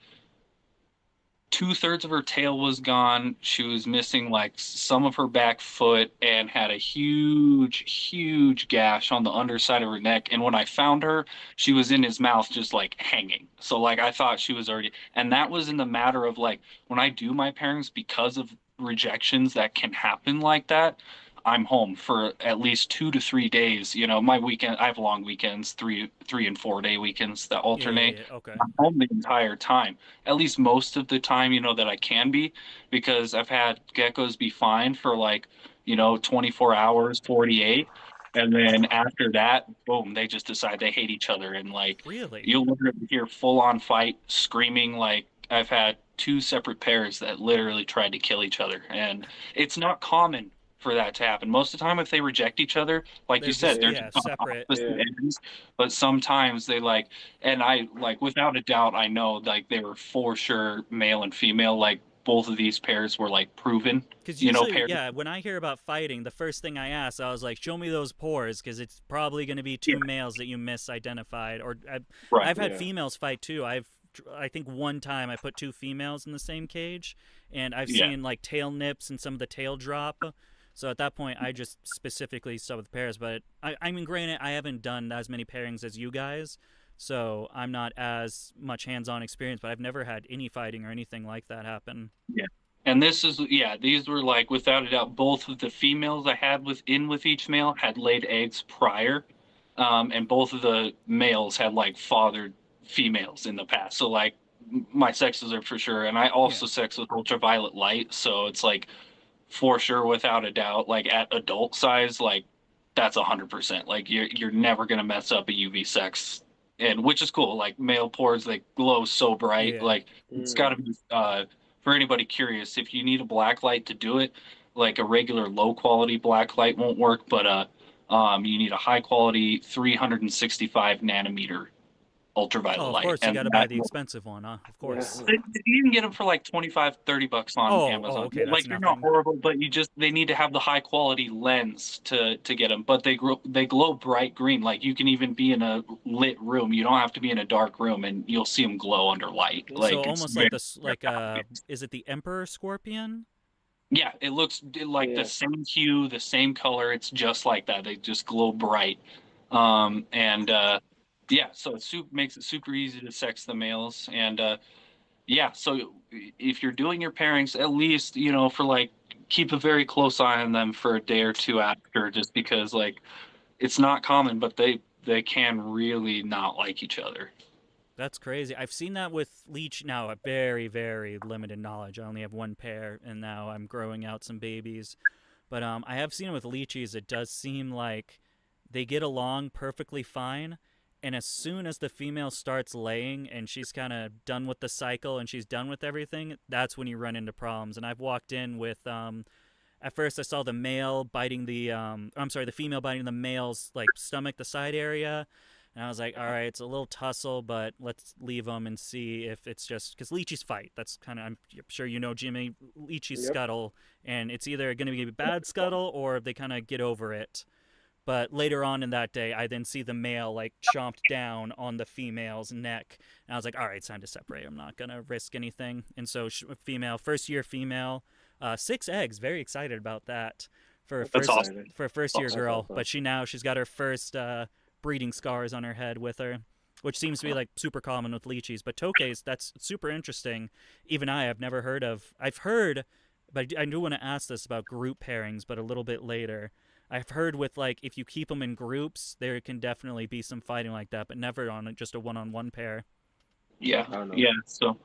2/3 of her tail was gone. She was missing like some of her back foot and had a huge gash on the underside of her neck. And when I found her, she was in his mouth just like hanging. So like I thought she was already, and that was in the matter of like when I do my pairings, because of rejections that can happen like that, I'm home for at least 2 to 3 days. My weekend, I have long weekends, 3 and 4 day weekends that Yeah, yeah, alternate. yeah. Okay. I'm home the entire time, at least most of the time, that I can be, because I've had geckos be fine for like, 24 hours, 48. And then after that, boom, they just decide they hate each other. And like, Really? you'll literally hear full on fight, screaming. Like, I've had two separate pairs that literally tried to kill each other. And it's not common for that to happen. Most of the time, if they reject each other, like you They're said, just, they're yeah, just on separate. opposite Yeah. ends. But sometimes they like, and I like without a doubt, I know like they were for sure male and female. Like both of these pairs were like proven, Because usually, pairs. yeah, when I hear about fighting, the first thing I ask, I was like, show me those pores, because it's probably going to be Yeah, two males that you misidentified. Or right. I've had Yeah. females fight too. I think one time I put two females in the same cage, and I've Yeah, seen like tail nips and some of the tail drop. So at that point, I just specifically stuck with pairs. But I mean, granted, I haven't done as many pairings as you guys, so I'm not as much hands-on experience. But I've never had any fighting or anything like that happen. yeah. And these were like without a doubt both of the females I had with each male had laid eggs prior, and both of the males had like fathered females in the past. So like my sexes are for sure, and I Yeah. also sex with ultraviolet light, so it's like for sure without a doubt, like at adult size, like that's 100%. Like you're never gonna mess up a UV sex, and which is cool. Like male pores, they glow so bright. Yeah. Like it's got to Mm. be for anybody curious. If you need a black light to do it, like a regular low quality black light won't work, but you need a high quality 365 nanometer ultraviolet Oh, of light, course you and got to buy that the expensive one, huh? Of course. Yeah. you can get them for like 25, $30 on Oh, Amazon. okay, that's Like they're not nothing. horrible, but they need to have the high quality lens to get them. But they glow bright green. Like you can even be in a lit room. You don't have to be in a dark room, and you'll see them glow under light. So Like it's almost like very, this, very like obvious. is it the Emperor Scorpion? Yeah, it looks like the Yeah. same hue, the same color. It's just like that. They just glow bright. And yeah, so makes it super easy to sex the males. And yeah, so if you're doing your pairings, at least, for like, keep a very close eye on them for a day or two after, just because like it's not common, but they can really not like each other. That's crazy. I've seen that with leech now. A very, very limited knowledge. I only have one pair, and now I'm growing out some babies. But I have seen it with leeches. It does seem like they get along perfectly fine, and as soon as the female starts laying and she's kind of done with the cycle and she's done with everything, that's when you run into problems. And I've walked in with at first I saw the male biting the I'm sorry, the female biting the male's like stomach, the side area. And I was like, all right, it's a little tussle, but let's leave them and see if it's just because leeches fight. That's kind of, I'm sure you know, Jimmy, leeches Yep. scuttle, and it's either going to be a bad scuttle or they kind of get over it. But later on in that day, I then see the male like chomped down on the female's neck, and I was like, all right, it's time to separate. I'm not gonna risk anything. And so, female, first year female, 6 eggs. Very excited about that for a That's That's first awesome. exciting. for a first year Awesome. girl. That's awesome. But she's got her first breeding scars on her head with her, which seems to be like super common with leeches. But Tokays, that's super interesting. Even I have never heard of. I've heard, but I do want to ask this about group pairings, but a little bit later. I've heard with like if you keep them in groups, there can definitely be some fighting like that, but never on just a one-on-one pair. Yeah, I don't know. yeah. So,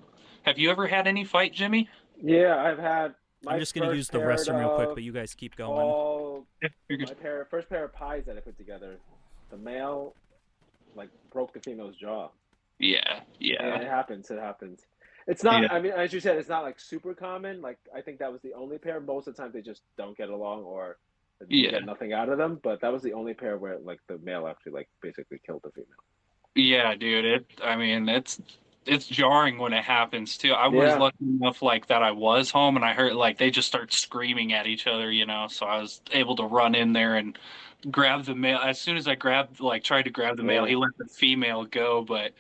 have you ever had any fight, Jimmy? Yeah, I've had I'm my just gonna use first the pair restroom real quick, of but you guys keep going. all You're my first pair of pies that I put together. The male like broke the female's jaw. Yeah, Yeah, yeah, it happens. It happens. It's not. yeah, I mean, as you said, it's not like super common. Like I think that was the only pair. Most of the time, they just don't get along, or you yeah. get nothing out of them. But that was the only pair where like the male actually like basically killed the female. Yeah, dude. I mean, it's jarring when it happens too. I was Yeah. lucky enough like that I was home and I heard like they just start screaming at each other, so I was able to run in there and grab the male. As soon as I tried to grab the male, Yeah. he let the female go, but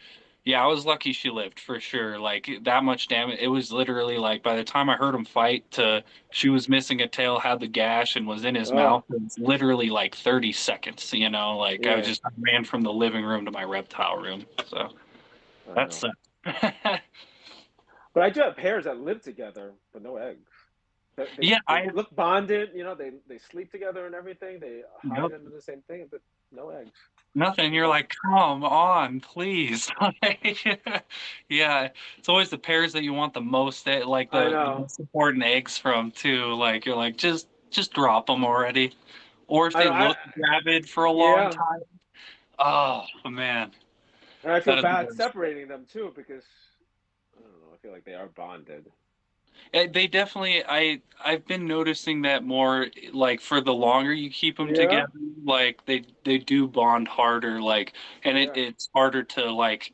yeah, I was lucky she lived for sure. Like that much damage. It was literally like by the time I heard him fight to she was missing a tail, had the gash and was in his Oh. mouth. It was literally like 30 seconds, like Yeah. I ran from the living room to my reptile room. So I that's know. But I do have pairs that live together, but no eggs. They yeah, they I look bonded. They sleep together and everything. They hide nope, under the same thing, but no eggs. nothing. You're Okay. like, come on, please. Yeah, it's always the pairs that you want the most, like I the know. most important eggs from too. Like you're like, just drop them already. Or if I they know. look gravid for a long Yeah. time. Oh man, And I feel that is the bad worst. separating them too because I don't know. I feel like they are bonded. They definitely. I've been noticing that more. Like for the longer you keep them Yeah. together, like they do bond harder. Like, and Yeah. it's harder to like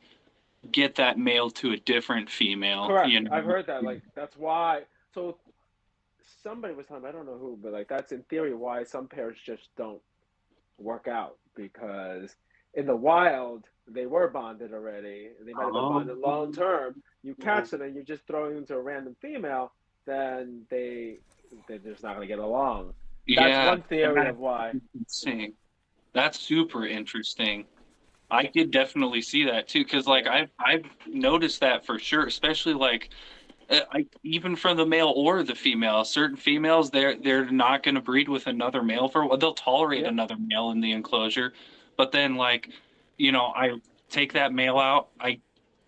get that male to a different female. Correct. I've heard that. Like that's why. So somebody was telling me, I don't know who, but like that's in theory why some pairs just don't work out because in the wild they were bonded already. They might have been Oh, bonded long term. You catch them and you're just throwing them to a random female, then they're just not going to get along. That's yeah. one theory of why. That's insane. That's super interesting. I could definitely see that too, because like Yeah. I've noticed that for sure, especially like even from the male or the female. Certain females, they're not going to breed with another male for a while. They'll tolerate Yep. another male in the enclosure, but then like, I take that male out. I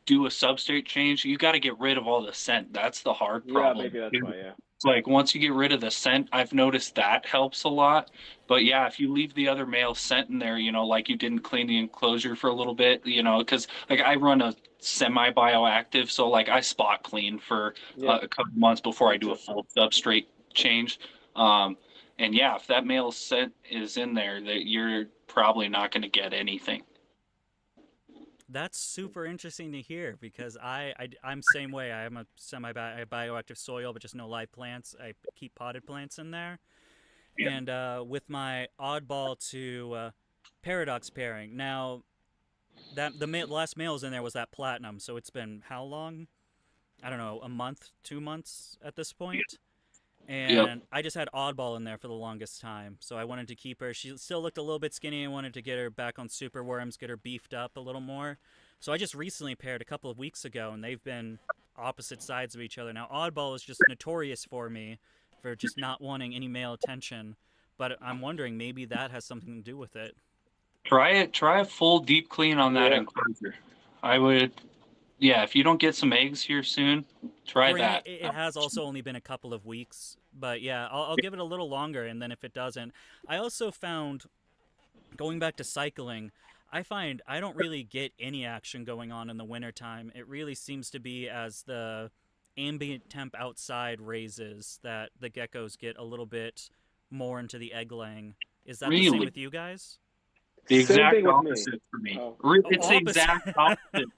do a substrate change. You got to get rid of all the scent. That's the hard Yeah, problem. maybe that's why. Yeah. It's like once you get rid of the scent, I've noticed that helps a lot. But yeah, if you leave the other male scent in there, like you didn't clean the enclosure for a little bit, because like I run a semi-bioactive, so like I spot clean for Yep. a couple months before I Me do a too. full substrate change. Um, and yeah, if that male scent is in there, that you're probably not going to get anything. That's super interesting to hear because I'm same way. I am a bioactive soil, but just no live plants. I keep potted plants in there, Yeah. and with my oddball to paradox pairing. Now that the last males in there was that platinum, so it's been how long? I don't know, a month, 2 months at this point. Yep. And I just had oddball in there for the longest time, so I wanted to keep her. She still looked a little bit skinny. I wanted to get her back on super worms, get her beefed up a little more. So I just recently paired a couple of weeks ago, and they've been opposite sides of each other. Now oddball is just notorious for me for just not wanting any male attention, but I'm wondering maybe that has something to do with it. Try it. Try a full deep clean on that Yeah. enclosure. I would. Yeah, if you don't get some eggs here soon, try Granted, that. it has also only been a couple of weeks, but yeah, I'll give it a little longer, and then if it doesn't, I also found going back to cycling, I find I don't really get any action going on in the wintertime. It really seems to be as the ambient temp outside raises that the geckos get a little bit more into the egg laying. Is that the same Really, with you guys? the Same exact thing with me. opposite for me. Oh, Oh, It's the opposite. exact opposite.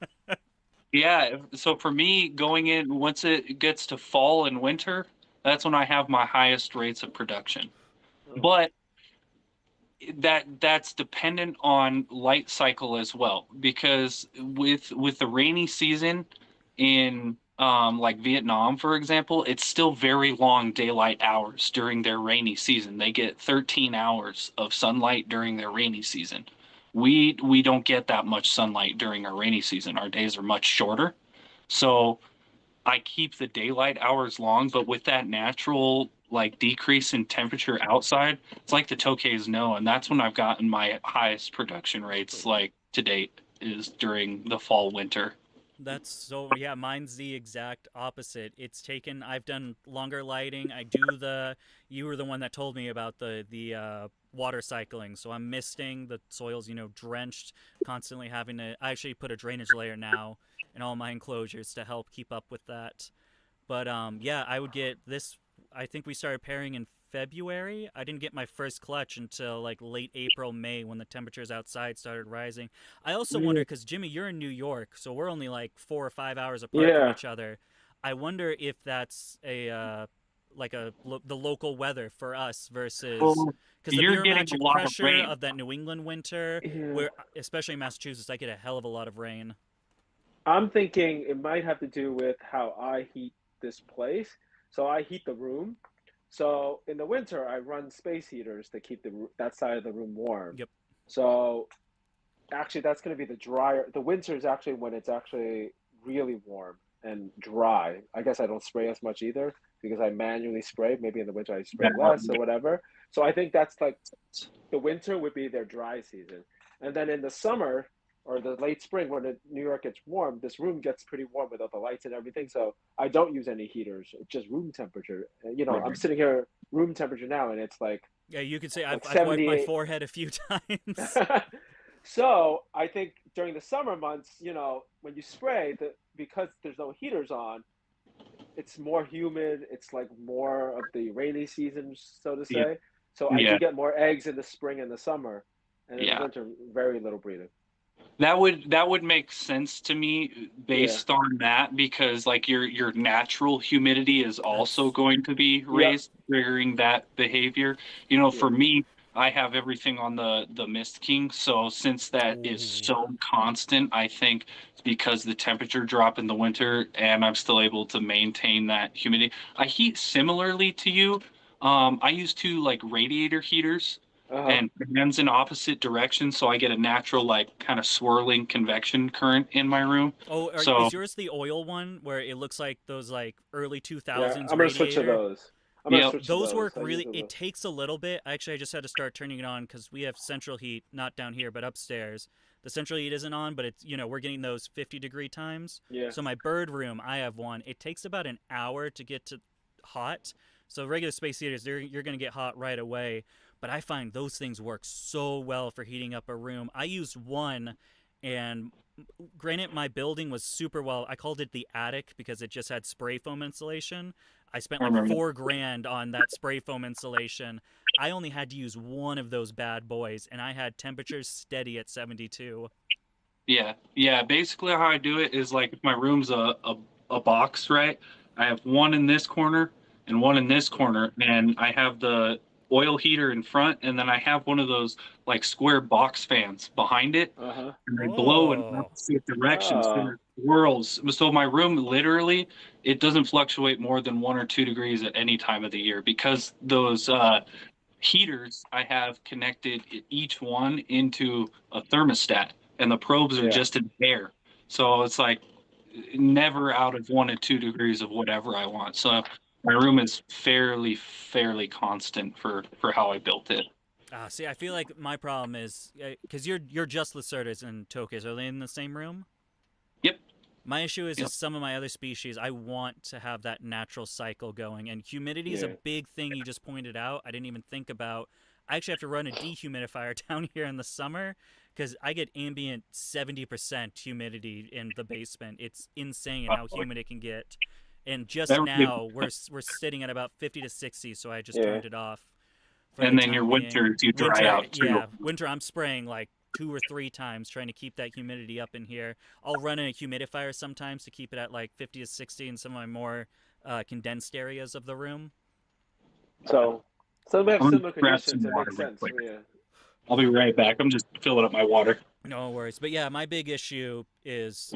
Yeah. So for me, going in once it gets to fall and winter, that's when I have my highest rates of production. oh. But that's dependent on light cycle as well, because with the rainy season in like Vietnam, for example, it's still very long daylight hours during their rainy season. They get 13 hours of sunlight during their rainy season. We don't get that much sunlight during our rainy season. Our days are much shorter. So I keep the daylight hours long, but with that natural like decrease in temperature outside, it's like the Tokays know, and that's when I've gotten my highest production rates like to date is during the fall winter. That's so yeah, mine's the exact opposite. It's taken I've done longer lighting. I do the you were the one that told me about the water cycling. So I'm misting, the soil's, drenched, constantly having to I actually put a drainage layer now in all my enclosures to help keep up with that. But yeah, I would get this. I think we started pairing in February. I didn't get my first clutch until like late April, May when the temperatures outside started rising. I also wonder Mm, because Jimmy, you're in New York, so we're only like 4 or 5 hours apart from yeah. each other. I wonder if that's a the local weather for us versus Well, because the you're getting a barometric lot of pressure rain. of that New England winter, Yeah. where especially in Massachusetts, I get a hell of a lot of rain. I'm thinking it might have to do with how I heat this place. So I heat the room. So in the winter, I run space heaters to keep that side of the room warm. Yep. So actually, that's going to be the drier. The winter is actually when it's actually really warm and dry. I guess I don't spray as much either because I manually spray. Maybe in the winter I spray less or whatever. So I think that's like the winter would be their dry season. And then in the summer or the late spring when New York gets warm, this room gets pretty warm with all the lights and everything. So I don't use any heaters, just room temperature. I'm sitting here room temperature now and it's Yeah, you could say like I've wiped my 78. forehead a few times. So I think during the summer months, when you spray, because there's no heaters on, it's more humid. It's like more of the rainy season, so to Yeah, say. So I do yeah, get more eggs in the spring and the summer, and in the yeah. winter, very little breeding. That would make sense to me Yeah. based on that because like your natural humidity is also That's going to be Yep. raised, triggering that behavior. Yeah. For me, I have everything on the Mist King, so since that is ooh. so constant, I think it's because the temperature drop in the winter and I'm still able to maintain that humidity. I heat similarly to you. I use two like radiator heaters Uh huh. and fans in opposite directions, so I get a natural like kind of swirling convection current in my room. Oh, So is yours the oil one where it looks like those like early Yeah. 2000s I'm gonna switch to radiator? those. I'm gonna yep, switch to Those those. work I use really. It those. takes a little bit. Actually, I just had to start turning it on because we have central heat, not down here, but upstairs. The central heat isn't on, but it's we're getting those 50-degree times. Yeah. So my bird room, I have one. It takes about an hour to get to hot. So regular space heaters, you're gonna get hot right away. But I find those things work so well for heating up a room. I used one, and granted, my building was super well. I called it the attic because it just had spray foam insulation. I spent I like remember that. 4 grand on that spray foam insulation. I only had to use one of those bad boys, and I had temperatures steady at 72. Yeah. Basically, how I do it is like if my room's a box, right? I have one in this corner and one in this corner, and I have the oil heater in front, and then I have one of those like square box fans behind it, Uh-huh. and they blow in Oh, opposite directions. So Oh, it whirls. So my room literally it doesn't fluctuate more than 1 or 2 degrees at any time of the year because those heaters I have connected each one into a thermostat, and the probes are yeah. just in air. So it's like never out of 1 to 2 degrees of whatever I want. So my room is fairly constant for how I built it. see, I feel like my problem is because you're just Lacertus and Tokay. Are they in the same room? Yep. My issue is Yep. some of my other species. I want to have that natural cycle going, and humidity is a Yeah. big thing you just pointed out. I didn't even think about. I actually have to run a dehumidifier down here in the summer because I get ambient 70% humidity in the basement. It's insane how humid it can get. And just Every- now we're sitting at about 50 to 60, so I just Yeah. turned it off for the and then your time being. winters you dry Winter, out too. yeah, winter. I'm spraying like 2 or 3 times trying to keep that humidity up in here. I'll run a humidifier sometimes to keep it at like 50 to 60 in some of my more condensed areas of the room. So we have I'm gonna similar grab some conditions. It water makes real sense. quick. Yeah. I'll be right back. I'm just filling up my water. No worries, but yeah, my big issue is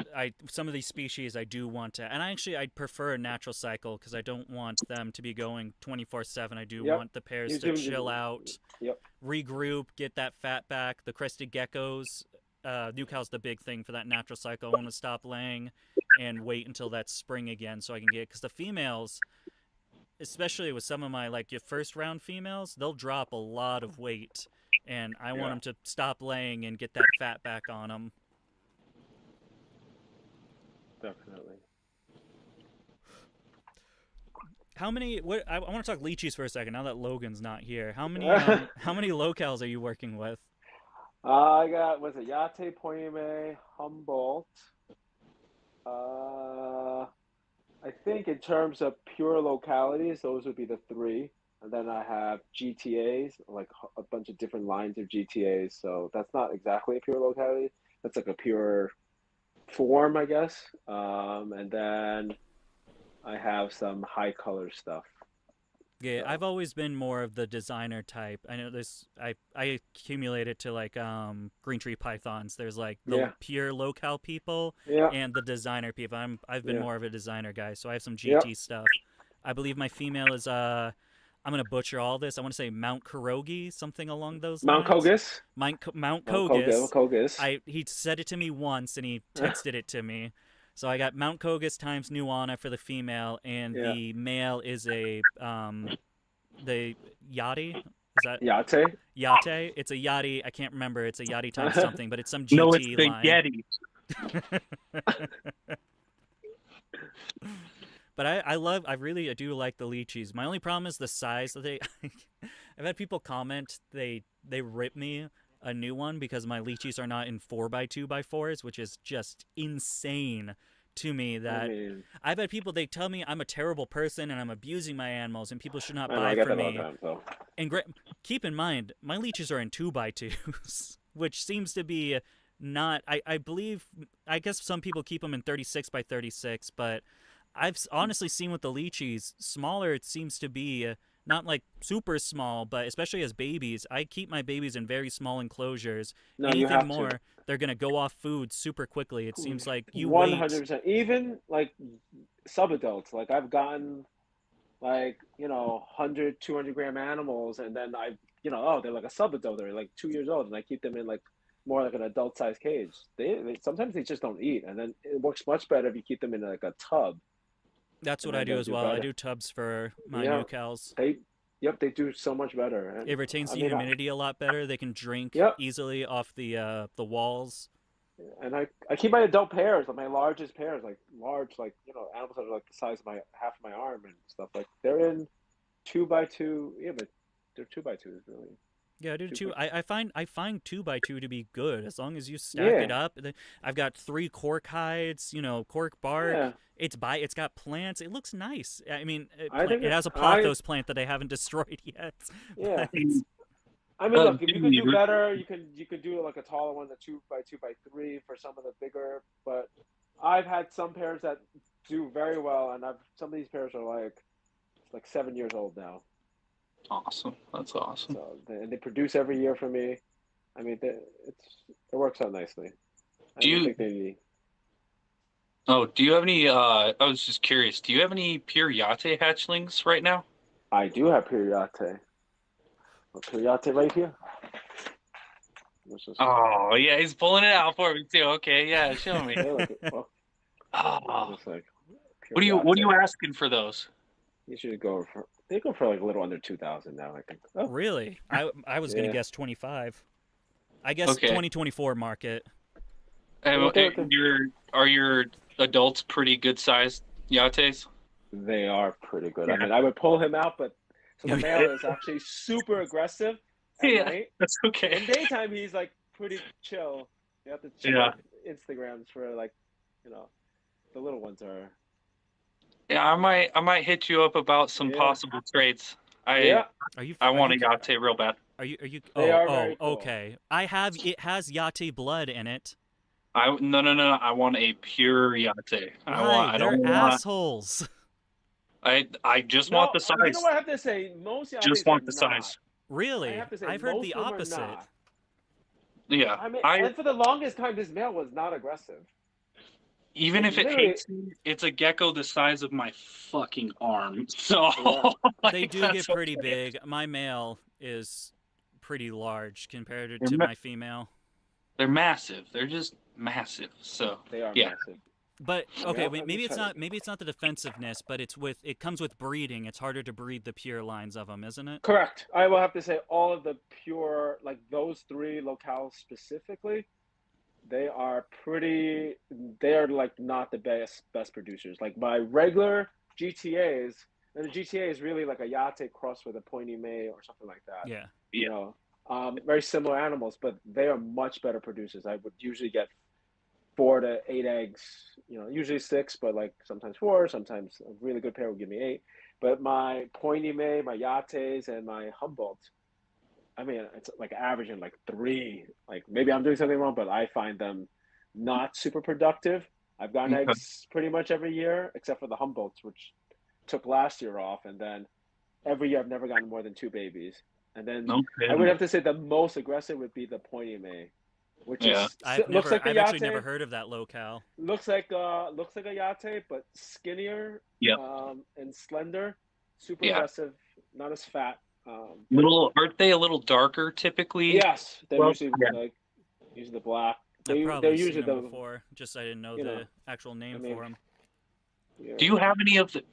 some of these species I do want to, and I prefer a natural cycle because I don't want them to be going 24/7. I do Yep. want the pairs You to do. chill out, Yep. regroup, get that fat back. The crested geckos, Newcow's the big thing for that natural cycle. I want to stop laying and wait until that spring again so I can get, because the females, especially with some of my like your first round females, they'll drop a lot of weight, and I want Yeah. them to stop laying and get that fat back on them. Definitely. How many? What I want to talk lychees for a second. Now that Logan's not here, how many locales are you working with? I got was it Yate, Poime, Humboldt. I think in terms of pure localities, those would be the three. And then I have GTAs, like a bunch of different lines of GTAs. So that's not exactly a pure locality. That's like a pure form, I guess. And then I have some high color stuff. Yeah, I've So always been more of the designer type. I know this. I accumulate it to like green tree pythons. There's like the yeah, pure locale people yeah, and the designer people. I've been yeah, more of a designer guy, so I have some yeah. GT stuff. I believe my female is I'm gonna butcher all this. I want to say Mount Kurogi, something along those Mount lines. Kogus, Mount Mount Kogus. Kogus. He said it to me once and he texted it to me. So I got Mount Kogus times Nuana for the female, and Yeah, the male is a the Yachty. Is that Yate. Yate? It's a Yachty. I can't remember. It's a Yachty times something, but it's some No, it's GT the line. Yeti. But I really do like the lychees. My only problem is the size that they. I've had people comment they rip me a new one because my lychees are not in 4x2x4s, which is just insane to me. I That mean, I've had people, they tell me I'm a terrible person and I'm abusing my animals and people should not I know I buy get from that all the me. time. So And keep in mind, my leeches are in 2x2s, which seems to be not. I believe. I guess some people keep them in 36x36, but I've honestly seen with the lychees, smaller it seems to be. Not like super small, but especially as babies, I keep my babies in very small enclosures. no, you Anything have to. more, they're gonna go off food super quickly. It seems like you wait. 100%. Even like subadults, like I've gotten like 100, 200 gram animals, and then oh, they're like a subadult, they're like 2 years old, and I keep them in like more like an adult sized cage. They sometimes they just don't eat, and then it works much better if you keep them in like a tub, That's and what I then do they'll as do well. I better. do tubs for my Yeah, new cows. they, yep, they do so much better. And It retains I the mean, humidity a lot better. They can drink yep, easily off the walls. and I keep my adult pairs, like my largest pairs, like large, like animals that are like the size of my half of my arm and stuff. Like they're in 2x2. Yeah, but they're 2x2s really. Yeah, I do Two too. by I find 2x2 to be good as long as you stack it Yeah, up. I've got 3 cork hides, cork bark. yeah. It's got plants. It looks nice. I mean, I think it has a I pothos plant that I haven't destroyed yet. yeah. But I mean, look, if you could do Dude, better, you could do like a taller one, the 2x2x3 for some of the bigger. But I've had some pairs that do very well, and some of these pairs are like 7 years old now. awesome. That's awesome. So they produce every year for me. I mean, it works out nicely. I Do don't you think they need. do you have any I was just curious, do you have any pure Yate hatchlings right now? I do have Periate. A Periate right here. Oh yeah, he's pulling it out for me too. Okay, yeah, show me. They look, well, Oh, looks like what are you Periate. asking for those? You should they go for like a little under 2,000 now, I think. Oh, Really? I was gonna yeah. guess 25. I guess Okay. 2024 market. And, Okay. are your adults pretty good sized Yates? They are pretty good. I Yeah. mean, I would pull him out, but so the male is actually super aggressive at Yeah, night. that's okay. In daytime, he's like pretty chill. You have to check Yeah. Instagrams for like, the little ones are. Yeah, I might hit you up about some Yeah. possible trades. Yeah, I want you, a Yate real bad. Are you? They Oh, are very cool. okay. It has Yate blood in it. No. I want a pure Yate. Why? I They're don't want. assholes. I just No, want the size. you know what I have to say? Most Yates Just want are the not. size. Really? I have to say, I've heard most the of them are opposite. not. Yeah. I mean, and for the longest time, this male was not aggressive. Even Like, if it literally- hates me, it's a gecko the size of my fucking arm. So Yeah. like, They do that's get pretty okay. big. My male is pretty large compared They're to ma- my female. They're massive. They're just massive. So They are yeah. massive. But okay, Yeah, wait, I'm maybe just it's trying not. Maybe it's not the defensive-ness, but it comes with breeding. It's harder to breed the pure lines of them, isn't it? Correct. I will have to say all of the pure, like those three locales specifically, they are like not the best producers. Like my regular GTAs, and the GTA is really like a Yate cross with a Pointy May or something like that. Yeah. Very similar animals, but they are much better producers. I would usually get 4 to 8 eggs, usually 6, but like sometimes 4, sometimes a really good pair will give me 8. But my Pointy May, my Yates, and my Humboldt, I mean, it's like averaging like 3. Like maybe I'm doing something wrong, but I find them not super productive. I've gotten Okay. eggs pretty much every year, except for the Humboldts, which took last year off. And then every year I've never gotten more than 2 babies. And then Okay. I would have to say the most aggressive would be the Pointy May, which Yeah. looks like a I've actually Yate. never heard of that locale. Looks like a Yate, but skinnier, Yep. and slender, super Yeah. aggressive, not as fat. Aren't they a little darker typically? Yes, they're Well, usually yeah. like the black. I've probably They're seen usually them the. before. Just I didn't know you the know, actual name I mean, for them. Yeah. Do you have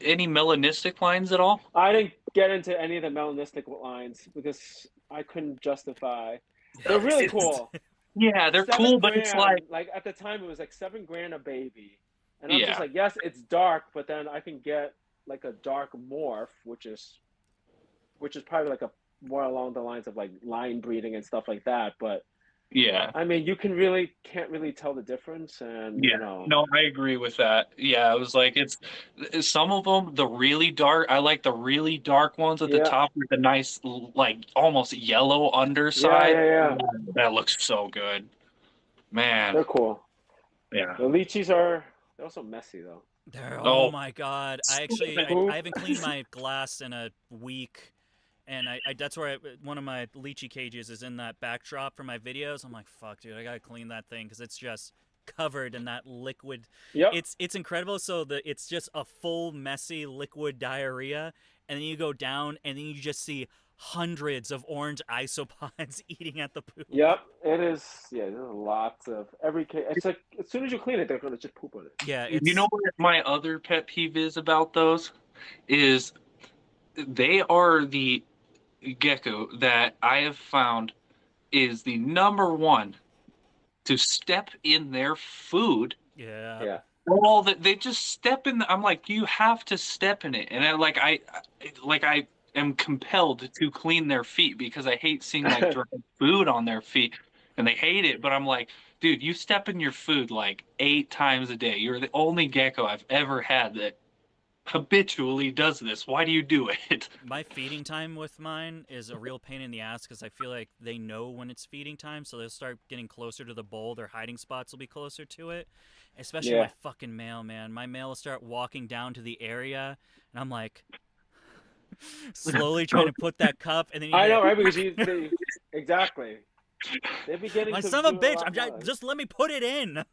any melanistic lines at all? I didn't get into any of the melanistic lines because I couldn't justify. They're really cool. Yeah, they're $7 cool, but it's like at the time it was like $7,000 a baby, and I'm Yeah. just like, yes, it's dark, but then I can get like a dark morph, which is probably like a more along the lines of like line breeding and stuff like that. But yeah. I mean, you can't really tell the difference, and Yeah, no, I agree with that. Yeah, it was like it's some of them, the really dark. I like the really dark ones at the Yeah. top with the nice, like almost yellow underside. Yeah. That looks so good, man. They're cool. Yeah. The lychees they're also messy though. Oh my god! I Ooh. haven't cleaned my glass in a week, and that's where one of my lychee cages is in that backdrop for my videos. I'm like, fuck, dude, I gotta clean that thing because it's just covered in that liquid. Yep. It's incredible. So it's just a full messy liquid diarrhea, and then you go down, and then you just see hundreds of orange isopods eating at the poop. Yep, it is. Yeah, there's lots of every case. It's like as soon as you clean it, they're gonna just poop on it. Yeah, You know what my other pet peeve is about those? Is they are the gecko that I have found is the number one to step in their food. Yeah. Well, they just step in. I'm like, you have to step in it, and I am compelled to clean their feet because I hate seeing like dry food on their feet, and they hate it. But I'm like, dude, you step in your food like 8 times a day. You're the only gecko I've ever had that habitually does this. Why do you do it? My feeding time with mine is a real pain in the ass because I feel like they know when it's feeding time, so they'll start getting closer to the bowl. Their hiding spots will be closer to it. Especially my Yeah. fucking male, man. My male will start walking down to the area, and I'm like slowly trying to put that cup, and then you I hear, know, right? Because exactly. They're beginning my to son of do a it a bitch, lot more. just let me put it in.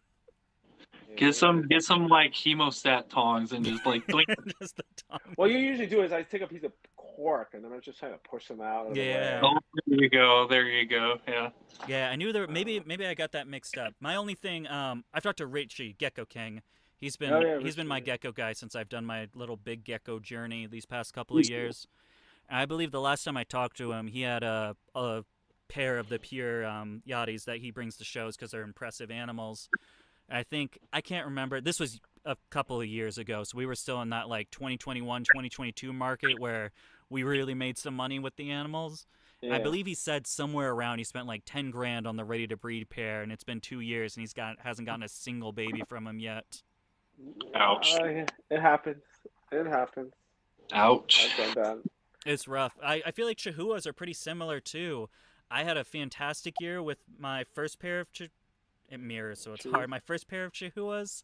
Get some like hemostat tongs and just like blink. Just the tongue. What you usually do is I take a piece of cork and then I'm just trying to push them out of the Yeah. way. Oh, there you go. There you go. Yeah. Yeah, I knew there. Maybe I got that mixed up. My only thing, I've talked to Richie Gecko King. He's Oh, yeah, been my Richie. gecko guy since I've done my little big gecko journey these past couple of years. And I believe the last time I talked to him, he had a pair of the pure yachties that he brings to shows because they're impressive animals. I think I can't remember. This was a couple of years ago, so we were still in that like 2021, 2022 market where we really made some money with the animals. I Yeah. believe he said somewhere around he spent like 10 grand on the ready to breed pair, and it's been 2 years, and hasn't gotten a single baby from him yet. Ouch. It happens. It happens. Ouch. I've done that. It's rough. I feel like Chihuahuas are pretty similar too. I had a fantastic year with my first pair of it mirrors, so it's hard. My first pair of Chihuahuas,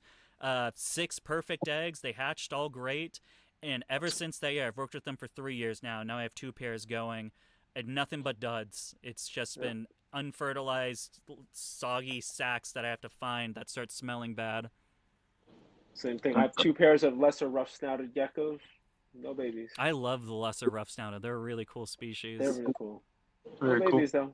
6 perfect eggs. They hatched all great, and ever since that year, I've worked with them for 3 years now. Now I have 2 pairs going, and nothing but duds. It's just been unfertilized, soggy sacks that I have to find that start smelling bad. Same thing. I have 2 pairs of lesser rough-snouted geckos. No babies. I love the lesser rough snouted. They're a really cool species. They're really cool. Very No cool. babies though.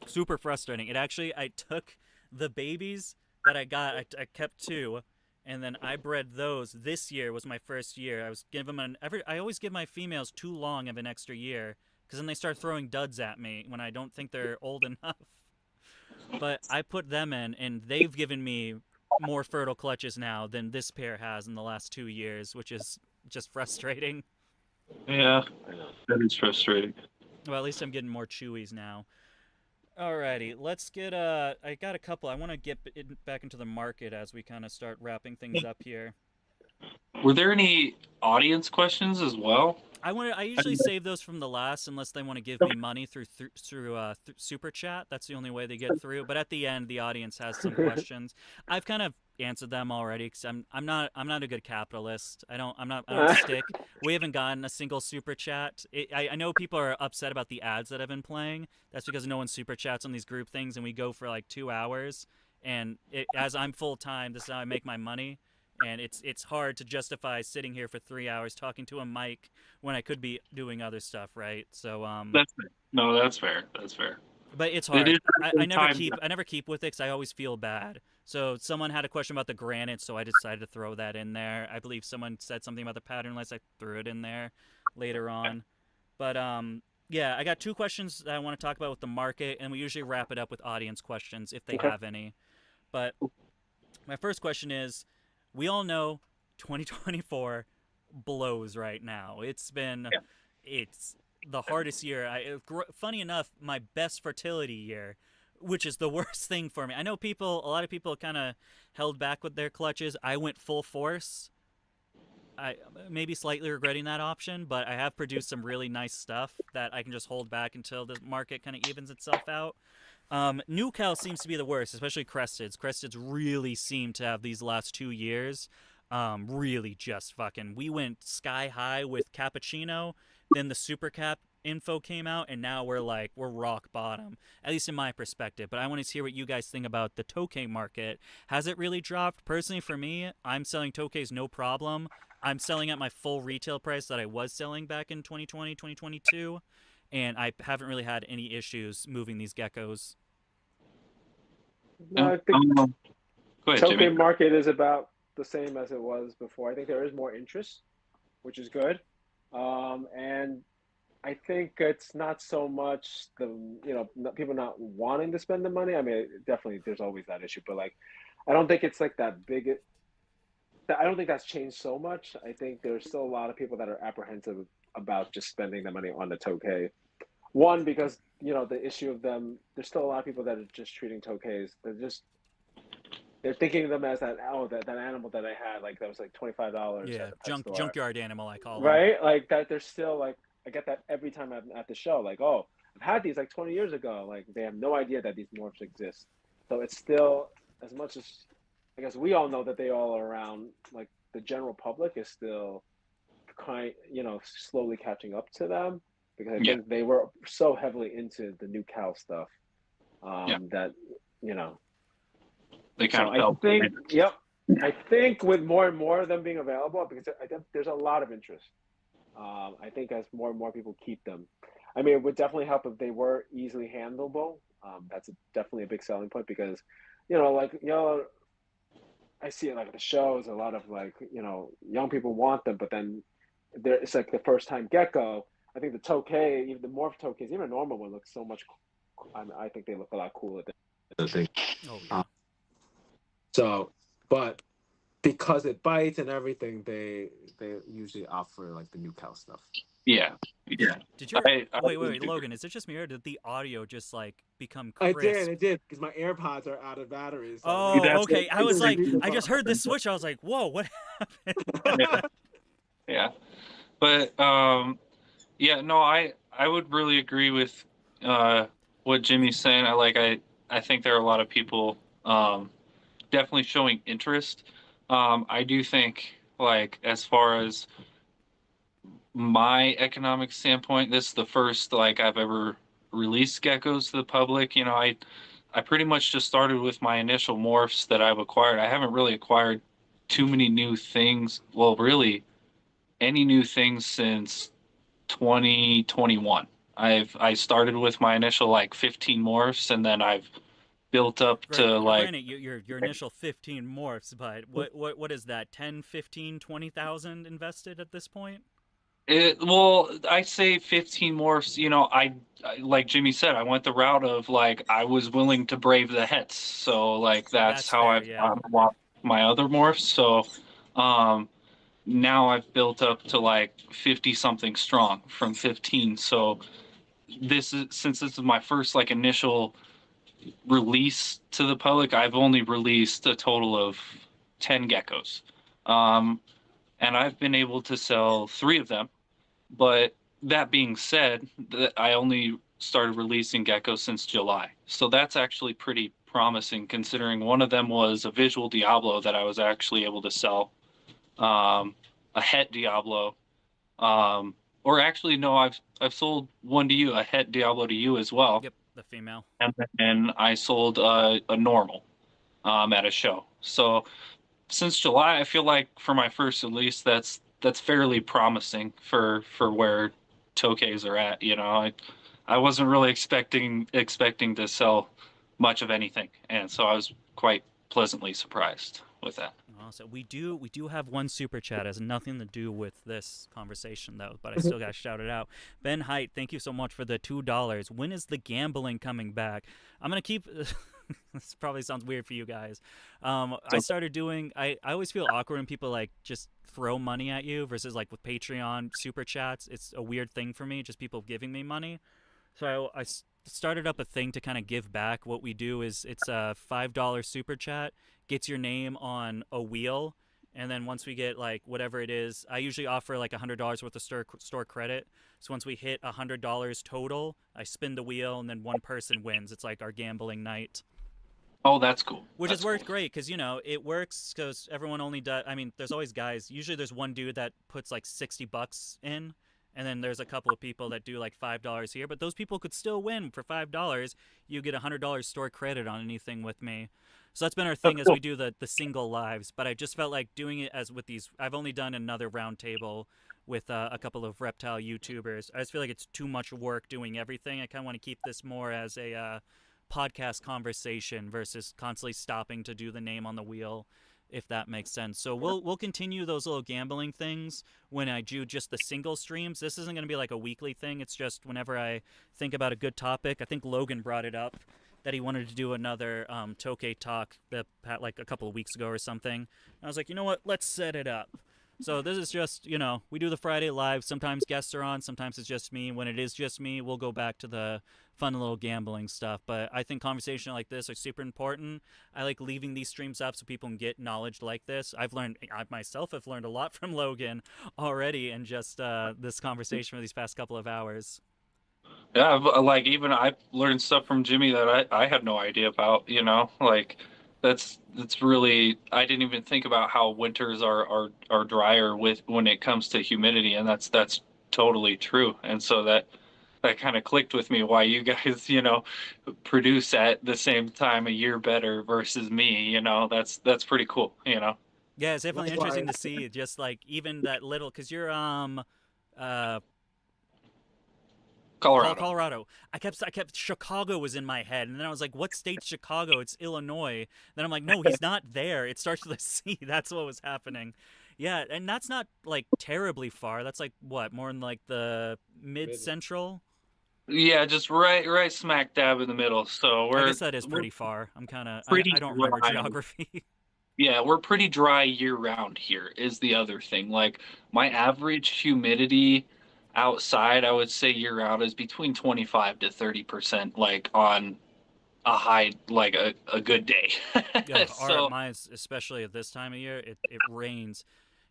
Super frustrating. I took the babies that I got, I kept 2, and then I bred those. This year was my first year. I always give my females too long of an extra year, because then they start throwing duds at me when I don't think they're old enough. But I put them in, and they've given me more fertile clutches now than this pair has in the last 2 years, which is just frustrating. Yeah, that is frustrating. Well, at least I'm getting more chewies now. Alrighty, let's get I got a couple. I want to get back into the market as we kind of start wrapping things up here. Were there any audience questions as well? I usually save those from the last unless they want to give me money through super chat. That's the only way they get through. But at the end, the audience has some questions. I've kind of answered them already because I'm not a good capitalist. I don't stick. We haven't gotten a single super chat. I know people are upset about the ads that I've been playing. That's because no one super chats on these group things, and we go for like 2 hours. And as I'm full time, this is how I make my money. And it's hard to justify sitting here for 3 hours talking to a mic when I could be doing other stuff, right? So That's fair. No, that's fair. That's fair. But it's hard. It is I never time. keep with it because I always feel bad. So someone had a question about the granite, so I decided to throw that in there. I believe someone said something about the patternless. I threw it in there later on. But yeah, I got 2 questions that I want to talk about with the market, and we usually wrap it up with audience questions if they have any. But my first question is, we all know 2024 blows right now. It's been it's the hardest year. Funny enough, my best fertility year, which is the worst thing for me. I know a lot of people kind of held back with their clutches. I went full force. I maybe slightly regretting that option, but I have produced some really nice stuff that I can just hold back until the market kind of evens itself out. New cow seems to be the worst, especially cresteds. Cresteds really seem to have these last 2 years. Really just fucking. We went sky high with cappuccino, then the super cap info came out, and now we're rock bottom, at least in my perspective. But I want to hear what you guys think about the Tokay market. Has it really dropped? Personally, for me, I'm selling Tokays no problem. I'm selling at my full retail price that I was selling back in 2020, 2022, and I haven't really had any issues moving these geckos. No, I think Go ahead, Tokay Jimmy. market is about the same as it was before. I think there is more interest, which is good. And I think it's not so much people not wanting to spend the money. I mean, definitely there's always that issue, but like, I don't think it's like that big. I don't think that's changed so much. I think there's still a lot of people that are apprehensive about just spending the money on the Tokay. One, because the issue of them, there's still a lot of people that are just treating Tokays. They're just they're thinking of them as that animal that I had, like that was like $25 Yeah, at the pet store, junkyard animal, I call them. right? Like that, they're still like, I get that every time I'm at the show. Like, oh, I've had these like 20 years ago. Like they have no idea that these morphs exist. So it's still, as much as I guess we all know that they all are around, like the general public is still slowly catching up to them, because I Yeah. think they were so heavily into the new cow stuff, Yeah. that you know. They So kind of I felt. think, yep, I think with more and more of them being available, because I think there's a lot of interest. I think as more and more people keep them, I mean, it would definitely help if they were easily handleable. That's definitely a big selling point, because, I see it like at the shows. A lot of like young people want them, but then it's like the first time gecko. I think the Tokay, even the morph Tokays, even a normal one looks so much. I think they look a lot cooler than the thing. Oh yeah. So, but because it bites and everything, they usually opt for like the new cow stuff. Yeah. Yeah. Did your I wait, Logan? Is it just me or did the audio just like become crisp? I did, because my AirPods are out of batteries. So Oh, okay. I was like, I just just heard this switch. I was like, whoa, what happened? Yeah. But yeah, no, I would really agree with what Jimmy's saying. I think there are a lot of people definitely showing interest. I do think, like, as far as my economic standpoint, this is the first like I've ever released geckos to the public. I pretty much just started with my initial morphs that I've acquired. I haven't really acquired too many new things. Well, really any new things since 2021. I started with my initial like 15 morphs, and then I've built up to like Granted, your initial 15 morphs, but what is that? 10, 15, 20,000 invested at this point? well, I say 15 morphs. Like Jimmy said, I went the route of like I was willing to brave the hits. So like that's how fair, I've yeah. bought my other morphs. So now I've built up to like 50 something strong from 15. So since this is my first like initial release to the public, I've only released a total of 10 geckos. Um, and I've been able to sell 3 of them. But that being said, I only started releasing geckos since July. So that's actually pretty promising, considering one of them was a visual Diablo that I was actually able to sell, a het Diablo. Or actually, no, I've sold one to you, a het Diablo to you as well. Yep, the female. And then I sold a normal at a show. So since July, I feel like for my first release, that's fairly promising for where Tokays are at. I wasn't really expecting to sell much of anything, and so I was quite pleasantly surprised with that. So we do have one super chat. It has nothing to do with this conversation though, but I still got to shout it out. Ben Height, thank you so much for the $2. When is the gambling coming back? I'm gonna keep. This probably sounds weird for you guys. I started doing. I always feel awkward when people like just throw money at you versus like with Patreon super chats. It's a weird thing for me, just people giving me money. So I started up a thing to kind of give back. What we do is it's a $5 super chat, gets your name on a wheel, and then once we get like whatever it is, I usually offer like $100 worth of store credit. So once we hit $100 total, I spin the wheel, and then one person wins. It's like our gambling night. Oh, that's cool. Which has worked great because, it works because everyone only does. I mean, there's always guys. Usually there's one dude that puts like $60 in, and then there's a couple of people that do like $5 here. But those people could still win for $5. You get $100 store credit on anything with me. So that's been our thing as we do the single lives. But I just felt like doing it as with these. I've only done another round table with a couple of reptile YouTubers. I just feel like it's too much work doing everything. I kind of want to keep this more as a podcast conversation versus constantly stopping to do the name on the wheel, if that makes sense. So we'll continue those little gambling things when I do just the single streams. This isn't going to be like a weekly thing. It's just whenever I think about a good topic. I think Logan brought it up that he wanted to do another Tokay talk like a couple of weeks ago or something. And I was like, you know what? Let's set it up. So this is just, we do the Friday live. Sometimes guests are on, sometimes it's just me. When it is just me, we'll go back to the fun little gambling stuff. But I think conversation like this are super important. I like leaving these streams up so people can get knowledge like this. I myself have learned a lot from Logan already in just this conversation for these past couple of hours. Yeah, like even I've learned stuff from Jimmy that I had no idea about, like that's really I didn't even think about how winters are drier with when it comes to humidity, and that's totally true. And so that kind of clicked with me why you guys, produce at the same time a year better versus me, that's pretty cool, Yeah, it's definitely interesting Likewise. to see just like even that little because you're uh Colorado. Colorado. I kept Chicago was in my head, and then I was like, "What state's Chicago? It's Illinois." Then I'm like, "No, he's not there. It starts with a C." That's what was happening. Yeah, and that's not like terribly far. That's like what more in like the mid Mid- central. Yeah, just right smack dab in the middle. So I we're guess that is we're pretty far. I'm kind of I pretty don't remember dry. geography. Yeah, we're pretty dry year round here is the other thing. Like my average humidity outside, I would say year round is between 25 to 30%, like on a high, like a good day. Yeah, our So mine's especially at this time of year. It rains.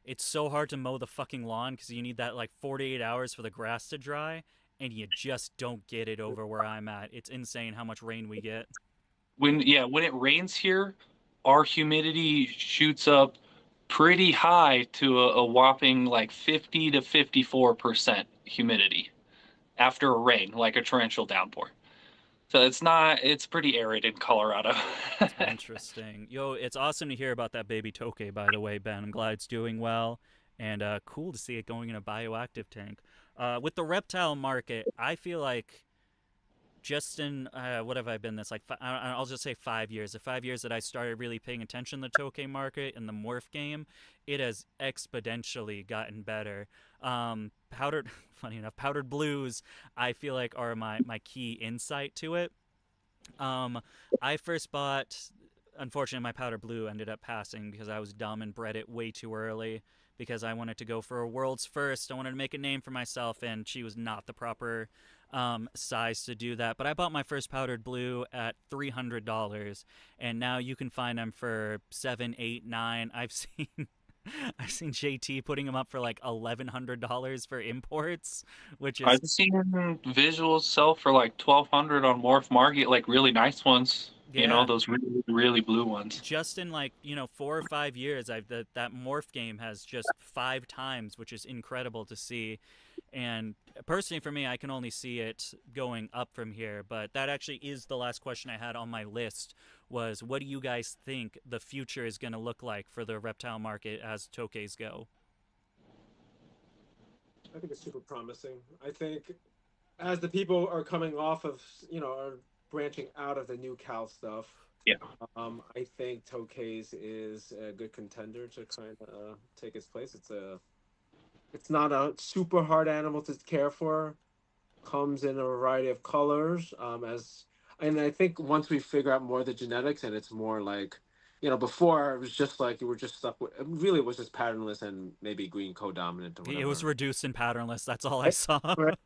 It's so hard to mow the fucking lawn because you need that like 48 hours for the grass to dry, and you just don't get it over where I'm at. It's insane how much rain we get. when it rains here, our humidity shoots up pretty high to a whopping like 50 to 54% humidity after a rain, like a torrential downpour. So it's pretty arid in Colorado. Interesting. Yo, it's awesome to hear about that baby Tokay, by the way, Ben. I'm glad it's doing well, and cool to see it going in a bioactive tank. With the reptile market, I feel like just in what have I been this like I'll just say 5 years. The 5 years that I started really paying attention to the Tokay market and the morph game, it has exponentially gotten better. Powdered, funny enough, powdered blues, I feel like are my key insight to it. Um, I first bought. Unfortunately, my powder blue ended up passing because I was dumb and bred it way too early. Because I wanted to go for a world's first. I wanted to make a name for myself, and she was not the proper size to do that. But I bought my first powdered blue at $300, and now you can find them for 7, 8, 9. I've seen JT putting them up for like $1,100 for imports, which is I've seen visuals sell for like 1,200 on Morph Market, like really nice ones. yeah. Those really blue ones. Just in like 4 or 5 years, that morph game has just 5 times, which is incredible to see. And personally, for me, I can only see it going up from here. But that actually is the last question I had on my list: was what do you guys think the future is going to look like for the reptile market as tokays go? I think it's super promising. I think as the people are coming off of, are branching out of the new Cal stuff, Yeah. I think Tokay's is a good contender to kind of take its place. It's not a super hard animal to care for. Comes in a variety of colors. And I think once we figure out more of the genetics, and it's more like, before it was just like you were just stuck with. It really was just patternless and maybe green co-dominant or It was whatever. reduced and patternless. That's all I Right? saw. Right.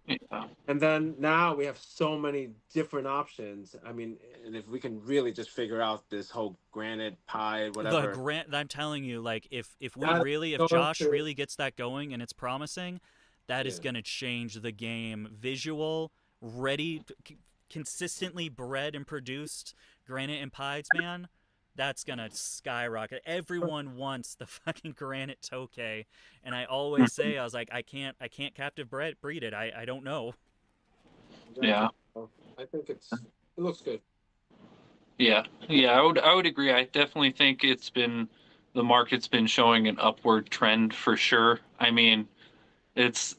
Yeah. And then now we have so many different options. I mean, and if we can really just figure out this whole granite pie, The whatever, grant I'm telling you, like that if going Josh to, really gets that going and it's promising, that is yeah. going to change the game. Visual, ready, consistently bred and produced granite and pies, man. That's gonna skyrocket. Everyone wants the fucking granite Tokay, and I always say, I was like, I can't captive breed it. I don't know. Exactly. Yeah. So I think it looks good. Yeah. I would agree. I definitely think the market's been showing an upward trend for sure. I mean, it's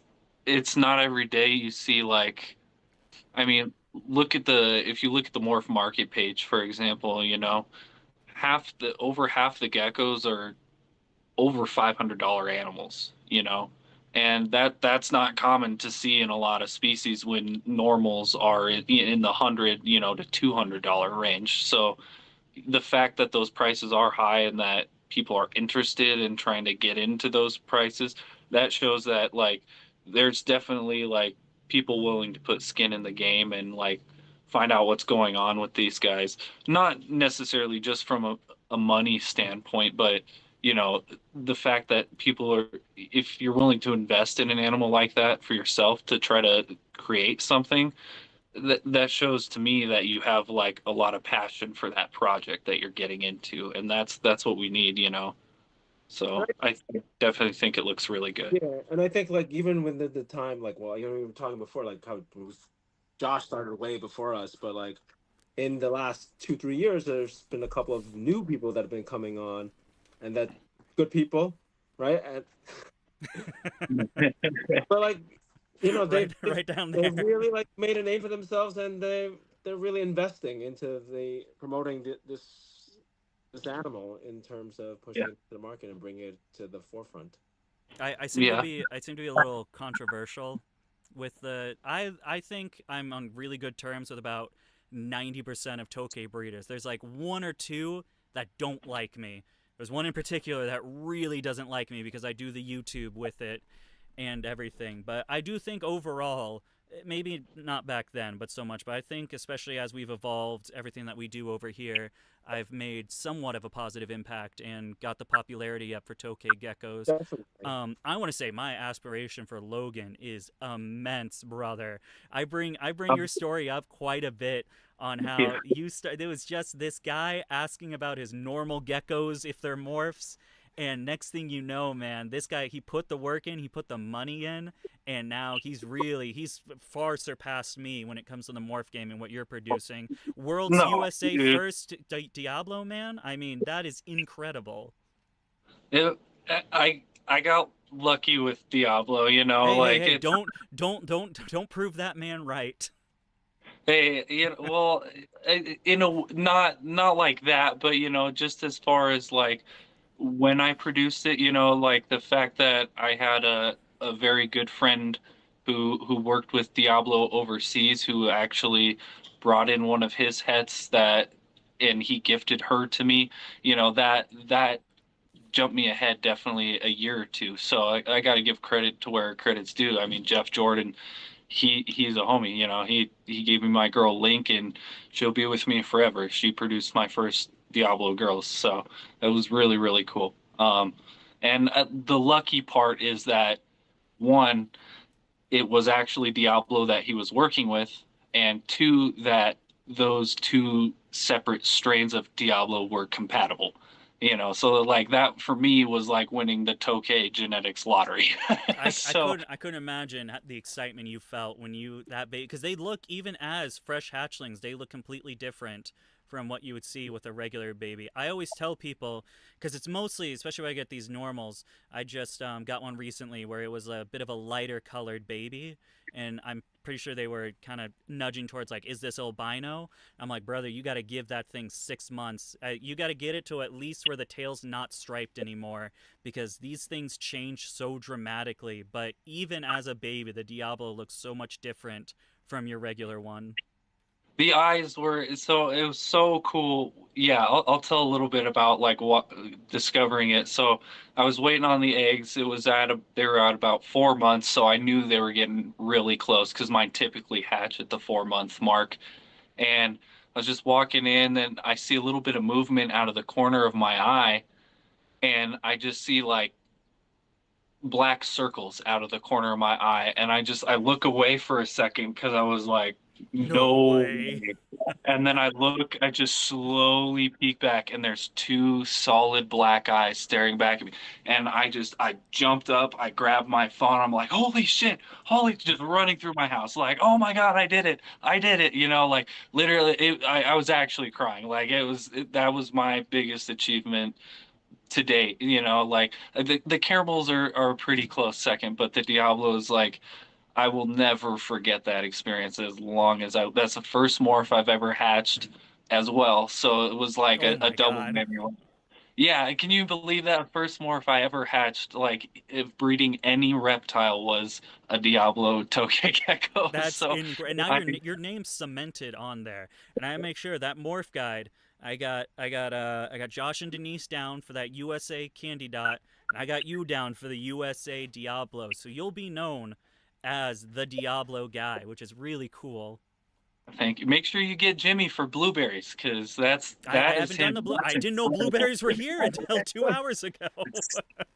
it's not every day you see like I mean, if you look at the Morph Market page, for example, over half the geckos are over $500 animals, and that's not common to see in a lot of species when normals are in the 100, to $200 range. So the fact that those prices are high and that people are interested in trying to get into those prices, that shows that like there's definitely like people willing to put skin in the game and like find out what's going on with these guys. Not necessarily just from a money standpoint, but you know, the fact that people are, if you're willing to invest in an animal like that for yourself to try to create something, that shows to me that you have like a lot of passion for that project that you're getting into, and that's what we need, you know. So I definitely think it looks really good. Yeah, and I think like even when the time like well, you know, we were talking before like how it was Josh started way before us, but like in the last 2 3 years, there's been a couple of new people that have been coming on, and that good people, right? And but like you know right down they've there. really like made a name for themselves, and they're really investing into the promoting this animal in terms of pushing Yeah. it to the market and bringing it to the forefront. I Yeah. seem to be a little controversial with the I think I'm on really good terms with about 90% of Tokay breeders. There's like one or two that don't like me. There's one in particular that really doesn't like me because I do the YouTube with it and everything. But I do think overall, maybe not back then, but so much. But I think especially as we've evolved, everything that we do over here, I've made somewhat of a positive impact and got the popularity up for Tokay geckos. Definitely. I want to say my aspiration for Logan is immense, brother. I bring Um, your story up quite a bit on how yeah. there was just this guy asking about his normal geckos if they're morphs, and next thing you know, man, this guy, he put the work in, he put the money in, and now he's far surpassed me when it comes to the morph game and what you're producing. World's No, USA dude. first Diablo, man. I mean, that is incredible. It, I got lucky with Diablo, you know, like Hey! it's Don't prove that man right. hey, you know, well, you know, not like that, but you know, just as far as like when I produced it, you know, like the fact that I had a very good friend who worked with Diablo overseas, who actually brought in one of his hets that, and he gifted her to me, you know, that jumped me ahead definitely a year or two. So I got to give credit to where credit's due. I mean, Jeff Jordan, he's a homie. You know, he gave me my girl Link, and she'll be with me forever. She produced my first Diablo girls, so it was really really cool. And the lucky part is that one, it was actually Diablo that he was working with, and two, that those two separate strains of Diablo were compatible. You know, so like that for me was like winning the Tokay genetics lottery. So I couldn't imagine the excitement you felt when you that bait because they look even as fresh hatchlings, they look completely different from what you would see with a regular baby. I always tell people because it's mostly, especially when I get these normals. I just got one recently where it was a bit of a lighter colored baby, and I'm pretty sure they were kind of nudging towards like, is this albino? I'm like, brother, you got to give that thing 6 months. You got to get it to at least where the tail's not striped anymore because these things change so dramatically. But even as a baby, the Diablo looks so much different from your regular one. the eyes were so it was so cool. Yeah, I'll tell a little bit about like what discovering it. So I was waiting on the eggs. It was they were at about 4 months, so I knew they were getting really close because mine typically hatch at the 4 month mark. And I was just walking in, and I see a little bit of movement out of the corner of my eye, and I just see like black circles out of the corner of my eye, and I look away for a second because I was like, No no way. way. And then I just slowly peek back, and there's two solid black eyes staring back at me. And I jumped up, I grabbed my phone, I'm like, holy shit, holy, just running through my house, like, oh my God, I did it, you know, like literally, I was actually crying. Like that was my biggest achievement to date, you know, like the caramels are a pretty close second, but the Diablos, like, I will never forget that experience as long as that's the first morph I've ever hatched as well. So it was like Oh a my double god. memory. Yeah, can you believe that first morph I ever hatched, like, if breeding any reptile was a Diablo Tokay gecko? That's So, incredible. Now I your name's cemented on there, and I make sure that morph guide. I got Josh and Denise down for that USA Candy Dot, and I got you down for the USA Diablo. So you'll be known as the Diablo guy, which is really cool. thank you. Make sure you get Jimmy for blueberries, because I that is haven't done him. the blue. I didn't know blueberries were here until 2 hours ago.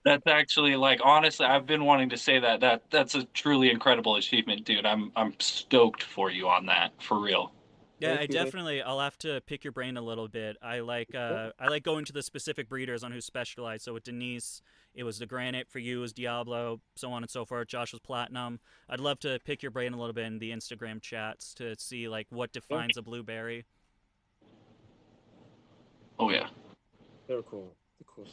That's actually, like, honestly, I've been wanting to say that's a truly incredible achievement, dude. I'm stoked for you on that, for real. Yeah, Thank I you. definitely. I'll have to pick your brain a little bit. I like going to the specific breeders on who specialize. So with Denise, it was the Granite. For you, it was Diablo, so on and so forth. Josh was Platinum. I'd love to pick your brain a little bit in the Instagram chats to see like what defines a blueberry. Oh yeah. They're cool. They're cool.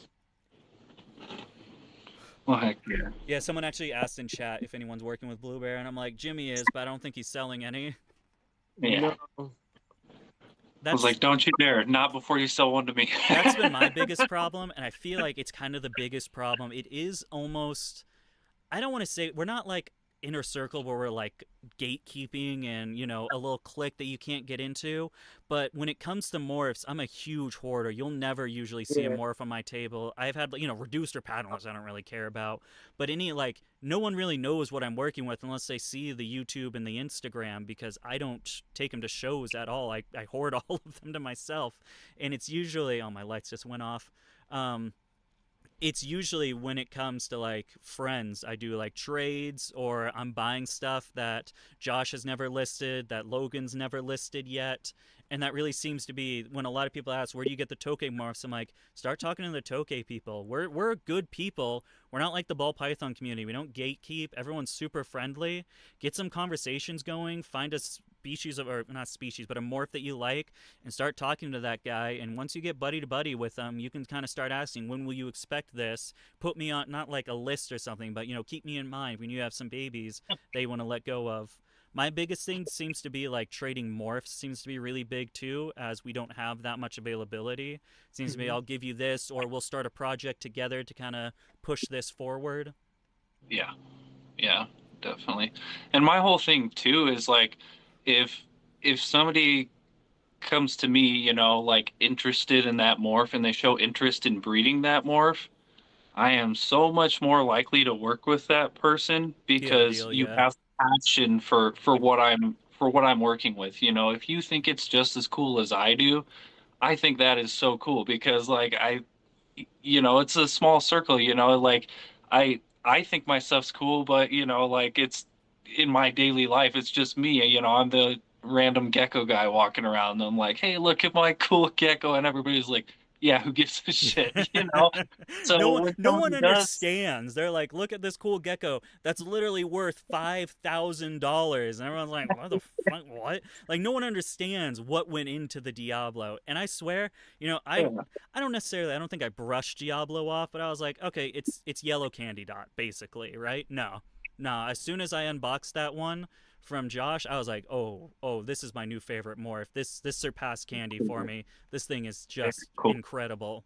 Well, heck yeah. Yeah, someone actually asked in chat if anyone's working with blueberry, and I'm like, Jimmy is, but I don't think he's selling any. Yeah. No. I was like, don't you dare, not before you sell one to me. That's been my biggest problem, and I feel like it's kind of the biggest problem. It is almost, I don't want to say, we're not like inner circle where we're like gatekeeping and, you know, a little clique that you can't get into. But when it comes to morphs, I'm a huge hoarder. You'll never usually see a Yeah. morph on my table. I've had, you know, reduced or patternless I don't really care about. But any, like, no one really knows what I'm working with unless they see the YouTube and the Instagram, because I don't take them to shows at all. I hoard all of them to myself. And it's usually, oh, my lights just went off. It's usually when it comes to like friends, I do like trades, or I'm buying stuff that Josh has never listed, that Logan's never listed yet. And that really seems to be when a lot of people ask, where do you get the Tokay morphs? I'm like, start talking to the Tokay people. We're good people. We're not like the ball python community. We don't gatekeep. Everyone's super friendly. Get some conversations going. Find a species of, or not species, but a morph that you like, and start talking to that guy. And once you get buddy to buddy with them, you can kind of start asking, when will you expect this? Put me on, not like a list or something, but, you know, keep me in mind when you have some babies that you want to let go of. My biggest thing seems to be like trading morphs seems to be really big too, as we don't have that much availability. It seems to be, I'll give you this, or we'll start a project together to kind of push this forward. Yeah. Yeah, definitely. And my whole thing too is like, if somebody comes to me, you know, like interested in that morph, and they show interest in breeding that morph, I am so much more likely to work with that person, You have a because deal, you yeah. have passion for what I'm working with. You know, if you think it's just as cool as I do, I think that is so cool, because like you know, it's a small circle, you know, like I think my stuff's cool, but you know, like, it's in my daily life, it's just me, you know, I'm the random gecko guy walking around. I'm like, hey, look at my cool gecko, and everybody's like, yeah, who gives a shit, you know? So when No one somebody does, understands. They're like, look at this cool gecko that's literally worth $5,000, and everyone's like, what the fuck? What? Like, no one understands what went into the Diablo. And I swear, you know, I don't necessarily, I don't think I brushed Diablo off, but I was like, okay, it's yellow candy dot basically, right? No. As soon as I unboxed that one from Josh, I was like, oh, this is my new favorite morph. This surpassed candy for me. This thing is just cool. incredible.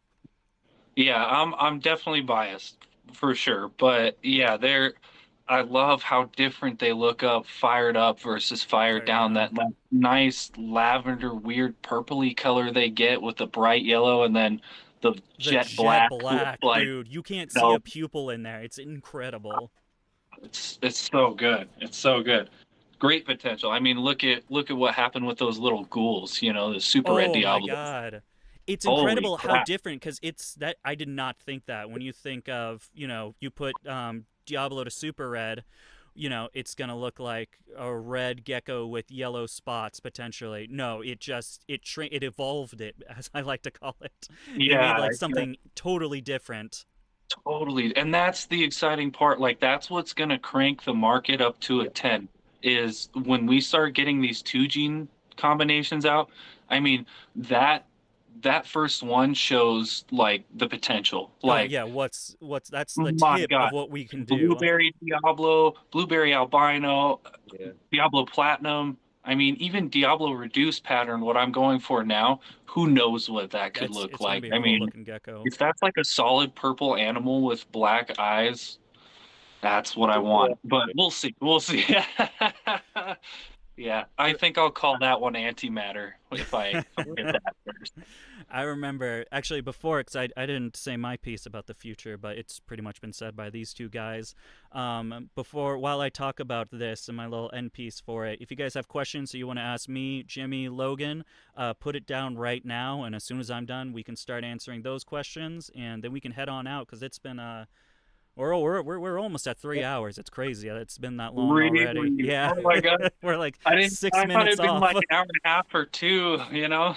Yeah, I'm definitely biased for sure, but yeah, I love how different they look up fired up versus fired Fired down. down. That nice lavender, weird purpley color they get with the bright yellow, and then the The jet jet black with, black, like, dude. You can't see a no, pupil in there. It's incredible. it's so good. It's so good. Great potential. I mean, look at what happened with those little ghouls. You know, the super red Oh my Diablos. god. It's Holy incredible how crap! different, because it's that I did not think that when you think of, you know, you put Diablo to super red, you know, it's gonna look like a red gecko with yellow spots potentially. No, it evolved it, as I like to call it. It made Yeah, like something totally different. totally. And that's the exciting part. Like, that's what's going to crank the market up to a 10, is when we start getting these two gene combinations out. I mean, that that first one shows like the potential. Oh Like, yeah, what's that's the my tip of God, what we can do. blueberry Diablo, blueberry albino, Yeah. Diablo platinum. I mean, even Diablo reduced pattern, what I'm going for now, who knows what that could That's look it's gonna like. be a I cool mean, looking gecko. if that's like a solid purple animal with black eyes, that's what I want. But we'll see. We'll see. Yeah, I think I'll call that one antimatter if I get that first. I remember actually before, because I didn't say my piece about the future, but it's pretty much been said by these two guys. Before, while I talk about this and my little end piece for it, if you guys have questions that you want to ask me, Jimmy, Logan, put it down right now, and as soon as I'm done, we can start answering those questions, and then we can head on out because it's been we're almost at 3 hours. It's crazy. It's been that long already. Really? Yeah, Oh my God. we're like I didn't. six I thought minutes it'd been off. like an hour and a half or two. You know.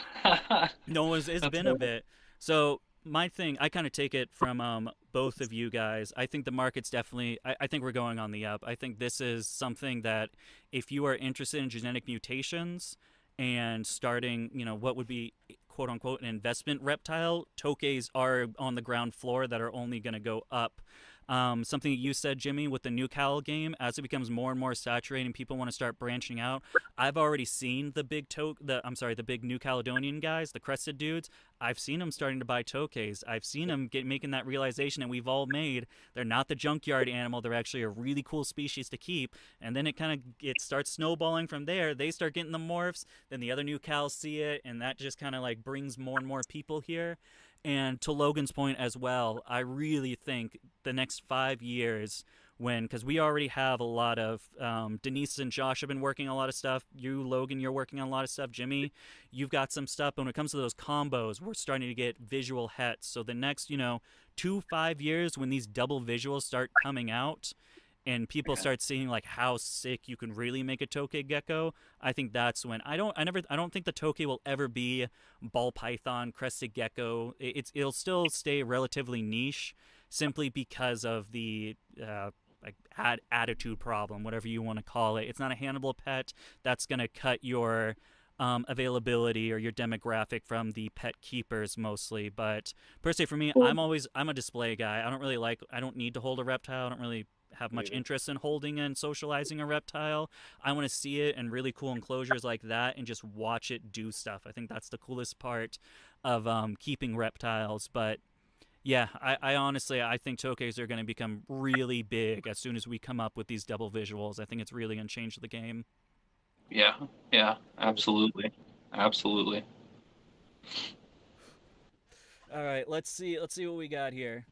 No, it's That's been a bit. So my thing, I kind of take it from both of you guys. I think the market's definitely. I think we're going on the up. I think this is something that if you are interested in genetic mutations and starting, what would be quote unquote an investment reptile, Tokays are on the ground floor that are only going to go up. Something you said, Jimmy, with the New Cal game, as it becomes more and more saturated and people want to start branching out. I've already seen the the big New Caledonian guys, the crested dudes. I've seen them starting to buy Tokays. I've seen them making that realization that we've all made. They're not the junkyard animal. They're actually a really cool species to keep. And then it starts snowballing from there. They start getting the morphs. Then the other New Cals see it, and that just kind of like brings more and more people here. And to Logan's point as well, I really think the next 5 years, because we already have a lot of, Denise and Josh have been working on a lot of stuff. You, Logan, you're working on a lot of stuff. Jimmy, you've got some stuff. But when it comes to those combos, we're starting to get visual hets. So the next, 2-5 years when these double visuals start coming out, and people start seeing like how sick you can really make a Tokay gecko, I think that's when I don't think the Tokay will ever be ball python, crested gecko. It'll still stay relatively niche, simply because of the attitude problem, whatever you want to call it. It's not a Hannibal pet that's gonna cut your availability or your demographic from the pet keepers mostly. But personally, for me, I'm a display guy. I don't need to hold a reptile. I don't really have much interest in holding and socializing a reptile. I want to see it in really cool enclosures like that and just watch it do stuff. I think that's the coolest part of keeping reptiles. But yeah, I honestly, I think Tokays are going to become really big as soon as we come up with these double visuals. I think it's really going to change the game. Yeah, absolutely. Absolutely. All right, let's see what we got here.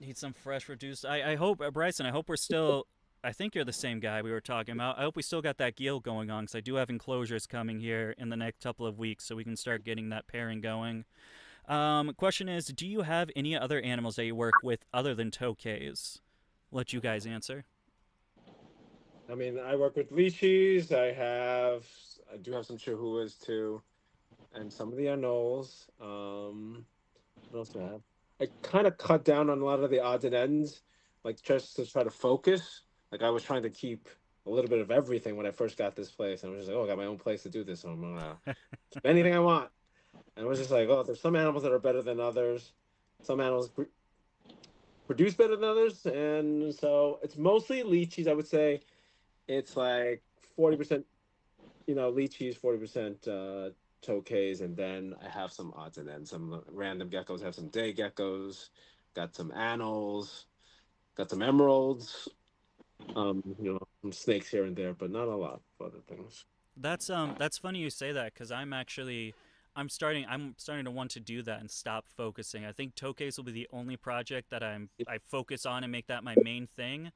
Need some fresh reduced. I hope, Bryson, I hope we're still. I think you're the same guy we were talking about. I hope we still got that Gil going on, because I do have enclosures coming here in the next couple of weeks, so we can start getting that pairing going. Question is, do you have any other animals that you work with other than Tokays? Let you guys answer. I mean, I work with leashes. I do have some chihuahuas too, and some of the anoles. What else do I have? I kind of cut down on a lot of the odds and ends, like just to try to focus. Like I was trying to keep a little bit of everything when I first got this place, and I was just like, oh, I got my own place to do this, so I'm gonna keep anything I want. And I was just like, oh, there's some animals that are better than others. Some animals produce better than others, and so it's mostly leeches. I would say it's like 40%, leeches, 40% Tokays, and then I have some odds and ends. Some random geckos. Have some day geckos. Got some anoles. Got some emeralds. Some snakes here and there, but not a lot of other things. That's funny you say that, because I'm starting to want to do that and stop focusing. I think Tokays will be the only project that I focus on and make that my main thing.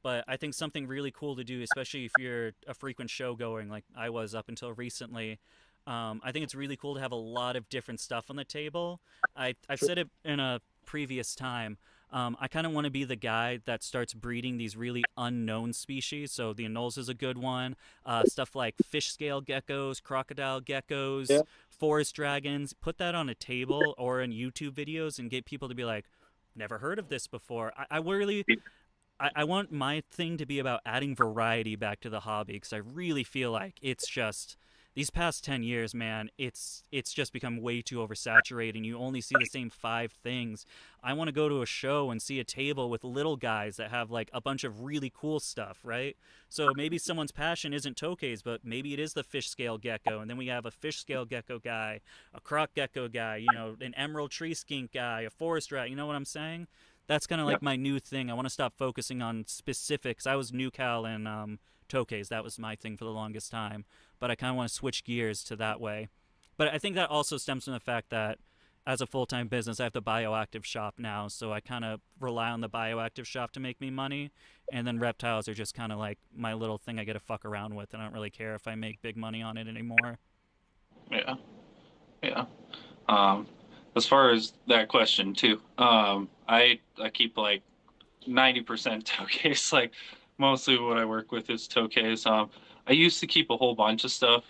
But I think something really cool to do, especially if you're a frequent show going like I was up until recently, I think it's really cool to have a lot of different stuff on the table. I've said it in a previous time. I kind of want to be the guy that starts breeding these really unknown species. So the anoles is a good one. Stuff like fish scale geckos, crocodile geckos, forest dragons. Put that on a table or in YouTube videos and get people to be like, never heard of this before. I want my thing to be about adding variety back to the hobby, because I really feel like it's just these past 10 years, man, it's just become way too oversaturated. You only see the same 5 things. I want to go to a show and see a table with little guys that have like a bunch of really cool stuff, right? So maybe someone's passion isn't tokays, but maybe it is the fish scale gecko, and then we have a fish scale gecko guy, a croc gecko guy, an emerald tree skink guy, a forest rat. You know what I'm saying? That's kind of Yeah. like my new thing. I want to stop focusing on specifics. I was new cal and tokays. That was my thing for the longest time, but I kind of want to switch gears to that way. But I think that also stems from the fact that as a full-time business, I have the bioactive shop now, so I kind of rely on the bioactive shop to make me money, and then reptiles are just kind of like my little thing I get to fuck around with, and I don't really care if I make big money on it anymore. Yeah. Yeah. Um, as far as that question too, I keep like 90% tokays. Like mostly what I work with is tokays. I used to keep a whole bunch of stuff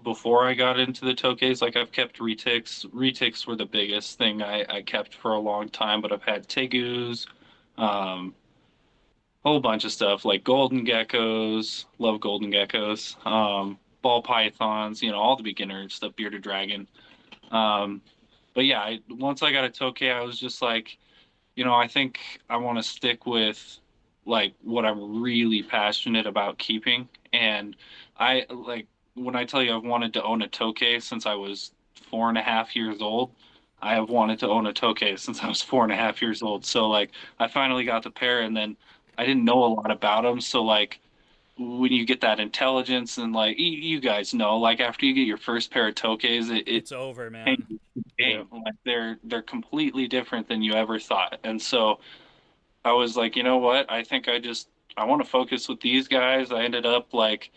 before I got into the tokays. Like I've kept retics. Retics were the biggest thing I kept for a long time, but I've had tegus, um, whole bunch of stuff like golden geckos. Love golden geckos. Ball pythons. All the beginner stuff. Bearded dragon. Um, but yeah, once I got a Tokay, I was just like, I think I want to stick with like what I'm really passionate about keeping. And I like when I tell you I've wanted to own a Tokay since I was 4.5 years old. I have wanted to own a Tokay since I was 4.5 years old. So like I finally got the pair, and then I didn't know a lot about them. So like when you get that intelligence and like you guys know, like after you get your first pair of Tokays, it It's over, man. changes the Yeah. game. Like they're completely different than you ever thought. And so I was like, you know what? I think I want to focus with these guys. I ended up like,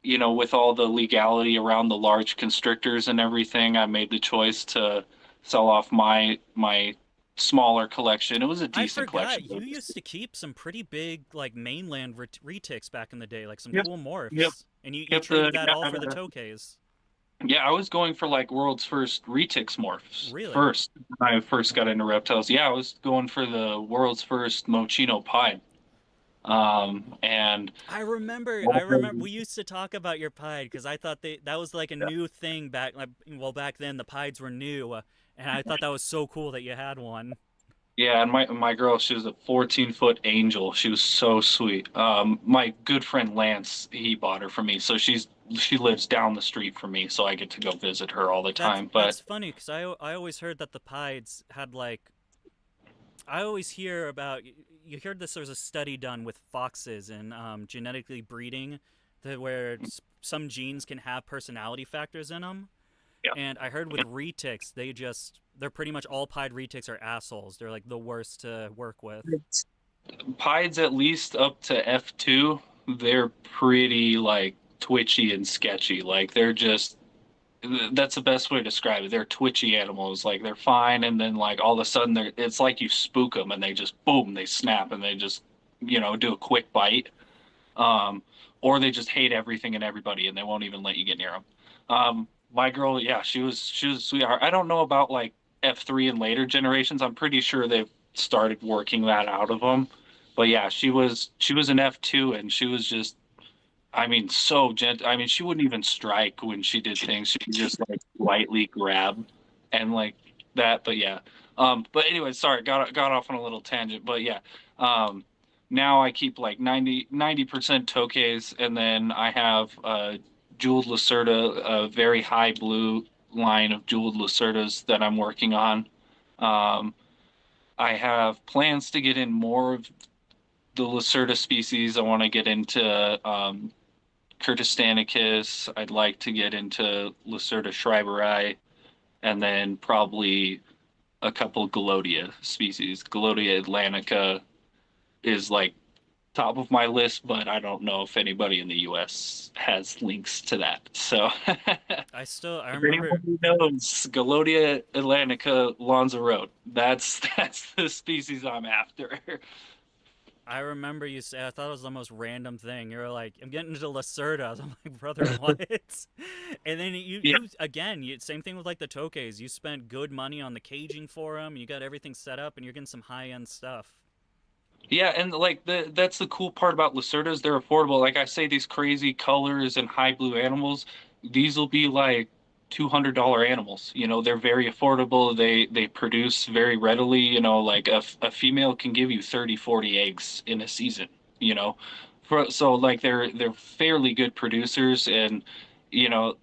with all the legality around the large constrictors and everything, I made the choice to sell off my smaller collection. It was a I decent forgot collection. you used to keep some pretty big like mainland retics back in the day, like some Yep. cool Yep. morphs, and you Kept the traded that all for the tokays. Yeah, I was going for like world's first retix morphs Really? first. When I first got into reptiles. Yeah, I was going for the world's first Mochino pied. And I remember we used to talk about your pied because I thought that was like a new thing back like well back then the pieds were new, and I thought that was so cool that you had one. yeah, and my girl, she was a 14-foot angel. She was so sweet. My good friend Lance, he bought her for me, so she lives down the street from me, so I get to go visit her all the That's time. But that's funny because I always heard that the pieds had like I always hear about you heard this. There was a study done with foxes and genetically breeding, where some genes can have personality factors in them. yeah, And I heard with retics, they're pretty much all pied retics are assholes. They're like the worst to work with. pieds at least up to F2, they're pretty like twitchy and sketchy. Like they're just that's the best way to describe it. They're twitchy animals. Like they're fine, and then like all of a sudden it's like you spook them, and they just boom, they snap, and they just do a quick bite. Um, or they just hate everything and everybody, and they won't even let you get near them. My girl, yeah, she was a sweetheart. I don't know about like F3 and later generations. I'm pretty sure they've started working that out of them. But yeah, she was an F2, and she was just I mean, so gentle. I mean, she wouldn't even strike when she did things. She would just like lightly grab and like that. But yeah. But anyway, sorry, got off on a little tangent. But yeah. Um, now I keep like 90% tokays, and then I have jeweled Lacerda, a very high blue line of jeweled Lacerdas that I'm working on. Um, I have plans to get in more of the Lacerda species. I want to get into Kurtistanicus. I'd like to get into Lacerta schreiberi, and then probably a couple Galodia species. Galodia atlantica is like top of my list, but I don't know if anybody in the U.S. has links to that. So I if remember anyone knows Galodia atlantica Lanzarote, that's the species I'm after. I remember you say I thought it was the most random thing. You were like, "I'm getting into Lacerda." I'm like, "Brother, what?" And then Yeah. you again, same thing with like the tokays. You spent good money on the caging for them. You got everything set up, and you're getting some high end stuff. Yeah, and like that's the cool part about Lacerdas. They're affordable. Like I say, these crazy colors and high blue animals, these will be like $200 animals. You know, they're very affordable. They produce very readily. You know, like a female can give you 30, 40 eggs in a season. You know, so like they're fairly good producers, and you know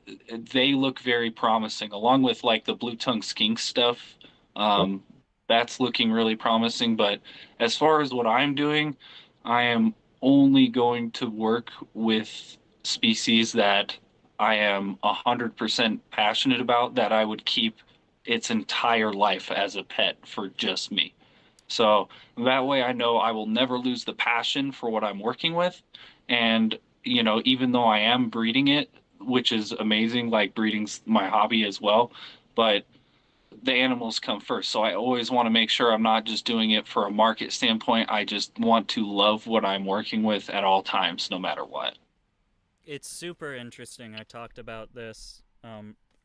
they look very promising. Along with like the blue tongue skink stuff, um, that's looking really promising. But as far as what I'm doing, I am only going to work with species that I am 100% passionate about, that I would keep its entire life as a pet for just me. So that way I know I will never lose the passion for what I'm working with. And, you know, even though I am breeding it, which is amazing, like breeding's my hobby as well, but the animals come first. So I always want to make sure I'm not just doing it for a market standpoint. I just want to love what I'm working with at all times, no matter what. It's super interesting. I talked about this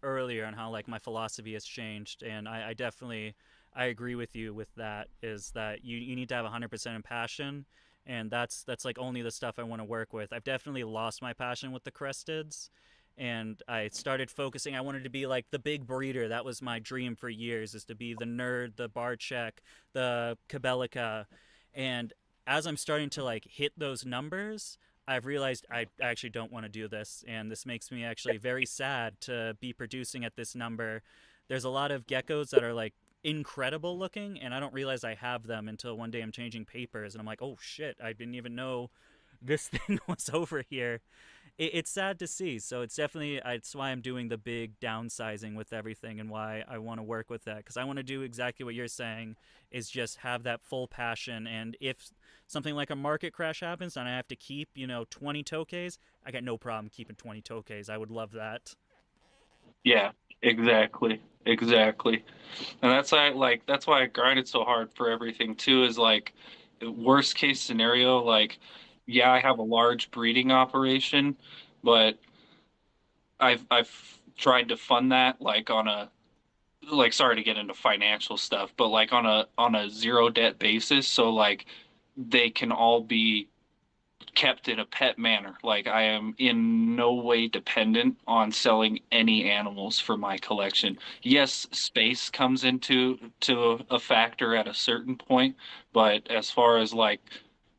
earlier and how like my philosophy has changed, and I definitely I agree with you with that. Is that you need to have 100% in passion, and that's like only the stuff I want to work with. I've definitely lost my passion with the cresteds, and I started focusing. I wanted to be like the big breeder. That was my dream for years, is to be the nerd, the Barchek, the Cabelica, and as I'm starting to like hit those numbers, I've realized I actually don't want to do this, and this makes me actually very sad to be producing at this number. There's a lot of geckos that are like incredible looking, and I don't realize I have them until one day I'm changing papers, and I'm like, oh shit, I didn't even know this thing was over here. It's sad to see. So it's definitely it's why I'm doing the big downsizing with everything, and why I want to work with that, because I want to do exactly what you're saying, is just have that full passion. And if something like a market crash happens and I have to keep 20 tokays, I got no problem keeping 20 tokays. I would love that. Yeah, exactly. Exactly. And that's why I grinded so hard for everything too, is like worst case scenario, like yeah, I have a large breeding operation, but I've tried to fund that like on a, like, sorry to get into financial stuff, but like on a zero debt basis, so like they can all be kept in a pet manner. Like I am in no way dependent on selling any animals for my collection. Yes, space comes into a factor at a certain point, but as far as like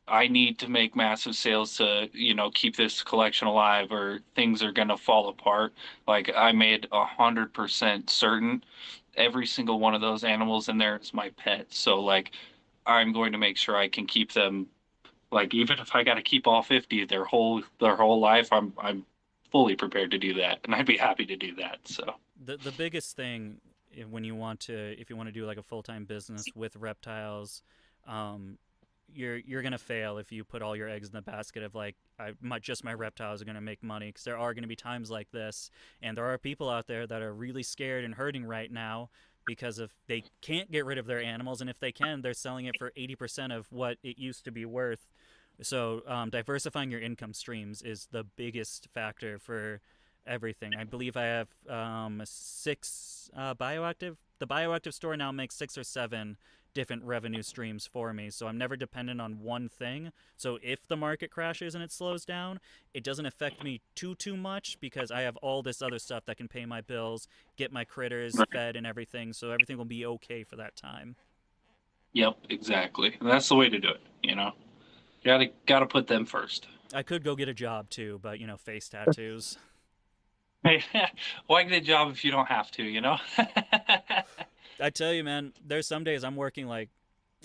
I need to make massive sales to, you know, keep this collection alive or things are gonna fall apart. Like I made 100% certain every single one of those animals in there is my pet. So like I'm going to make sure I can keep them, like even if I got to keep all 50 their whole life, I'm fully prepared to do that, and I'd be happy to do that. So The biggest thing, when you want to, if you want to do like a full-time business with reptiles, um, you're gonna fail if you put all your eggs in the basket of like just my reptiles are gonna make money, because there are gonna be times like this, and there are people out there that are really scared and hurting right now because of they can't get rid of their animals, and if they can, they're selling it for 80% of what it used to be worth. So diversifying your income streams is the biggest factor for everything. I believe I have six bioactive. The bioactive store now makes 6 or 7 different revenue streams for me, so I'm never dependent on one thing. So if the market crashes and it slows down, it doesn't affect me too much, because I have all this other stuff that can pay my bills, get my critters fed and everything, so everything will be okay for that time. yep, exactly. And that's the way to do it, you know. Gotta put them first. I could go get a job too, but face tattoos. Hey, why get a job if you don't have to, you know? I tell you, man, there's some days I'm working like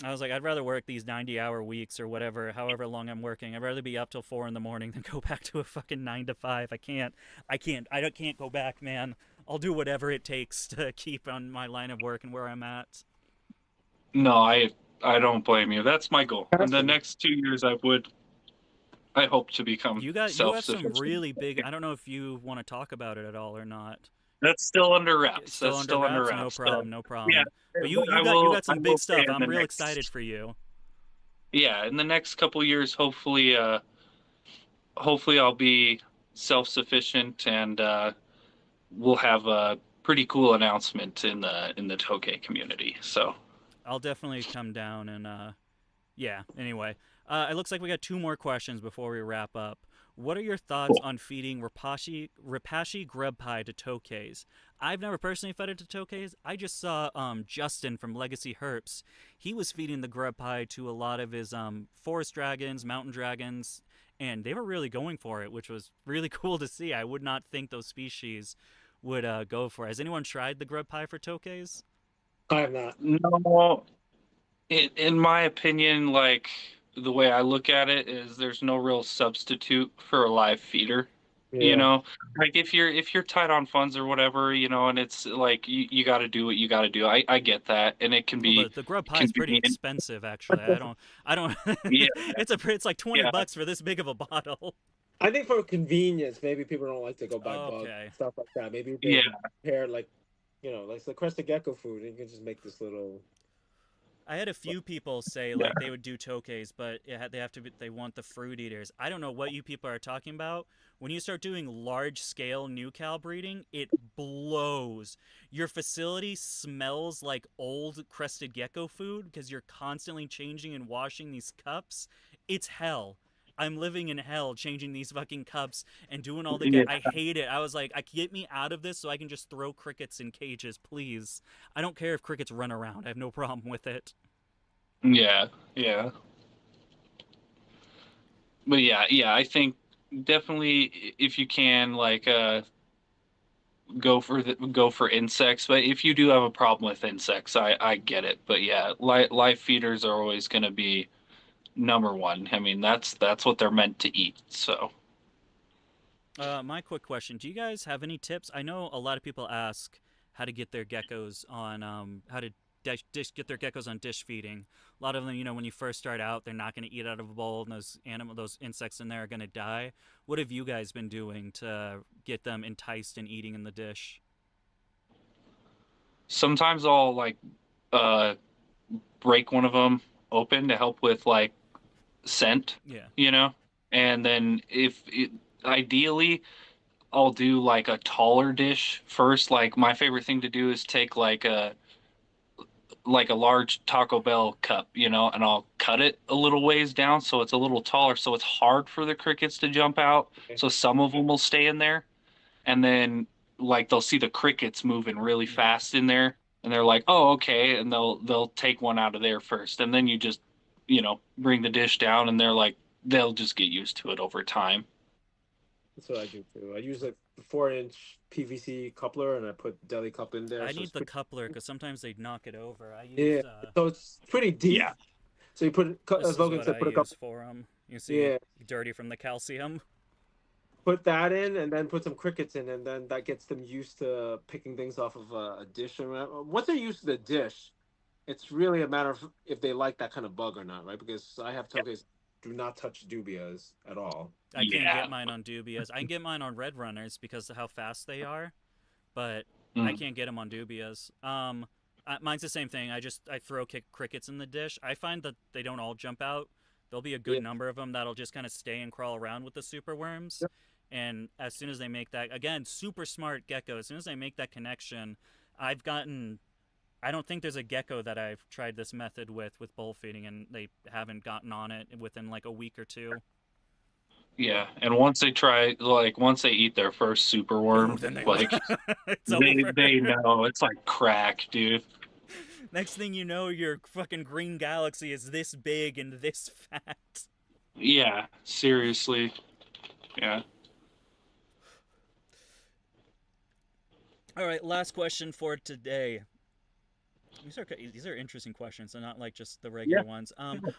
I was like, I'd rather work these 90-hour weeks or whatever, however long I'm working. I'd rather be up till 4 in the morning than go back to a fucking 9 to 5. I can't go back, man. I'll do whatever it takes to keep on my line of work and where I'm at. No, I don't blame you. That's my goal. In the Passion. next 2 years, I hope to become You have some self-sufficient. really big. I don't know if you want to talk about it at all or not. That's still under It's wraps. still That's under still under wraps. No wraps. So problem. No yeah, problem. But you but you got you got I some big will say stuff. in the I'm real excited next, for you. yeah, in the next couple years, hopefully I'll be self-sufficient, and we'll have a pretty cool announcement in the Tokay community. So I'll definitely come down and yeah. Anyway, it looks like we got 2 more questions before we wrap up. What are your thoughts on feeding Rapashi grub pie to Tokays? I've never personally fed it to Tokays. I just saw Justin from Legacy Herps. He was feeding the grub pie to a lot of his forest dragons, mountain dragons, and they were really going for it, which was really cool to see. I would not think those species would go for it. Has anyone tried the grub pie for Tokays? I have not. No, in my opinion, like the way I look at it is there's no real substitute for a live feeder. You Yeah. know, like if you're tight on funds or whatever, and it's like you got to do what you got to do. I get that, and it can Well, be the grub pie is pretty convenient. expensive, actually. I don't. Yeah, It's like 20 yeah, bucks for this big of a bottle. I think for convenience, maybe people don't like to go buy bugs, Okay. stuff like that. Maybe yeah, they prepare like, like the crested gecko food, and you can just make this little. I had a few people say yeah. like they would do tokays, but they want the fruit eaters. I don't know what you people are talking about. When you start doing large scale new cow breeding, it blows. Your facility smells like old crested gecko food because you're constantly changing and washing these cups. It's hell. I'm living in hell changing these fucking cups and doing all the Yeah. I hate it. I was like, get me out of this so I can just throw crickets in cages, please. I don't care if crickets run around. I have no problem with it. Yeah, yeah. But yeah, I think definitely if you can like go for insects, but if you do have a problem with insects, I get it. But yeah, live feeders are always going to be number one. I mean, that's what they're meant to eat. So, My quick question: do you guys have any tips? I know a lot of people ask how to get their geckos on how to get their geckos on dish feeding. A lot of them, when you first start out, they're not going to eat out of a bowl, and those insects in there are going to die. What have you guys been doing to get them enticed and eating in the dish? sometimes I'll like uh break one of them open to help with like scent, Yeah. you know? And then ideally I'll do like a taller dish first. Like my favorite thing to do is take like a large Taco Bell cup, and I'll cut it a little ways down so it's a little taller so it's hard for the crickets to jump out. So some of them will stay in there, and then like they'll see the crickets moving really Yeah. fast in there, and they're like, "Oh, okay," and they'll take one out of there first, and then you just bring the dish down, and they'll just get used to it over time. That's what I do too. I use like the 4-inch PVC coupler, and I put deli cup in there. I So it's need the pretty, coupler because sometimes they knock it over. I yeah. use So it's pretty deep. Yeah, So you put, this as is Logan what said, I put a cup. use for them. You see, Yeah. dirty from the calcium. Put that in, and then put some crickets in, and then that gets them used to picking things off of a dish. Once they're used to the dish, it's really a matter of if they like that kind of bug or not, right? Because I have tokays do not touch dubias at all. I can't yeah. get mine on dubias. I can get mine on red runners because of how fast they are, but I Mm. can't get them on dubias. Mine's the same thing. I throw crickets in the dish. I find that they don't all jump out. There'll be a good Yeah. number of them that'll just kind of stay and crawl around with the super worms. Yep. And as soon as they make that, again, super smart gecko. As soon as they make that connection, I've gotten. I don't think there's a gecko that I've tried this method with bowl feeding, and they haven't gotten on it within like a week or two. Yeah, and once they eat their first super Oh, worm, then they like it's they over. they know it's like crack, dude. Next thing you know, your fucking green galaxy is this big and this fat. Yeah, seriously. Yeah. All right, last question for today. These are interesting questions, and not like just the regular ones.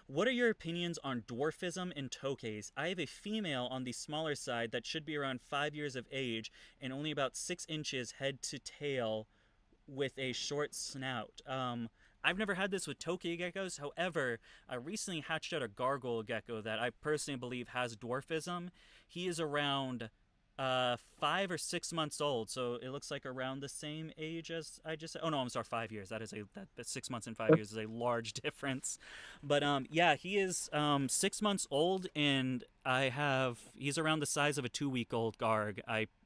What are your opinions on dwarfism in tokays? I have a female on the smaller side that should be around 5 years of age and only about 6 inches head to tail, with a short snout. I've never had this with Tokay geckos. However, I recently hatched out a gargoyle gecko that I personally believe has dwarfism. He is around 5 or 6 months old, so it looks like around the same age as I just said. Oh no, I'm sorry, 5 years. That 6 months and 5 years is a large difference. But yeah, he is 6 months old, and he's around the size of a 2-week-old garg.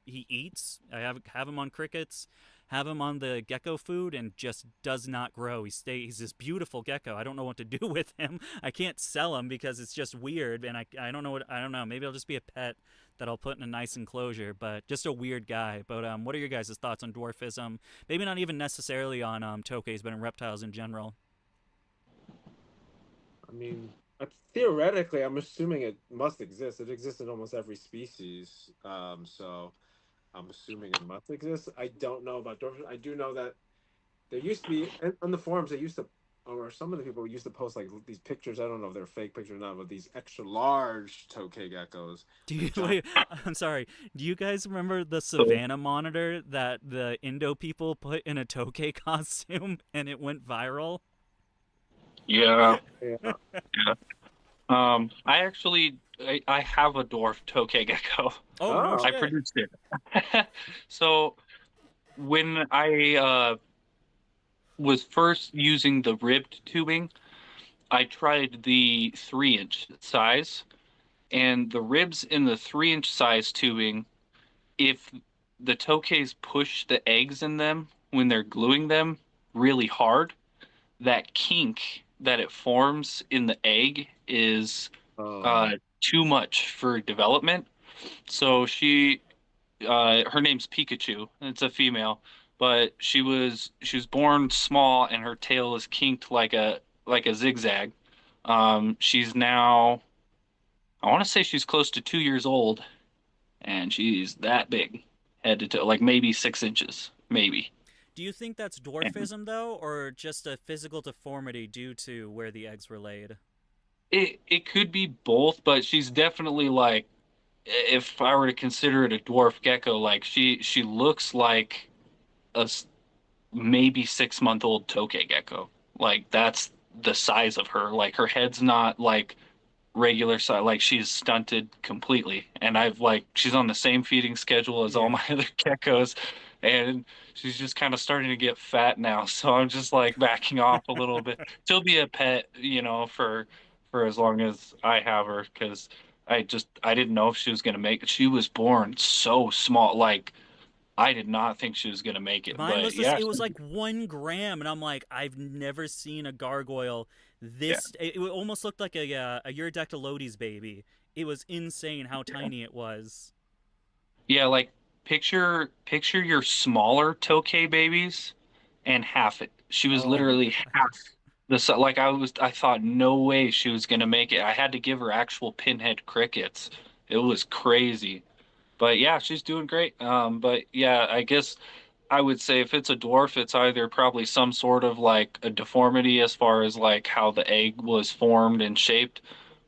He eats. I have him on crickets. have him on the gecko food and just does not grow. He's this beautiful gecko. I don't know what to do with him. I can't sell him because it's just weird, and I don't know I don't know. Maybe I'll just be a pet that I'll put in a nice enclosure, but just a weird guy. But what are your guys' thoughts on dwarfism? Maybe not even necessarily on Tokays, but in reptiles in general. I mean, theoretically, I'm assuming it must exist. It exists in almost every species. So I'm assuming it must exist. I don't know about dwarfism. I do know that there used to be on the forums. They used to, or some of the people used to post like these pictures. I don't know if they're fake pictures or not, but these extra large tokay geckos. Do you Giant. wait? I'm sorry. Do you guys remember the So Savannah monitor that the Indo people put in a Tokay costume and it went viral? yeah, Yeah. yeah. I actually I have a dwarf Tokay gecko. Oh no Oh. I shit! produced it. So when I was first using the ribbed tubing, I tried the 3-inch size, and the ribs in the 3-inch size tubing, if the Tokays push the eggs in them when they're gluing them really hard, that kink that it forms in the egg is Oh. too much for development. So her name's Pikachu. It's a female, but she was born small and her tail is kinked like a zigzag. She's now, I want to say she's close to 2 years old, and she's that big, head to toe, like maybe 6 inches, maybe. Do you think that's And dwarfism though, or just a physical deformity due to where the eggs were laid? it could be both, but she's definitely like, if I were to consider it a dwarf gecko, like she looks like a maybe 6-month old Tokay gecko. Like that's the size of her. Like her head's not like regular size. Like she's stunted completely. And I've like she's on the same feeding schedule as all Yeah. my other geckos, and she's just kind of starting to get fat now. So I'm just like backing off a little bit. She'll be a pet, for as long as I have her, because I didn't know if she was gonna make it. She was born so small. Like I did not think she was gonna make it, Mine but was this. yeah, It was like 1 gram, and I'm like, I've never seen a gargoyle yeah, this. It almost looked like a Eurodactylodes baby. It was insane how yeah. tiny it was. Yeah, like picture your smaller Tokay babies and half it. She was Oh my literally god. half like I thought no way she was gonna make it. I had to give her actual pinhead crickets. It was crazy. But yeah, she's doing great. But yeah, I guess I would say if it's a dwarf, it's either probably some sort of like a deformity as far as like how the egg was formed and shaped,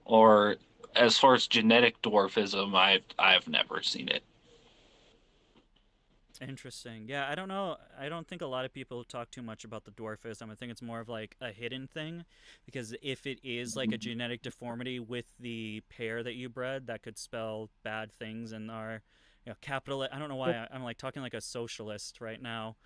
or as far as genetic dwarfism, I've never seen it. Interesting. Yeah, I don't know. I don't think a lot of people talk too much about the dwarfism. I think it's more of like a hidden thing, because if it is like a genetic deformity with the pair that you bred, that could spell bad things in our, capital. I don't know why I'm like talking like a socialist right now,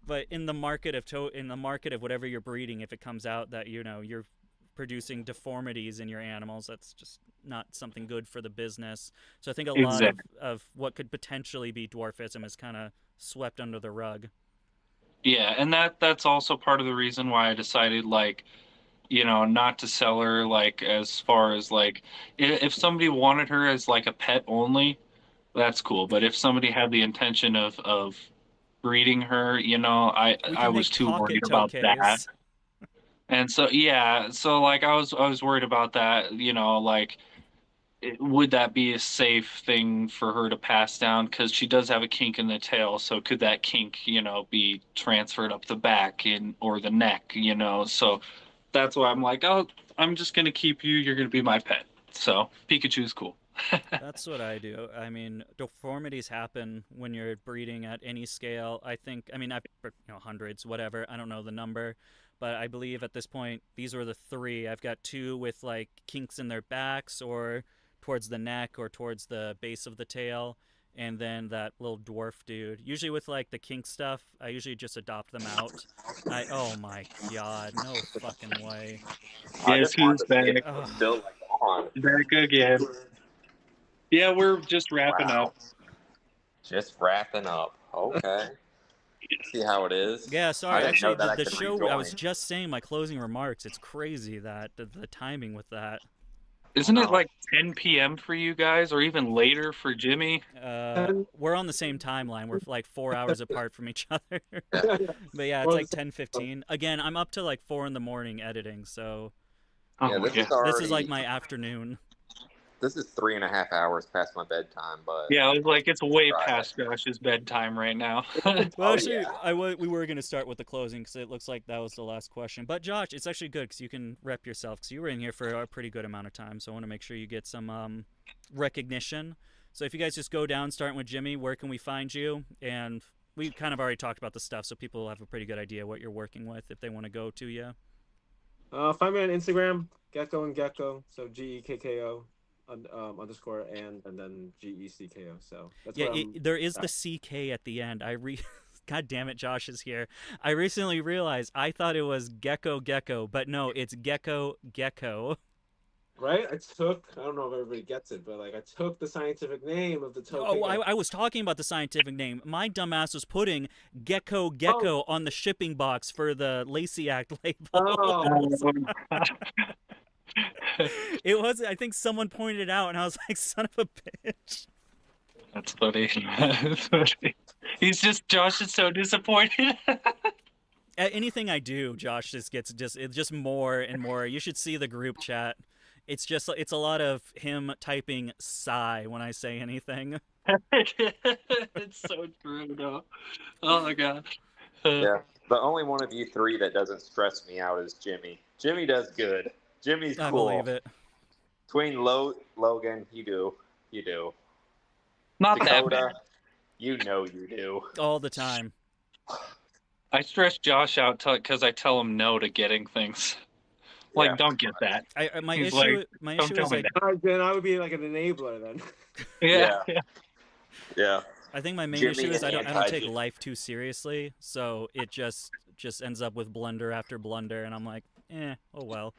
but in the market of whatever you're breeding, if it comes out that you're producing deformities in your animals, that's just not something good for the business. So I think a lot Exactly. of what could potentially be dwarfism is kind of swept under the rug. Yeah, and that's also part of the reason why I decided like, not to sell her like as far as like if somebody wanted her as like a pet only, that's cool. But if somebody had the intention of breeding her, We I can was make too worried pocket about that. tokays. And so yeah, so like I was worried about that, like would that be a safe thing for her to pass down? Because she does have a kink in the tail, so could that kink, be transferred up the back or the neck, So that's why I'm like, oh, I'm just gonna keep you. You're gonna be my pet. So Pikachu's cool. That's what I do. I mean, deformities happen when you're breeding at any scale. I think, I mean, hundreds, whatever. I don't know the number, but I believe at this point these were the three. I've got two with like kinks in their backs or towards the neck or towards the base of the tail, and then that little dwarf dude. Usually with like the kink stuff, I usually just adopt them out. Oh my god, no fucking way. I Guess just wanted who's to see if back? it was Ugh. still like on. Back again. Yeah, we're just wrapping up. Wow, just wrapping up. Okay. see how it is. Yeah, I sorry. didn't Actually, know that I the could show, I was rejoin. just saying my closing remarks. It's crazy that the timing with that. Isn't it No. like 10 p.m. for you guys, or even later for Jimmy? We're on the same timeline. We're like 4 hours apart from each other. Yeah. But yeah, it's Well, like 10:15. Again, I'm up to like 4 in the morning editing, so Oh Yeah, my this is god. this is like already my afternoon. this is 3.5 hours past my bedtime, but Yeah, I was like, it's way Friday. past Josh's bedtime right now. Well, Oh, actually, yeah. we were going to start with the closing because it looks like that was the last question. But Josh, it's actually good because you can rep yourself because you were in here for a pretty good amount of time. So I want to make sure you get some recognition. So if you guys just go down, starting with Jimmy, where can we find you? And we kind of already talked about the stuff, so people will have a pretty good idea what you're working with if they want to go to you. Find me on Instagram, Gecko and Gecko. So GEKKO underscore and then GECKO. So that's Yeah, where I'm. there is the CK at the end. God damn it, Josh is here. I recently realized I thought it was Gecko Gecko, but no, it's Gecko Gecko. Right? I don't know if everybody gets it, but like I took the scientific name of the Tokay. Oh, I was talking about the scientific name. My dumbass was putting Gecko Gecko on the shipping box for the Lacey Act label. Oh. It was, I think someone pointed it out, and I was like, son of a bitch. That's funny. That's funny. Josh is so disappointed. Anything I do, Josh it's just more and more. You should see the group chat. It's a lot of him typing sigh when I say anything. It's so true, though. Oh my god. Yeah. The only one of you three that doesn't stress me out is Jimmy. Jimmy does good. Jimmy's cool. I believe it. Between Logan, you do. Not that Dakotah, bad. you know you do. All the time. I stress Josh out because I tell him no to getting things. Like, Yeah. don't get that. My He's issue like, my don't issue tell is me like Then I would be like an enabler then. Yeah. Yeah. I think my main Jimmy issue is and I don't take anti-Jimmy. life too seriously, so it just ends up with blunder after blunder, and I'm like, oh well.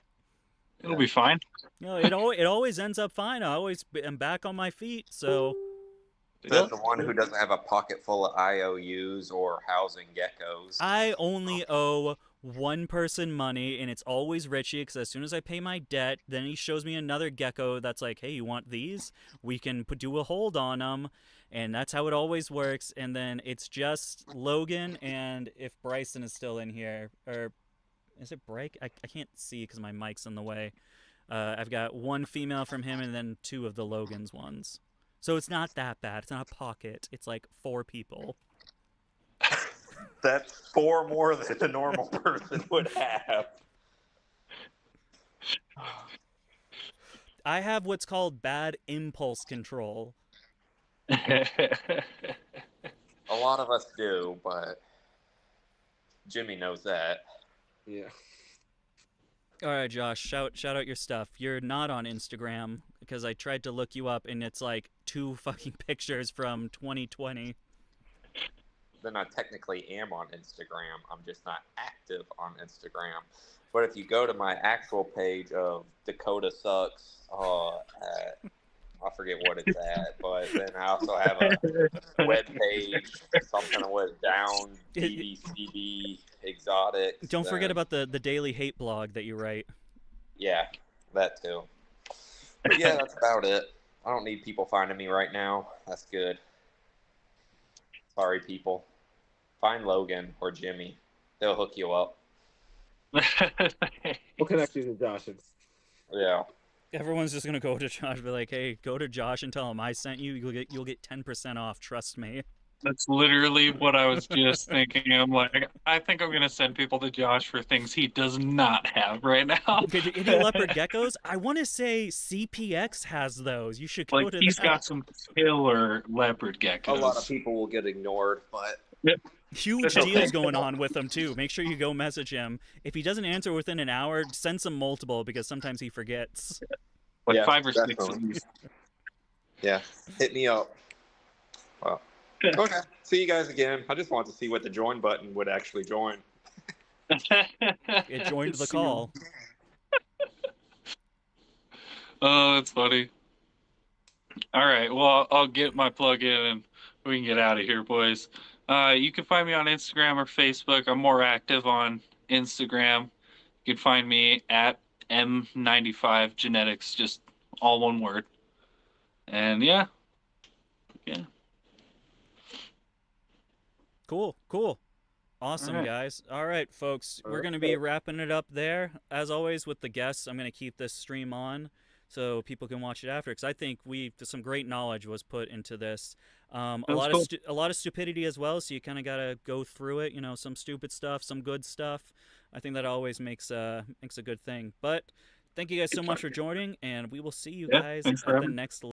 It'll be fine. No, it always ends up fine. I always am back on my feet, so. Says the one who doesn't have a pocket full of IOUs or housing geckos. I only owe one person money, and it's always Richie, because as soon as I pay my debt, then he shows me another gecko that's like, hey, you want these? We can do a hold on them, and that's how it always works. And then it's just Logan, and if Bryson is still in here, or is it Bryke? I can't see because my mic's in the way. I've got one female from him, and then two of the Logan's ones. So it's not that bad. It's not a pocket. It's like 4 people. That's 4 more than a normal person would have. I have what's called bad impulse control. A lot of us do, but Jimmy knows that. Yeah. All right, Josh, shout out your stuff. You're not on Instagram because I tried to look you up and it's like 2 fucking pictures from 2020. Then I technically am on Instagram. I'm just not active on Instagram. But if you go to my actual page of Dakotah Sucks, I forget what it's at, but then I also have a web page, something with down DVCD exotics. Don't forget about the daily hate blog that you write. Yeah, that too. But yeah, that's about it. I don't need people finding me right now. That's good. Sorry, people. Find Logan or Jimmy. They'll hook you up. We'll connect you to Josh. Yeah. Everyone's just gonna go to Josh, be like, "Hey, go to Josh and tell him I sent you. You'll get 10% off. Trust me." That's literally what I was just thinking. I'm like, I think I'm gonna send people to Josh for things he does not have right now. Any leopard geckos? I want to say CPX has those. You should go Like, to he's that. got some killer leopard geckos. A lot of people will get ignored, but Huge deals going on with him too. Make sure you go message him. If he doesn't answer within an hour, send some multiple because sometimes he forgets. Like yeah, 5 or 6 definitely. at least. Yeah, hit me up. Well, okay. See you guys again. I just want to see what the join button would actually join. It joined the call. Oh, that's funny. All right, well, I'll get my plug in and we can get out of here, boys. You can find me on Instagram or Facebook. I'm more active on Instagram. You can find me at M95 Genetics, just all one word. And yeah. Cool. Awesome, All right. guys. All right, folks. We're going to be wrapping it up there. As always, with the guests, I'm going to keep this stream on so people can watch it after, because I think some great knowledge was put into this. A lot of stupidity as well, so you kind of got to go through it. Some stupid stuff, some good stuff. I think that always makes a good thing. But thank you guys so much for joining, and we will see you guys Thanks for at the having me. next